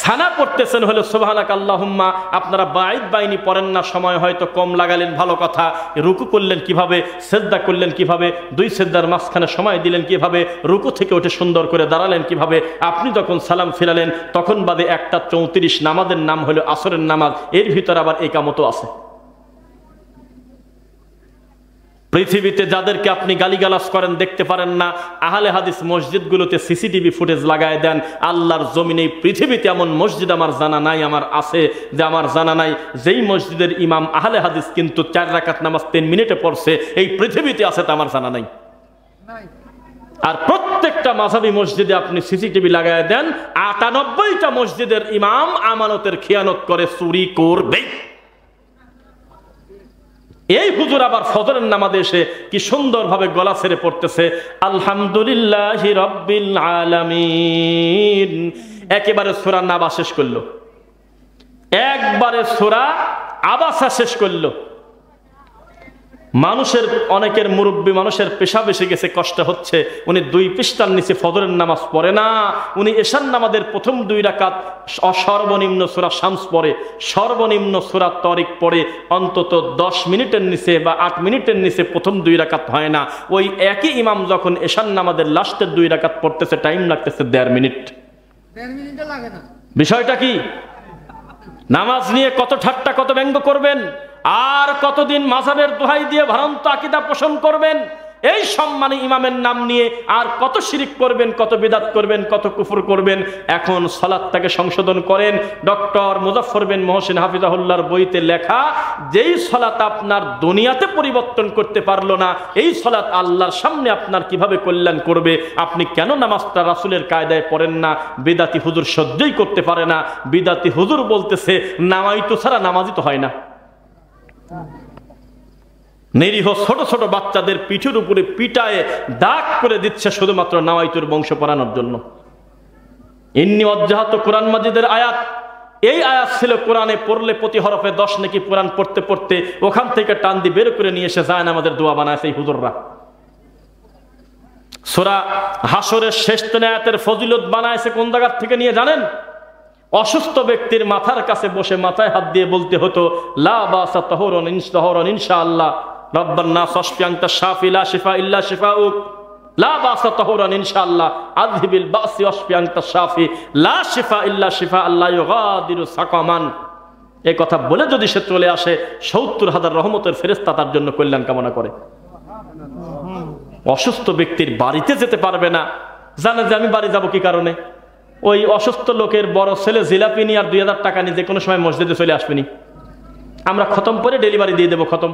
সানা পড়তেছেন হলো সুবহানাক আল্লাহুম্মা। আপনারা বাইদ বাইনি পড়েন না, সময় হয়তো কম লাগালেন ভালো কথা। রুকু করলেন কিভাবে, সিজদা করলেন কিভাবে, 2 সিজদার মাঝখানে সময় দিলেন কিভাবে, রুকু থেকে উঠে সুন্দর করে দাঁড়ালেন কিভাবে, আপনি যখন সালাম ফিরালেন তখন বাদে 1:34 নামাজের নাম হলো আসরের নামাজ, এর ভিতর আবার ইকামতও আছে। পৃথিবীতে যাদেরকে আপনি গালিগালাজ করেন দেখতে পারেন না, আহলে হাদিস মসজিদগুলোতে সিসিটিভি ফুটেজ লাগায় দেন। আল্লাহর জমিনে পৃথিবীতে এমন মসজিদ আমার জানা নাই, আমার আছে যে আমার জানা নাই যেই মসজিদের ইমাম আহলে হাদিস কিন্তু 4 রাকাত নামাজ 3 মিনিটে পড়ছে, এই পৃথিবীতে আছে তা আমার জানা নাই। আর প্রত্যেকটা মাযহাবী মসজিদে আপনি সিসিটিভি লাগায় দেন, 98টা মসজিদের ইমাম আমানতের খেয়ানত করে, চুরি করবে। এই হুজুর আবার ফজরের নামাজে এসে কি সুন্দরভাবে গলা ছেড়ে পড়তেছে আলহামদুলিল্লাহি রাব্বিল আলামিন, একেবারে সূরা নাবা শেষ করলো, একবারে সূরা আবাসা শেষ করলো। মানুষের অনেকের মুরব্বী মানুষের পেশা বেশি গেছে, কষ্ট হচ্ছে, উনি 2 পৃষ্ঠার নিচে ফজরের নামাজ পড়ে না, উনি এশার নামাজের প্রথম 2 রাকাত সর্বনিম্ন সূরা শামস পড়ে, সর্বনিম্ন সূরা তারিক পড়ে, অন্তত 10 মিনিটের নিচে বা 8 মিনিটের নিচে প্রথম 2 রাকাত হয় না। ওই একই ইমাম যখন এশার নামাজের লাস্টের 2 রাকাত পড়তেছে টাইম লাগতেছে 1.5 মিনিট। 1.5 মিনিটও লাগে না। বিষয়টা কি? নামাজ নিয়ে কত ঠাট্টা কত ব্যঙ্গ করবেন, আর কতদিন মাযহাবের দোহাই দিয়ে ভ্রান্ত আকীদা পোষণ করবেন, এই সম্মানী ইমামের নাম নিয়ে আর কত শিরিক করবেন, কত বিদআত করবেন, কত কুফর করবেন। এখন সালাতটাকে সংশোধন করেন। ডক্টর মুজাফফর বিন মুহসিন হাফিজাহুল্লাহর বইতে লেখা, যেই সালাত আপনার দুনিয়াতে পরিবর্তন করতে পারলো না, এই সালাত আল্লাহর সামনে আপনার কিভাবে কল্যাণ করবে। আপনি কেন নামাজটা রাসূলের কায়দায় পড়েন না? বিদাতি হুজুর সহ্যই করতে পারে না। বিদাতি হুজুর বলতেছে নামাইতো ছাড়া নামাজই তো হয় না। নিরীহ ছোট ছোট বাচ্চাদের পিঠের উপরে পিটায়ে দাগ করে দিচ্ছে শুধুমাত্র নাওয়াইতুর বংশ পড়ানোর জন্য। ইন্নী ওয়াজ্জাহাতু কোরআন মাজিদের আয়াত, এই আয়াত ছিল কোরআনে পড়লে প্রতি হরফে 10 নেকি। কোরআন পড়তে পড়তে ওখান থেকে টান দিয়ে বের করে নিয়ে এসে যায় আমাদের দোয়া বানায় সেই হুজুররা। সূরা হাসরের শেষ 3 আয়াতের ফজিলত বানায়ছে কোন জায়গা থেকে নিয়ে জানেন? অসুস্থ ব্যক্তির মাথার কাছে বসে মাথায় হাত দিয়ে বলতে হতো লা বাসা তাহুরুন ইনশাআল্লাহ রব্বান নাস ওয়াশফি আনতা শাফি লা শিফা ইল্লা শিফাউক, লা বাসা তাহুরুন ইনশাআল্লাহ আযহিবিল বাসি ওয়াশফি আনতা শাফি লা শিফা ইল্লা শিফা আল্লাহ ইউগাদিরু সাকামান। এই কথা বলে যদি সে চলে আসে ৭০,০০০ রহমতের ফেরেশতা তার জন্য কল্যাণ কামনা করে। অসুস্থ ব্যক্তির বাড়িতে যেতে পারবে না, জানে যে আমি বাড়ি যাব কি কারণে? ওই অসুস্থ লোকের বড় ছেলে জিলাপি নিয়ে আর ২০০০ টাকা নিয়ে যে কোনো সময় মসজিদে চলে আসবেনি, আমরা খতম করে ডেলিভারি দিয়ে দেবো, খতম।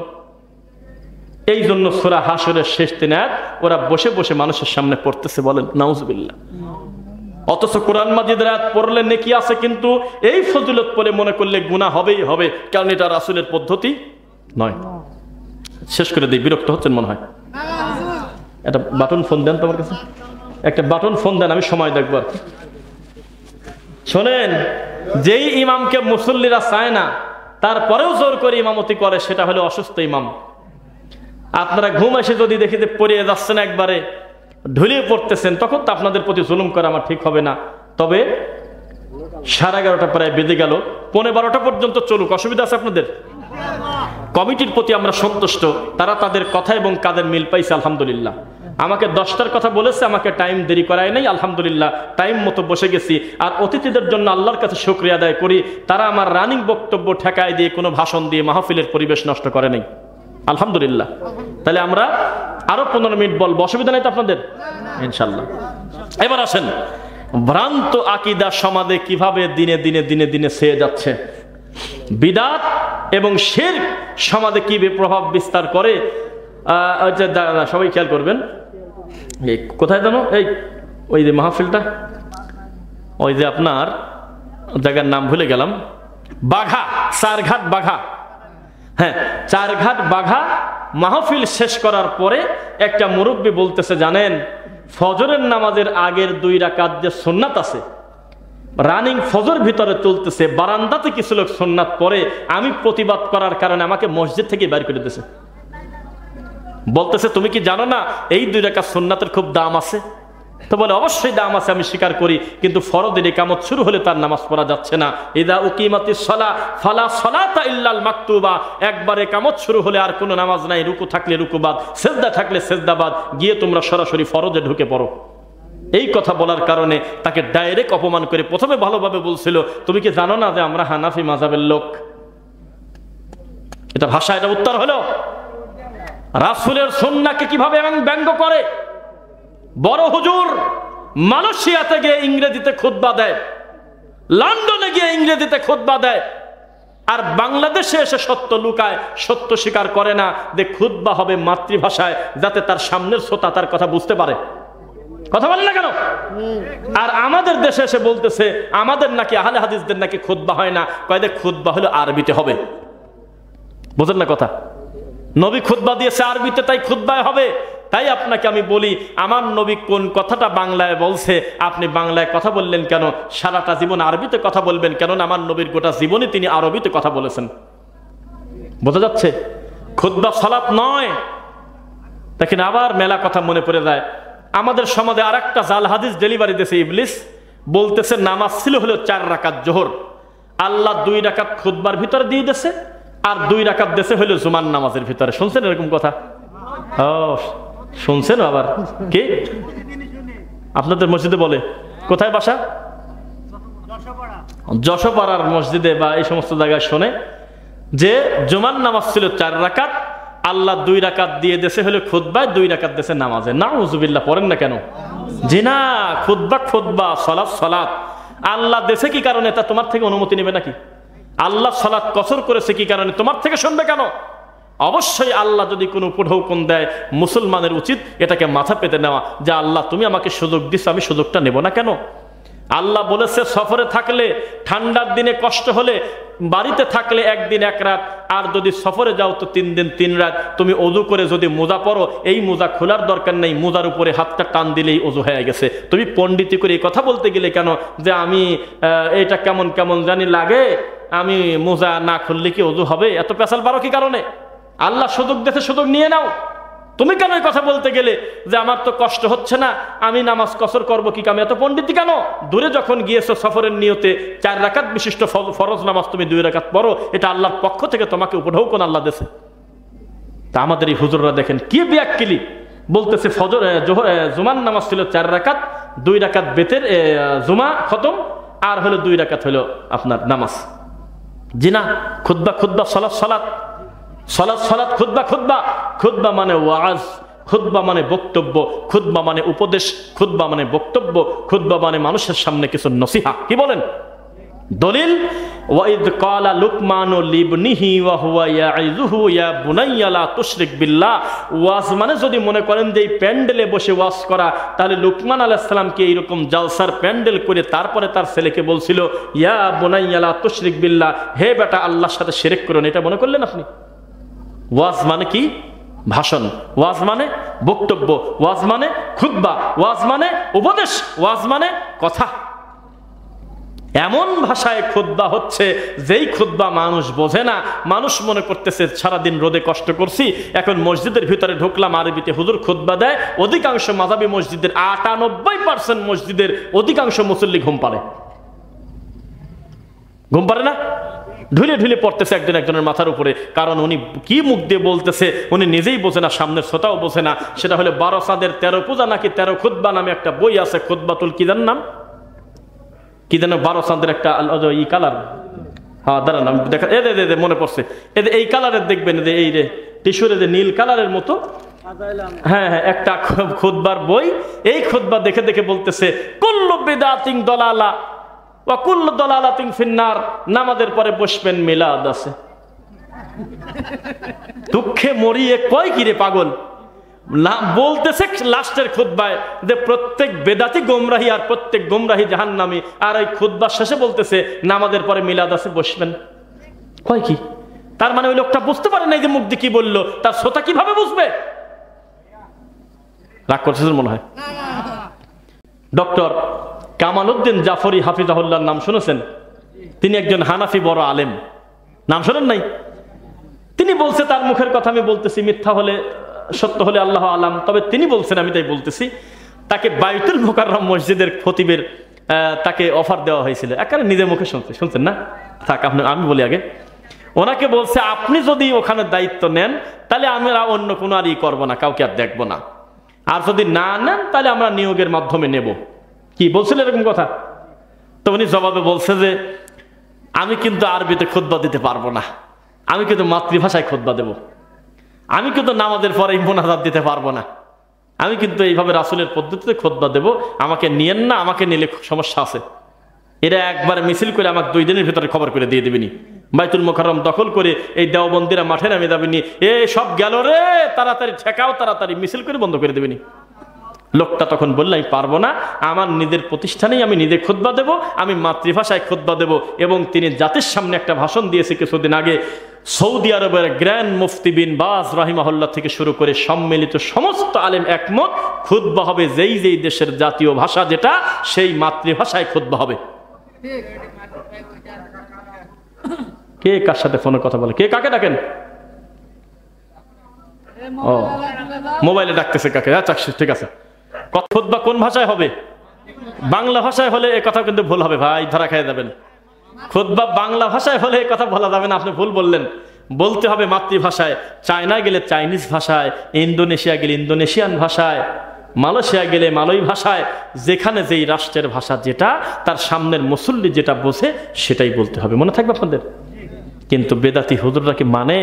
এই জন্য সূরা হাসরের শেষ 3 আয়াত ওরা বসে বসে মানুষের সামনে পড়তেছে, বলেন নাউজুবিল্লাহ। অথচ কোরআন মাজিদের আয়াত পড়লে নেকি আছে, কিন্তু এই ফজিলত পড়ে মনে করলে গুনাহ হবেই হবে, কারণ এটা রাসূলের পদ্ধতি নয়। শেষ করে দিই, বিরক্ত হচ্ছেন মনে হয়। একটা বাটন ফোন দেন তোমার কাছে, একটা বাটন ফোন দেন, আমি সময় দেখবো। শোনেন, যেই ইমামকে মুসল্লিরা চায় না তারপরেও জোর করে ইমামতি করে, সেটা হলো অসুস্থ ইমাম। আপনারা ঘুম এসে যদি দেখি যে পড়িয়ে যাচ্ছেন, একবারে ঢুলিয়ে পড়তেছেন, তখন তো আপনাদের প্রতি জুলুম করা আমার ঠিক হবে না। তবে 11:30 প্রায় বেজে গেল, 11:15 পর্যন্ত চলুক, অসুবিধা আছে আপনাদের? কমিটির প্রতি আমরা সন্তুষ্ট, তারা তাদের কথা এবং কাদের মিল পাইছে আলহামদুলিল্লাহ। আমাকে 10টার কথা বলেছে, আমাকে টাইম দেরি করায় নাই, আলহামদুলিল্লাহ টাইম মতো বসে গেছি। আর অতিথিদের জন্য আল্লাহর কাছে শুকরিয়া আদায় করি, তারা আমার রানিং বক্তব্য ঠেকায় দিয়ে কোনো ভাষণ দিয়ে মাহফিলের পরিবেশ নষ্ট করে নাই, আলহামদুলিল্লাহ। তাহলে আমরা আরো 15 মিনিট বলবো, অসুবিধা নাই তো আপনাদের? ইনশাল্লাহ। এবার আসেন, ভ্রান্ত আকীদা সমাজে কিভাবে দিনে দিনে দিনে দিনে ছেয়ে যাচ্ছে। বিদআত এবং শিরক সমাজে কি প্রভাব বিস্তার করে, সবাই খেয়াল করবেন। এই কোথায় জানো, এই ওই যে মাহফিলটা, ওই যে আপনার জায়গার নাম ভুলে গেলাম, বাঘা, চারঘাট বাঘা। হ্যাঁ, চারঘাট বাঘা মাহফিল শেষ করার পরে একটা মুরব্বী বলতেছে, জানেন ফজরের নামাজের আগের 2 রাকাত যে সুন্নাত আছে, রানিং ফজর ভিতরে চলতেছে, বারান্দাতে কিছু লোক সুন্নাত পড়ে, আমি প্রতিবাদ করার কারণে আমাকে মসজিদ থেকে বের করে দিতেছে। বলতেছে তুমি কি জানো না এই 2 রাকাত সুন্নাতের খুব দাম আছে? তো বলে অবশ্যই দাম আছে, আমি স্বীকার করি, কিন্তু ফরজের ইকামত শুরু হলে তার নামাজ পড়া যাচ্ছে না। ইদা উকিমাতিস সালাহ ফালা সালাতা ইল্লাল মাকতুবা, একবার ইকামত শুরু হলে আর কোনো নামাজ নাই, রুকু থাকলে রুকুবাদ, সিজদা থাকলে সিজদাবাদ, গিয়ে তোমরা সরাসরি ফরজে ঢুকে পড়ো। এই কথা বলার কারণে তাকে ডাইরেক্ট অপমান করে প্রথমে ভালোভাবে বলছিল তুমি কি জানো না যে আমরা হানাফি মাযহাবের লোক? এটা ভাষা, এটা উত্তর হলো। রাসূলের সুন্নাহকে কিভাবে ব্যঙ্গ করে। বড় হুজুর মালয়েশিয়াতে গিয়ে ইংরেজিতে খুতবা দেয়, লন্ডনে গিয়ে ইংরেজিতে খুতবা দেয়, আর বাংলাদেশে এসে সত্য লুকায়, সত্য স্বীকার করে না যে খুতবা হবে মাতৃভাষায়, যাতে তার সামনের শ্রোতা তার কথা বুঝতে পারে। কথা বলে না কেন? আর আমাদের দেশে এসে বলতেছে আমাদের নাকি আহলে হাদিসদের নাকি খুতবা হয় না, কয়দের খুতবা হলো আরবিতে হবে। বুঝেন না কথা? নবী খুতবা দিয়েছে আরবিতে, তাই খুতবায় হবে। তাই আপনাকে আমি বলি, আমার নবী কোন কথাটা বাংলায় বলছে, আপনি বাংলায় কথা বললেন কেন? সারাটা জীবন আরবিতে কথা বলবেন কেন? আমার নবীর গোটা জীবনে তিনি আরবিতে কথা বলেছেন। বোঝা যাচ্ছে? খুতবা সালাত নয়। দেখেন আবার মেলা কথা মনে পড়ে যায়। আমাদের সমাজে আর একটা জাল হাদিস ডেলিভারি দিয়েছে ইবলিস, বলতেছে নামাজ ছিল হলো 4 রাকাত জোহর, আল্লাহ 2 রাকাত খুতবার ভিতরে দিয়ে দিয়েছে, আর 2 রাকাত দিয়েছে হলো জুমার নামাজের ভিতরে। শুনছেন এরকম কথা? ও শুনছেন আবার কি? আপনাদের মসজিদে বলে? কোথায় বাসা? যশোপাড়ার মসজিদে বা এই সমস্ত জায়গায় শোনে যে জুমার নামাজ ছিল 4 রাকাত, আল্লাহ 2 রাকাত দিয়ে দেশে হলো খুতবায়, 2 রাকাত দেশে নামাজে। নাউজুবিল্লাহ পড়েন না কেন? জি না, খুতবা খুতবা, সালাত সালাত। আল্লাহ দেশে কি কারণে? তা তোমার থেকে অনুমতি নেবে নাকি? আল্লাহ সালাত কসর করেছে কি কারণে? তোমার থেকে শুনবে কেন? অবশ্যই আল্লাহ যদি কোনো উপঢৌকন দেয়, মুসলমানের উচিত এটাকে মাথা পেতে নেওয়া, যে আল্লাহ তুমি আমাকে সুযোগ দিচ্ছ, আমি সুযোগটা নেব না কেন? আল্লাহ বলেছে সফরে থাকলে, ঠান্ডার দিনে কষ্ট হলে, বাড়িতে থাকলে 1 দিন 1 রাত, আর যদি সফরে যাও তো 3 দিন 3 রাত। তুমি ওযু করে যদি মোজা পরো, এই মোজা খোলার দরকার নেই, মোজার উপরে হাতটা টান দিলেই ওযু হয়ে গেছে। তুমি পণ্ডিতি করে এই কথা বলতে গেলে কেন যে আমি এটা কেমন কেমন জানি লাগে, আমি মোজা না খুললে কি ওযু হবে? এত পেশাল পারো কি কারণে? আল্লাহ সুযোগ দিতে সুযোগ নিয়ে নাও। তুমি কেন এই কথা বলতে গেলে যে আমার তো কষ্ট হচ্ছে না, আমি নামাজ কসর করবো কি কামে? এত পণ্ডিতি কেন? দূরে যখন গিয়েছো সফরের নিয়তে 4 রাকাত বিশিষ্ট ফরজ নামাজ তুমি 2 রাকাত পড়ো, এটা আল্লাহর পক্ষ থেকে তোমাকে উপঢৌকন আল্লাহ দেশে। তা আমাদের এই হুজুররা দেখেন কি বিয়াক্কিলি বলতেছে, ফজর জুমার নামাজ ছিল 4 রাকাত, 2 রাকাত বেতের জুমা খতম, আর হলো 2 রাকাত হলো আপনার নামাজ। জি না, খুতবা খুতবা, সালাত সালাত, সালাত সালাত, খুতবা খুতবা। খুতবা মানে ওয়াজ, খুতবা মানে বক্তব্য, খুতবা মানে উপদেশ, খুতবা মানে বক্তব্য, খুতবা মানে মানুষের সামনে কিছু নসিহা। কি বলেন? দলিল, ওয়াইদ ক্বালা লুকমানু লিবনিহি ওয়া হুয়া ইয়াইযুহু ইয়া বুনাইয়া লা তুশরিক বিল্লাহ। ওয়াজ মানে যদি মনে করেন যে এই প্যান্ডেলে বসে ওয়াজ করা, তাহলে লুকমান আলাইহিস সালামকে এইরকম জালসার প্যান্ডেল করে তারপরে তার ছেলেকে বলছিল ইয়া বুনাইয়া লা তুশরিক বিল্লাহ, হে বেটা আল্লাহর সাথে শিরক করো না। এটা মনে করলেন আপনি? ওয়াজ মানে কি? ভাষণ। ওয়াজ মানে বক্তব্য। ওয়াজ মানে খুতবা। ওয়াজ মানে উপদেশ। ওয়াজ মানে কথা। এমন ভাষায় খুতবা হচ্ছে যেই খুতবা মানুষ বোঝে না। মানুষ মনে করতেছে সারাদিন রোদে কষ্ট করছি, এখন মসজিদের ভিতরে ঢুকলাম, আরবিতে হুজুর খুতবা দেয়। অধিকাংশ মাযহাবী মসজিদের 98% মসজিদের অধিকাংশ মুসল্লি ঘুম পারে। ঘুম পারে না? ঢুলে ঢুলে পড়তেছে একজন একজনের মাথার উপরে, কারণ উনি কি মুখ দিয়ে বলতেছে উনি নিজেই বোঝে না, সামনের শ্রোতাও বোঝে না। সেটা হলে 12 চাঁদের 13 পূজা নাকি 13 খুতবা নামে একটা বই আছে, খুতবাতুল কি জান নাম কি যেন, 12 চাঁদের একটা ই কালার, হ্যাঁ দাঁড়ান আমি দেখা, এ মনে পড়ছে, এই কালারের দেখবেন, এই রে টিস্যুরে যে নীল কালারের মতো, হ্যাঁ হ্যাঁ, একটা খুতবার বই। এই খুতবা দেখে দেখে বলতেছে কুল্লু বিদআতিন দালালা ওয়া কুল্লু দালালাতিন ফিন্নার, নামাজের পরে বসবেন মিলাদ আছে। দুঃখে মরিয়ে কয় কি রে পাগল, বলতেছে লাস্টের খুতবায় যে প্রত্যেক বেদাতি গোমরাহী আর প্রত্যেক গোমরাহী জাহান্নামী, আর এই খুতবা শেষে বলতেছে নামাজের পরে মিলাদ আছে বসবেন। কয় কি? তার মানে ওই লোকটা বুঝতে পারে না যে মুখ দিয়ে কি বললো, তার শ্রোতা কিভাবে বুঝবে? রাগ করতেছেন মনে হয়। ডক্টর কামাল উদ্দিন জাফরি হাফিজাহুল্লাহর নাম শুনেছেন? তিনি একজন হানাফি বড় আলেম, নাম শোনেন নাই? তিনি বলছে, তার মুখের কথা আমি বলতেছি, মিথ্যা হলে সত্য হলে আল্লাহ আলাম, তবে তিনি বলছেন, আমি তাই বলতেছি, তাকে বাইতুল মুকাররম মসজিদের খতিবের তাকে অফার দেওয়া হয়েছিল। একেবারে নিজের মুখে শুনছেন না? থাক, আমি বলি আগে। ওনাকে বলছে, আপনি যদি ওখানে দায়িত্ব নেন তাহলে আমরা অন্য কোনো আর করবো না, কাউকে আর দেখবো না, আর যদি না নেন তাহলে আমরা নিয়োগের মাধ্যমে নেব। কি বলছিল এরকম কথা? তো উনি জবাবে বলছে যে আমি কিন্তু আরবিতে খুতবা দিতে পারবো না, আমি কিন্তু মাতৃভাষায় খুতবা দেব, আমি কিন্তু নামাজের পরে মোনাজাত দিতে পারবো না, আমি কিন্তু এইভাবে রাসূলের পদ্ধতিতে খুতবা দেব, আমাকে নিয়েন না, আমাকে নিলে সমস্যা আছে। এরা একবার মিছিল করে আমাকে 2 দিনের ভিতরে খবর করে দিয়ে দেবেনি, বাইতুল মুকাররম দখল করে এই দেওবন্দিরা মাঠে নামে যাবেনি, এ সব গেল রে, তাড়াতাড়ি ঠেকাও, তাড়াতাড়ি মিছিল করে বন্ধ করে দেবেনি। লোকটা তখন বলল, আমি পারবো না, আমার নিজের প্রতিষ্ঠানেই আমি নিজে খুতবা দেব, আমি মাতৃভাষায় খুতবা দেব। এবং তিনি জাতির সামনে একটা ভাষণ দিয়েছে কিছুদিন আগে, সৌদি আরবের গ্র্যান্ড মুফতি বিন বাজ রাহিমাহুল্লাহ থেকে শুরু করে সম্মিলিত সমস্ত আলেম একমত, খুতবা হবে যেই যেই দেশের জাতীয় ভাষা যেটা, সেই মাতৃভাষায় খুতবা হবে। কে কার সাথে ফোনে কথা বলে? কে কাকে ডাকেন? ও, মোবাইলে ডাকতেছে কাকে? আচ্ছা ঠিক আছে। খুতবা কোন ভাষায় হবে? বাংলা ভাষায় হলে এ কথা কিন্তু ভুল হবে ভাই, ধরা খেয়ে যাবেন। খুতবা বাংলা ভাষায় হলে এ কথা বলা যাবে না, আপনি ভুল বললেন, বলতে হবে মাতৃভাষায়। চায়না গেলে চাইনিজ ভাষায়, ইন্দোনেশিয়া গেলে ইন্দোনেশিয়ান ভাষায়, মালয়েশিয়া গেলে মালয় ভাষায়, যেখানে যেই রাষ্ট্রের ভাষা যেটা, তার সামনের মুসল্লি যেটা বোঝে সেটাই বলতে হবে, মনে থাকবে আপনাদের। কিন্তু বেদাতি হুজুররা কি মানে?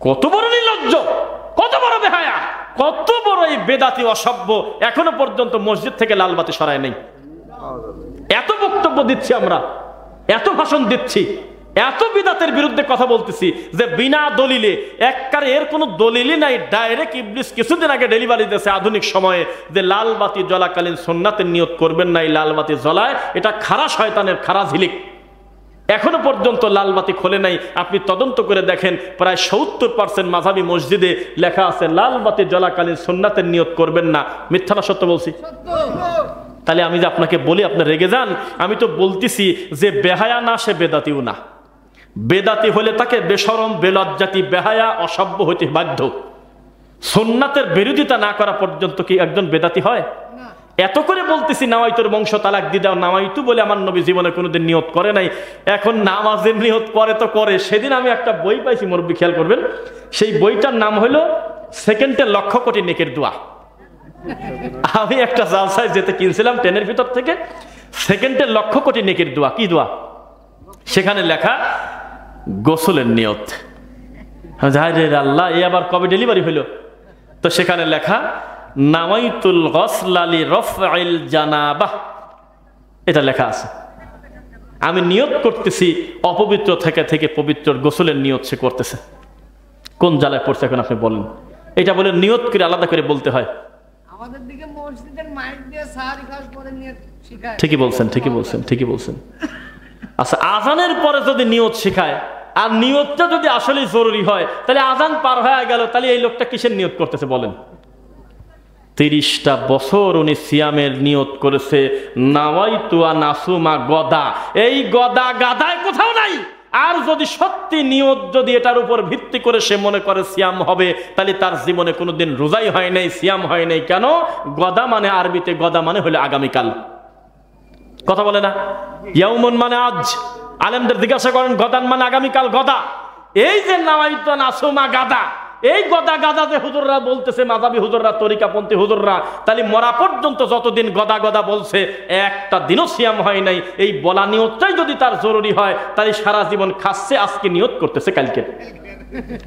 কত বড় নির্লজ্জ, কত বড় বেহায়া, কত বড় এই বেদাতি অসভ্য, এখনো পর্যন্ত মসজিদ থেকে লাল বাতি সরায় নেই। এত বক্তব্য দিচ্ছি আমরা, এত ভাষণ দিচ্ছি, এত বিদাতের বিরুদ্ধে কথা বলতেছি যে বিনা দলিলে, একবারে এর কোনো দলিলই নাই, ডাইরেক্ট ইবলিস কিছুদিন আগে ডেলিভারি দিয়েছে আধুনিক সময়ে, যে লাল বাতি জ্বলাকালীন সুন্নাতের নিয়ত করবেন না, এই লাল বাতি জ্বলায়, এটা খারা শয়তানের খারা ঝিলিক। এখনো পর্যন্ত লাল বাতি খোলে নাই। আপনি তদন্ত করে দেখেন, প্রায় 70% মাযহাবী মসজিদে লেখা আছে লাল বাতি জ্বলাকালীন সুন্নাতের নিয়ত করবেন না। মিথ্যা না সত্য বলছি? তাহলে আমি যে আপনাকে বলি আপনি রেগে যান, আমি তো বলতেছি যে বেহায়া না সে বেদাতিও না। বেদাতি হলে তাকে বেশরম, বেলজ্জাতি, বেহায়া, অসভ্য হইতে বাধ্য। সুন্নাতের বিরোধিতা না করা পর্যন্ত কি একজন বেদাতি হয়? এত করে বলতেছি নাওয়াইতুর বংশ তালাক দিয়ে দাও, নাওয়াইতু বলে আমার নবী জীবনে কোনোদিন নিয়ত করে নাই, এখন নামাজের নিয়ত করে তো করে। সেদিন আমি একটা বই পাইছি, মুরব্বি খেয়াল করবেন, সেই বইটার নাম হলো সেকেন্ডে 1,00,000 কোটি নেকের দোয়া। আমি একটা জালসায় যেতে কিনছিলাম ট্রেনের ভিতর থেকে, সেকেন্ডে 1,00,000 কোটি নেকের দোয়া। কি দোয়া? সেখানে লেখা গোসলের নিয়ত। আল্লাহ, এ আবার কবে ডেলিভারি হইল? তো সেখানে লেখা নাওয়াইতুল গসলা লিরাফইল জানাবাহ, এটা লেখা আছে। আমি নিয়ত করতেছি অপবিত্র থেকে পবিত্র গোসলের নিয়ত সে করতেছে। কোন জ্বালায় পড়ছে এখন আপনি বলেন? এটা বলে নিয়ত করে আলাদা করে বলতে হয়। আমাদের দিকে মসজিদের মাইক দিয়ে সাহারি খাস পরে নিয়ত শিখায়। ঠিকই বলছেন, ঠিকই বলছেন, ঠিকই বলছেন। আচ্ছা, আজানের পরে যদি নিয়ত শেখায়, আর নিয়তটা যদি আসলে জরুরি হয়, তাহলে আজান পার হয়ে গেল, তাহলে এই লোকটা কিসের নিয়ত করতেছে বলেন? 30টা বছর উনি সিয়ামের নিয়ত করেছে, নাওয়াইতু আন আসুমা গদা। এই গদা গাদায় কোথাও নাই। আর যদি সত্যি নিয়ত যদি এটার উপর ভিত্তি করে সে মনে করে সিয়াম হবে, তাহলে তার জীবনে কোনোদিন রোজাই হয় নাই, সিয়াম হয় নাই। কেন? গদা মানে আরবিতে গদা মানে হলো আগামীকাল। কথা বলে না? ইয়াউমুন মানে আজ। আলেমদের জিজ্ঞাসা করেন গদান মানে আগামীকাল। গদা, এই যে নাওয়াইতু আন আসুমা গাদা, এই গদা গাদা যে হুজুররা বলতেছে, মাযহাবী হুজুররা, তরিকাপন্থী হুজুররা, তাহলে মরা পর্যন্ত যতদিন গদা গদা বলছে, একটা দিনও সিয়াম হয় নাই। এই বলা নিয়তটাই যদি তার জরুরি হয়, তাহলে সারা জীবন খাচ্ছে, আজকে নিয়ত করতেছে কালকে।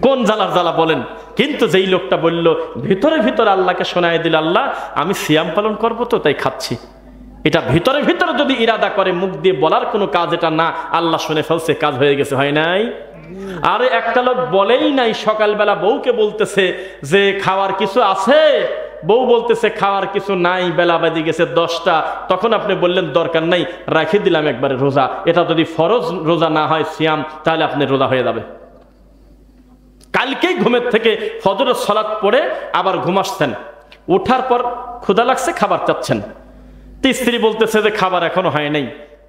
কোন জ্বালার জ্বালা বলেন? কিন্তু যেই লোকটা বলল ভিতরে ভিতরে আল্লাহকে শোনায় দিল, আল্লাহ আমি সিয়াম পালন করবো তো তাই খাচ্ছি, এটা ভিতরে ভিতরে যদি ইরাদা করে, মুখ দিয়ে বলার কোনো কাজ এটা না, আল্লাহ শুনে ফেলছে, কাজ হয়ে গেছে, হয় নাই? আরে একটা লোক বলেই নাই, সকালবেলা বউকে বলতেছে যে খাওয়ার কিছু আছে, বউ বলতেছে খাওয়ার কিছু নাই, বেলা বাজে গেছে 10টা। তখন আপনি বললেন দরকার নাই, রাখে দিলাম একবারে রোজা। এটা যদি ফরজ রোজা না হয় সিয়াম, তাহলে আপনি রোজা হয়ে যাবে। কালকেই ঘুমের থেকে ফজরের সালাত পড়ে আবার ঘুমাচ্ছেন, ওঠার পর ক্ষুধা লাগছে, খাবার চাচ্ছেন। তো স্ত্রী বলতেছে যে খাবার এখনো হয় নাই।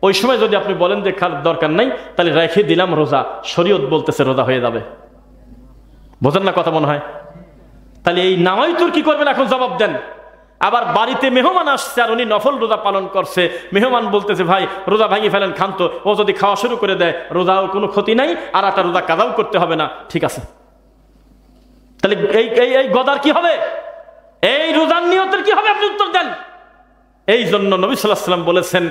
ওই সময় যদি আপনি বলেন যে খাবার দরকার নাই, তাহলে রেখে দিলাম রোজা, শরীয়ত বলতেছে রোজা হয়ে যাবে। বোঝেন না কথা মনে হয়? তাহলে এই নামাই তোর কি করবেন এখন জবাব দেন। আবার বাড়িতে মেহমান আসছে আর উনি নফল রোজা পালন করছে, মেহমান বলতেছে ভাই রোজা ভাঙিয়ে ফেলেন, খান তো। ও যদি খাওয়া শুরু করে দেয়, রোজাও কোনো ক্ষতি নাই, আর একটা রোজা কাজাও করতে হবে না, ঠিক আছে। তাহলে এই গদার কি হবে? এই রোজার নিয়তের কি হবে? আপনি উত্তর দেন। এই জন্য নবী সাল্লাল্লাহু আলাইহি ওয়াসাল্লাম বলেছেন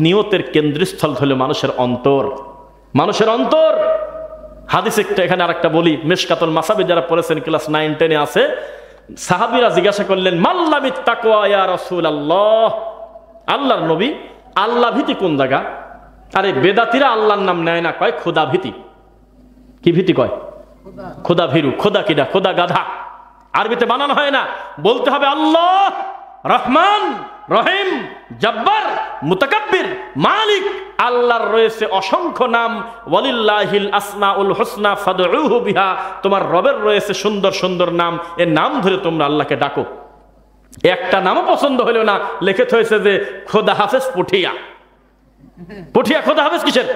নিয়তের কেন্দ্রস্থল হলো মানুষের অন্তর, মানুষের অন্তর। হাদিস একটা এখানে আরেকটা বলি, মিশকাতুল মাসাবি যারা পড়েছেন ক্লাস 9-10 আছে, সাহাবীরা জিজ্ঞাসা করলেন মাল্লামিত তাকওয়া ইয়া রাসূলুল্লাহ, আল্লাহর নবী আল্লাহ ভীতি কোন জায়গা? আরে বেদাতীরা আল্লাহর নাম নেয় না, কয় খোদা ভীতি। কি ভীতি কয়? খোদা ভীরু। খোদা কিডা? খোদা গাধা। আরবিতে বানানো হয় না, বলতে হবে আল্লাহ রহমান রহিম জব্বার মুতাকাব্বির মালিক। আল্লাহর রয়েছে অসংখ্য নাম, ওয়ালিল্লাহিল আসমাউল হুসনা ফাদউহু বিহা, তোমার রবের রয়েছে সুন্দর সুন্দর নাম, এর নাম ধরে তোমরা আল্লাহকে ডাকো। একটা নামও পছন্দ হলো না, লিখে হয়েছে যে খোদা হাফেজ পুঠিয়া। পুঠিয়া খোদা হাফেজ কিসের?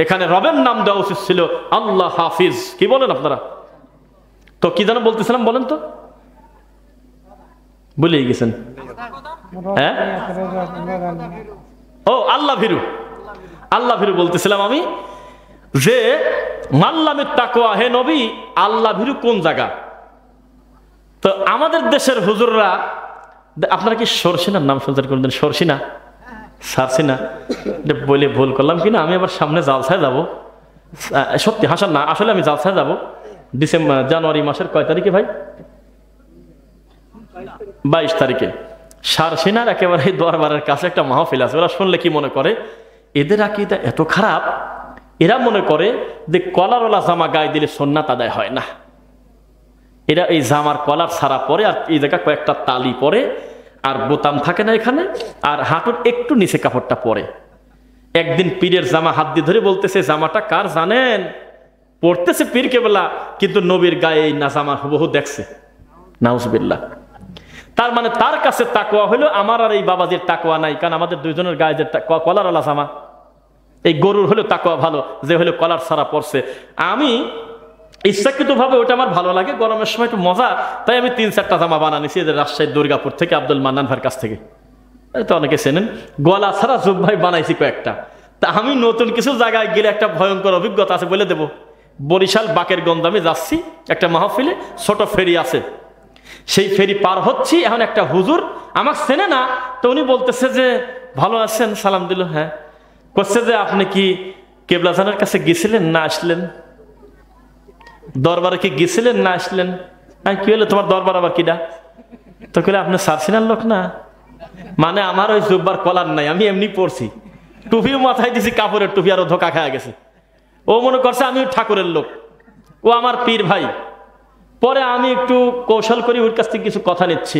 এখানে রবের নাম দেওয়া উচিত ছিল আল্লাহ হাফিজ। কি বলেন আপনারা? তো কি যেন বলতেছিলাম বলেন তো, ভুলেই গেছেন। হ্যাঁ, ও আল্লাহ ভীরু। আল্লাহ ভীরু বলতেছিলাম আমি, যে মাল্লামের তাকওয়া, হে নবী আল্লাহ ভীরু কোন জায়গা? তো আমাদের দেশের হুজুররা, আপনারা কি সরসিনার নাম শুনছেন কোনদিন? সরসিনা, সারসিনা বলে ভুল করলাম কিনা। আমি আবার সামনে জালসায় যাব, সত্যি হাসান না, আসলে আমি জালসায় যাব জানুয়ারি মাসের কয় তারিখে ভাই? 22 তারিখে। সারসিনার একেবারে দরবারের কাছে একটা মাহফিল আছে। ওরা শুনলে কি মনে করে? এদের আকীদা এত খারাপ, এরা মনে করে যে কলারওয়ালা জামা গায়ে দিলে সুন্নাত আদায় হয় না। এরা এই জামার কলার ছাড়া পরে, আর এই জায়গায় কয়েকটা তালি পরে, আর বোতাম থাকে না এখানে, আর হাঁটুর একটু নিচে কাপড়টা পরে। একদিন পীরের জামা হাত দিয়ে ধরে বলতেছে জামাটা কার জানেন? পড়তেছে পীর কেবলা, কিন্তু নবীর গায়ে এই না জামা হুবহু দেখছে। নাউজুবিল্লাহ। তার মানে তার কাছে তাকওয়া হলো, আমার আর এই বাবাজির তাকওয়া নাই, কারণ আমাদের দুইজনের গায়ে যে কলারওয়ালা জামা। এই গরুর হলো তাকওয়া ভালো, যে হলো কলার ছাড়া পড়ছে। আমি ইচ্ছাকৃতভাবে ওটা আমার ভালো লাগে, গরমের সময় একটু মজা, তাই আমি 3-4টা জামা বানানিছি রাজশাহীর দুর্গাপুর থেকে, আব্দুল মান্নান ভাইয়ের কাছ থেকে। তো অনেকে চেনেন। গলা ছাড়া জুব্বাই বানাইছি কয়েকটা। তা আমি নতুন কিছু জায়গায় গেলে একটা ভয়ঙ্কর অভিজ্ঞতা আছে, বলে দেব। বরিশাল বাকেরগঞ্জ আমি যাচ্ছি একটা মাহফিলে, ছোট ফেরি আছে, সেই ফেরি পার হচ্ছি। এখন একটা হুজুর আমাকে চেনে না, তো উনি বলতেছে যে ভালো আছেন, সালাম দিল। হ্যাঁ। করছে যে আপনি কি কেবলাজানের কাছে গেছিলেন না আসলেন? দরবারে কি গেছিলেন না আসলেন? কি হলো তোমার দরবার আবার কিডা? তো কইলে আপনি সারসিনার লোক না? মানে আমার ওই জুব্বার কলার নাই, আমি এমনি পড়ছি, টুপিও মাথায় দিছি, কাপড়ের টুপি, আরো ধোকা খাওয়া গেছে। ও মনে করছে আমি ঠাকুরের লোক, ও আমার পীর ভাই। পরে আমি একটু কৌশল করি, ওর কাছ থেকে কিছু কথা নিচ্ছি।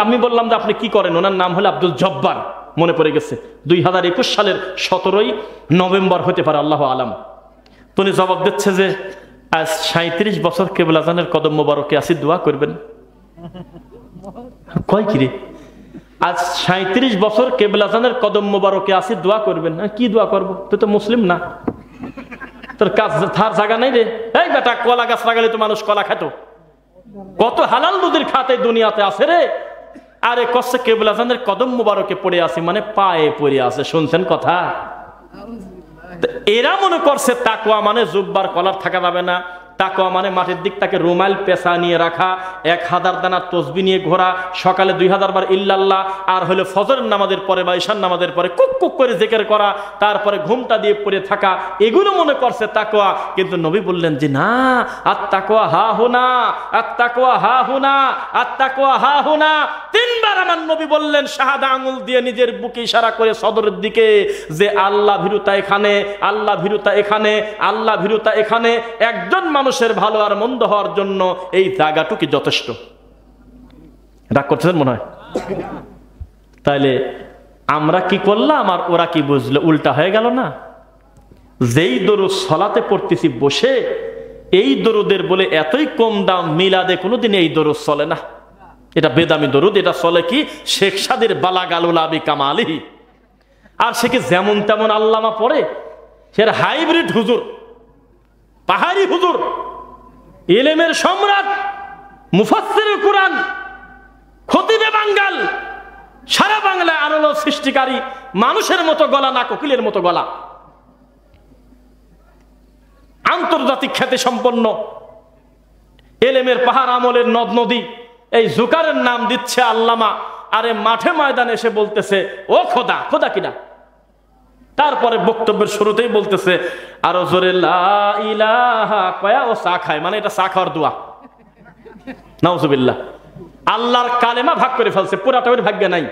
আমি বললাম যে আপনি কি করেন? ওনার নাম হলো আব্দুল জব্বার, মনে পড়ে গেছে। 2021 সালের 17ই নভেম্বর হতে পারে, আল্লাহ আলাম। তো উনি জবাব দিচ্ছে যে আজ 37 বছর কেবলাজানের কদম মোবারকে আসি, দোয়া করবেন। কয় কি রে? আজ 37 বছর কেবলাজানের কদম মোবারকে আসি, দোয়া করবেন। কি দোয়া করবো? তুই তো মুসলিম না, তোর কাজ থার জায়গা নাই রে। এই বেটা, কলা গাছ লাগালে তো মানুষ কলা খেত। কত হালাল নদীর খাতে দুনিয়াতে আছে রে। আরে কষ্ট কেবলাজানের কদম মোবারকে পড়ে আছে, মানে পায়ে পড়ে আছে। শুনছেন কথা? এরা মনে করছে তাকওয়া মানে জুব্বার কলার থাকা যাবে না, তাকওয়া মানে মাটির দিক তাকে রুমাল পেঁচা নিয়ে রাখা, 1000 দানা তসবি নিয়ে ঘোরা, সকালে 2000 বার ইল্লাল্লাহ, আর হলো ফজরের নামাজের পরে বা ঈশার নামাজের পরে কুক কুক করে জিকির করা, তারপরে ঘুমটা দিয়ে পড়ে থাকা, এগুলো মনে করছে তাকওয়া। কিন্তু নবী বললেন যে না, আত-তাকওয়া হা হুনা, আত-তাকওয়া হা হুনা, আত-তাকওয়া হা হুনা। 3 বার আমার নবী বললেন, শাহাদা আঙ্গুল দিয়ে নিজের বুকে ইশারা করে সদরের দিকে, যে আল্লাহ ভীরুতা এখানে, আল্লাহ ভীরুতা এখানে, আল্লাহ ভীরুতা এখানে। একজন মানুষের ভালো আর মন্দ হওয়ার জন্য এই জায়গাটুকু যথেষ্ট। রাগ করতেছেন মনে হয়? তাইলে আমরা কি করলাম আর ওরা কি বুঝলো? উল্টা হয়ে গেল না? যেই দরুদ সলাতে পড়তেছি বসে, এই দরুদের বলে এতই কম দাম, মিলাদে কোনোদিন এই দরুদ চলে না। এটা বেদামি দরুদ, এটা চলে কি শেখ সাদির বালাগালুল আবি কামালিহি। আর সে কি যেমন তেমন আল্লামা পড়ে, সে হাইব্রিড হুজুর, পাহাড়ি হুজুর, ইলমের সম্রাট, মুফাসসিরুল কুরআন, খতিবে বাঙ্গাল, সারা বাংলায় আলোড়ন সৃষ্টিকারী, মানুষের মতো গলা না কোকিলের মতো গলা, আন্তর্জাতিক খ্যাতি সম্পন্ন, এলেমের পাহাড়, আমলের নদ নদী। এই জুকারের নাম দিচ্ছে আল্লামা, আরে মাঠে ময়দানে এসে বলতেছে ও খোদা। খোদা কিনা? তারপরে বক্তব্যের শুরুতেই বলতেছে আরো জোরে লা ইলাহা, কয়া ও চা খায়, মানে এটা চা খাওয়ার দোয়া। নাউজুবিল্লাহ। আল্লাহর কালেমা ভাগ করে ফেলছে, পুরাটা ওর ভাগ্যে নাই।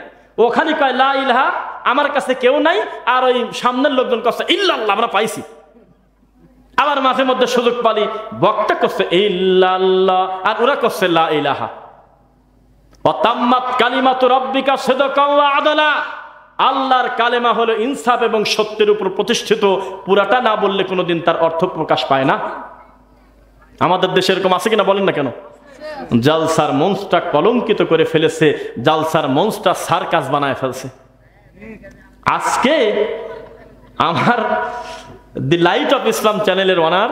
ওখানে কয় লা ইলাহা, আমার কাছে কেউ নাই, আর ওই সামনের লোকজন কাছে ইল্লাল্লাহ, আমরা পাইছি। আবার মাঝে মধ্যে সুযোগ পালি বক্তা করছে ইল্লাল্লাহ, আর ওরা করছে লা ইলাহা। ওয়াতাম্মাত কালিমাতু রাব্বিকা সিদকাও ওয়া আদলা, আল্লাহর কালেমা হলো ইনসাফ এবং সত্যের উপর প্রতিষ্ঠিত। পুরাটা না বললে কোনোদিন তার অর্থ প্রকাশ পায় না। আমাদের দেশে এরকম আছে কিনা বলেন না কেন? জালসার মঞ্চটা কলঙ্কিত করে ফেলেছে, জালসার মঞ্চটা সার্কাস বানায় ফেলছে। আজকে আমার দি লাইট অফ ইসলাম চ্যানেলের ওনার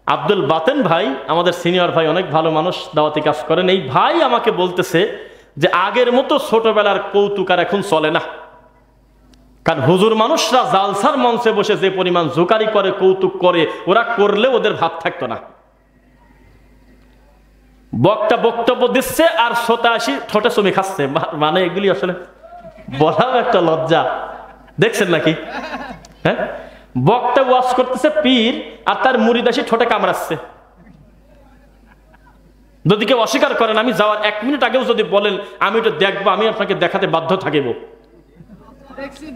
আব্দুল বাতেন ভাই, আমাদের সিনিয়র ভাই, অনেক ভালো মানুষ, দাওয়াতি কাজ করেন। এই ভাই আমাকে বলতেছে যে আগের মতো ছোটবেলার কৌতুক আর এখন চলে না। কারণ হুজুর মানুষরা জালসার মঞ্চে বসে যে পরিমাণ জোকারি করে, কৌতুক করে, ওরা করলে ওদের ভাত থাকতো না। বক্তা বক্তব্য দিচ্ছে আর ৮৭ ঠোঁটে চুমি খাচ্ছে, মানে এগুলি আসলে বলাও একটা লজ্জা। দেখছেন নাকি? হ্যাঁ, বক্তা ওয়াজ করতেছে পীর, আর তার মুরিদাসী ঠোঁটে কামড়াচ্ছে। যদি কেউ অস্বীকার করেন, আমি যাওয়ার ১ মিনিট আগেও যদি বলেন আমি এটা দেখবো, আমি আপনাকে দেখাতে বাধ্য থাকিব,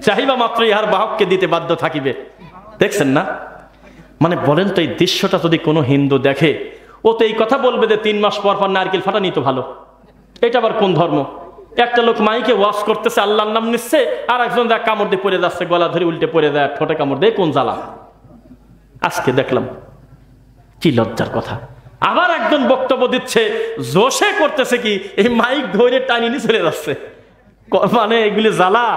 চাহিবা মাত্র ইহার বাহককে দিতে বাধ্য থাকিবে। দেখছেন না? মানে বলেন তো, এই দৃশ্যটা যদি কোনো হিন্দু দেখে, ও তো এই কথা বলবে যে ৩ মাস পর পর নারকেল ফাটানি তো ভালো। এটা আবার কোন ধর্ম? একটা লোক মাইকে ওয়াজ করতেছে, আল্লাহর নাম নিচ্ছে, আর একজন দেখ কামড় দিয়ে পড়ে যাচ্ছে, গলা ধরে উল্টে পড়ে দেয়, ঠোঁটে কামড় দেয়, কোন জ্বালা। আজকে দেখলাম, কি লজ্জার কথা। আবার একজন বক্তব্য দিচ্ছে, জোশে করতেছে কি, এই মাইক ধরে টানি নিয়ে চলে যাচ্ছে, মানে এগুলি জ্বালা।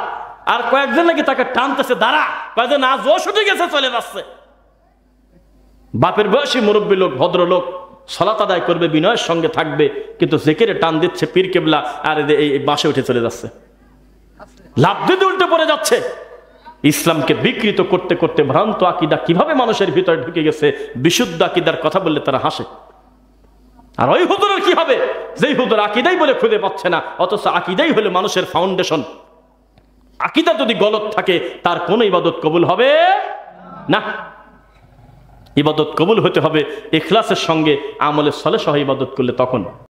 আর কয়েকজন নাকি তাকে টানতেছে, দাঁড়া, কয়েকজন না, জোশ উঠে গেছে, চলে যাচ্ছে। বাপের বয়সী মুরব্বী লোক, ভদ্রলোক, সালাত আদায় করবে, বিনয়ের সঙ্গে থাকবে, কিন্তু জিকিরে টান দিচ্ছে পীর কেবলা, আর এই বাসে উঠে চলে যাচ্ছে, লাফ দিতে উল্টে পড়ে যাচ্ছে। ইসলামকে বিকৃত করতে করতে ভ্রান্ত আকীদা কিভাবে মানুষের ভিতরে ঢুকে গেছে, বিশুদ্ধ আকীদার কথা বললে তারা হাসে। আর ওই হুজুরের কি হবে, যেই হুজুর আকীদাই বলে খুঁজে পাচ্ছে না, অথচ আকীদাই হলো মানুষের ফাউন্ডেশন। আকীদা যদি গলত থাকে, তার কোনো ইবাদত কবুল হবে না। ইবাদত কবুল হতে হবে ইখলাসের সঙ্গে, আমলে সলেহ সহ ইবাদত করলে, তখন।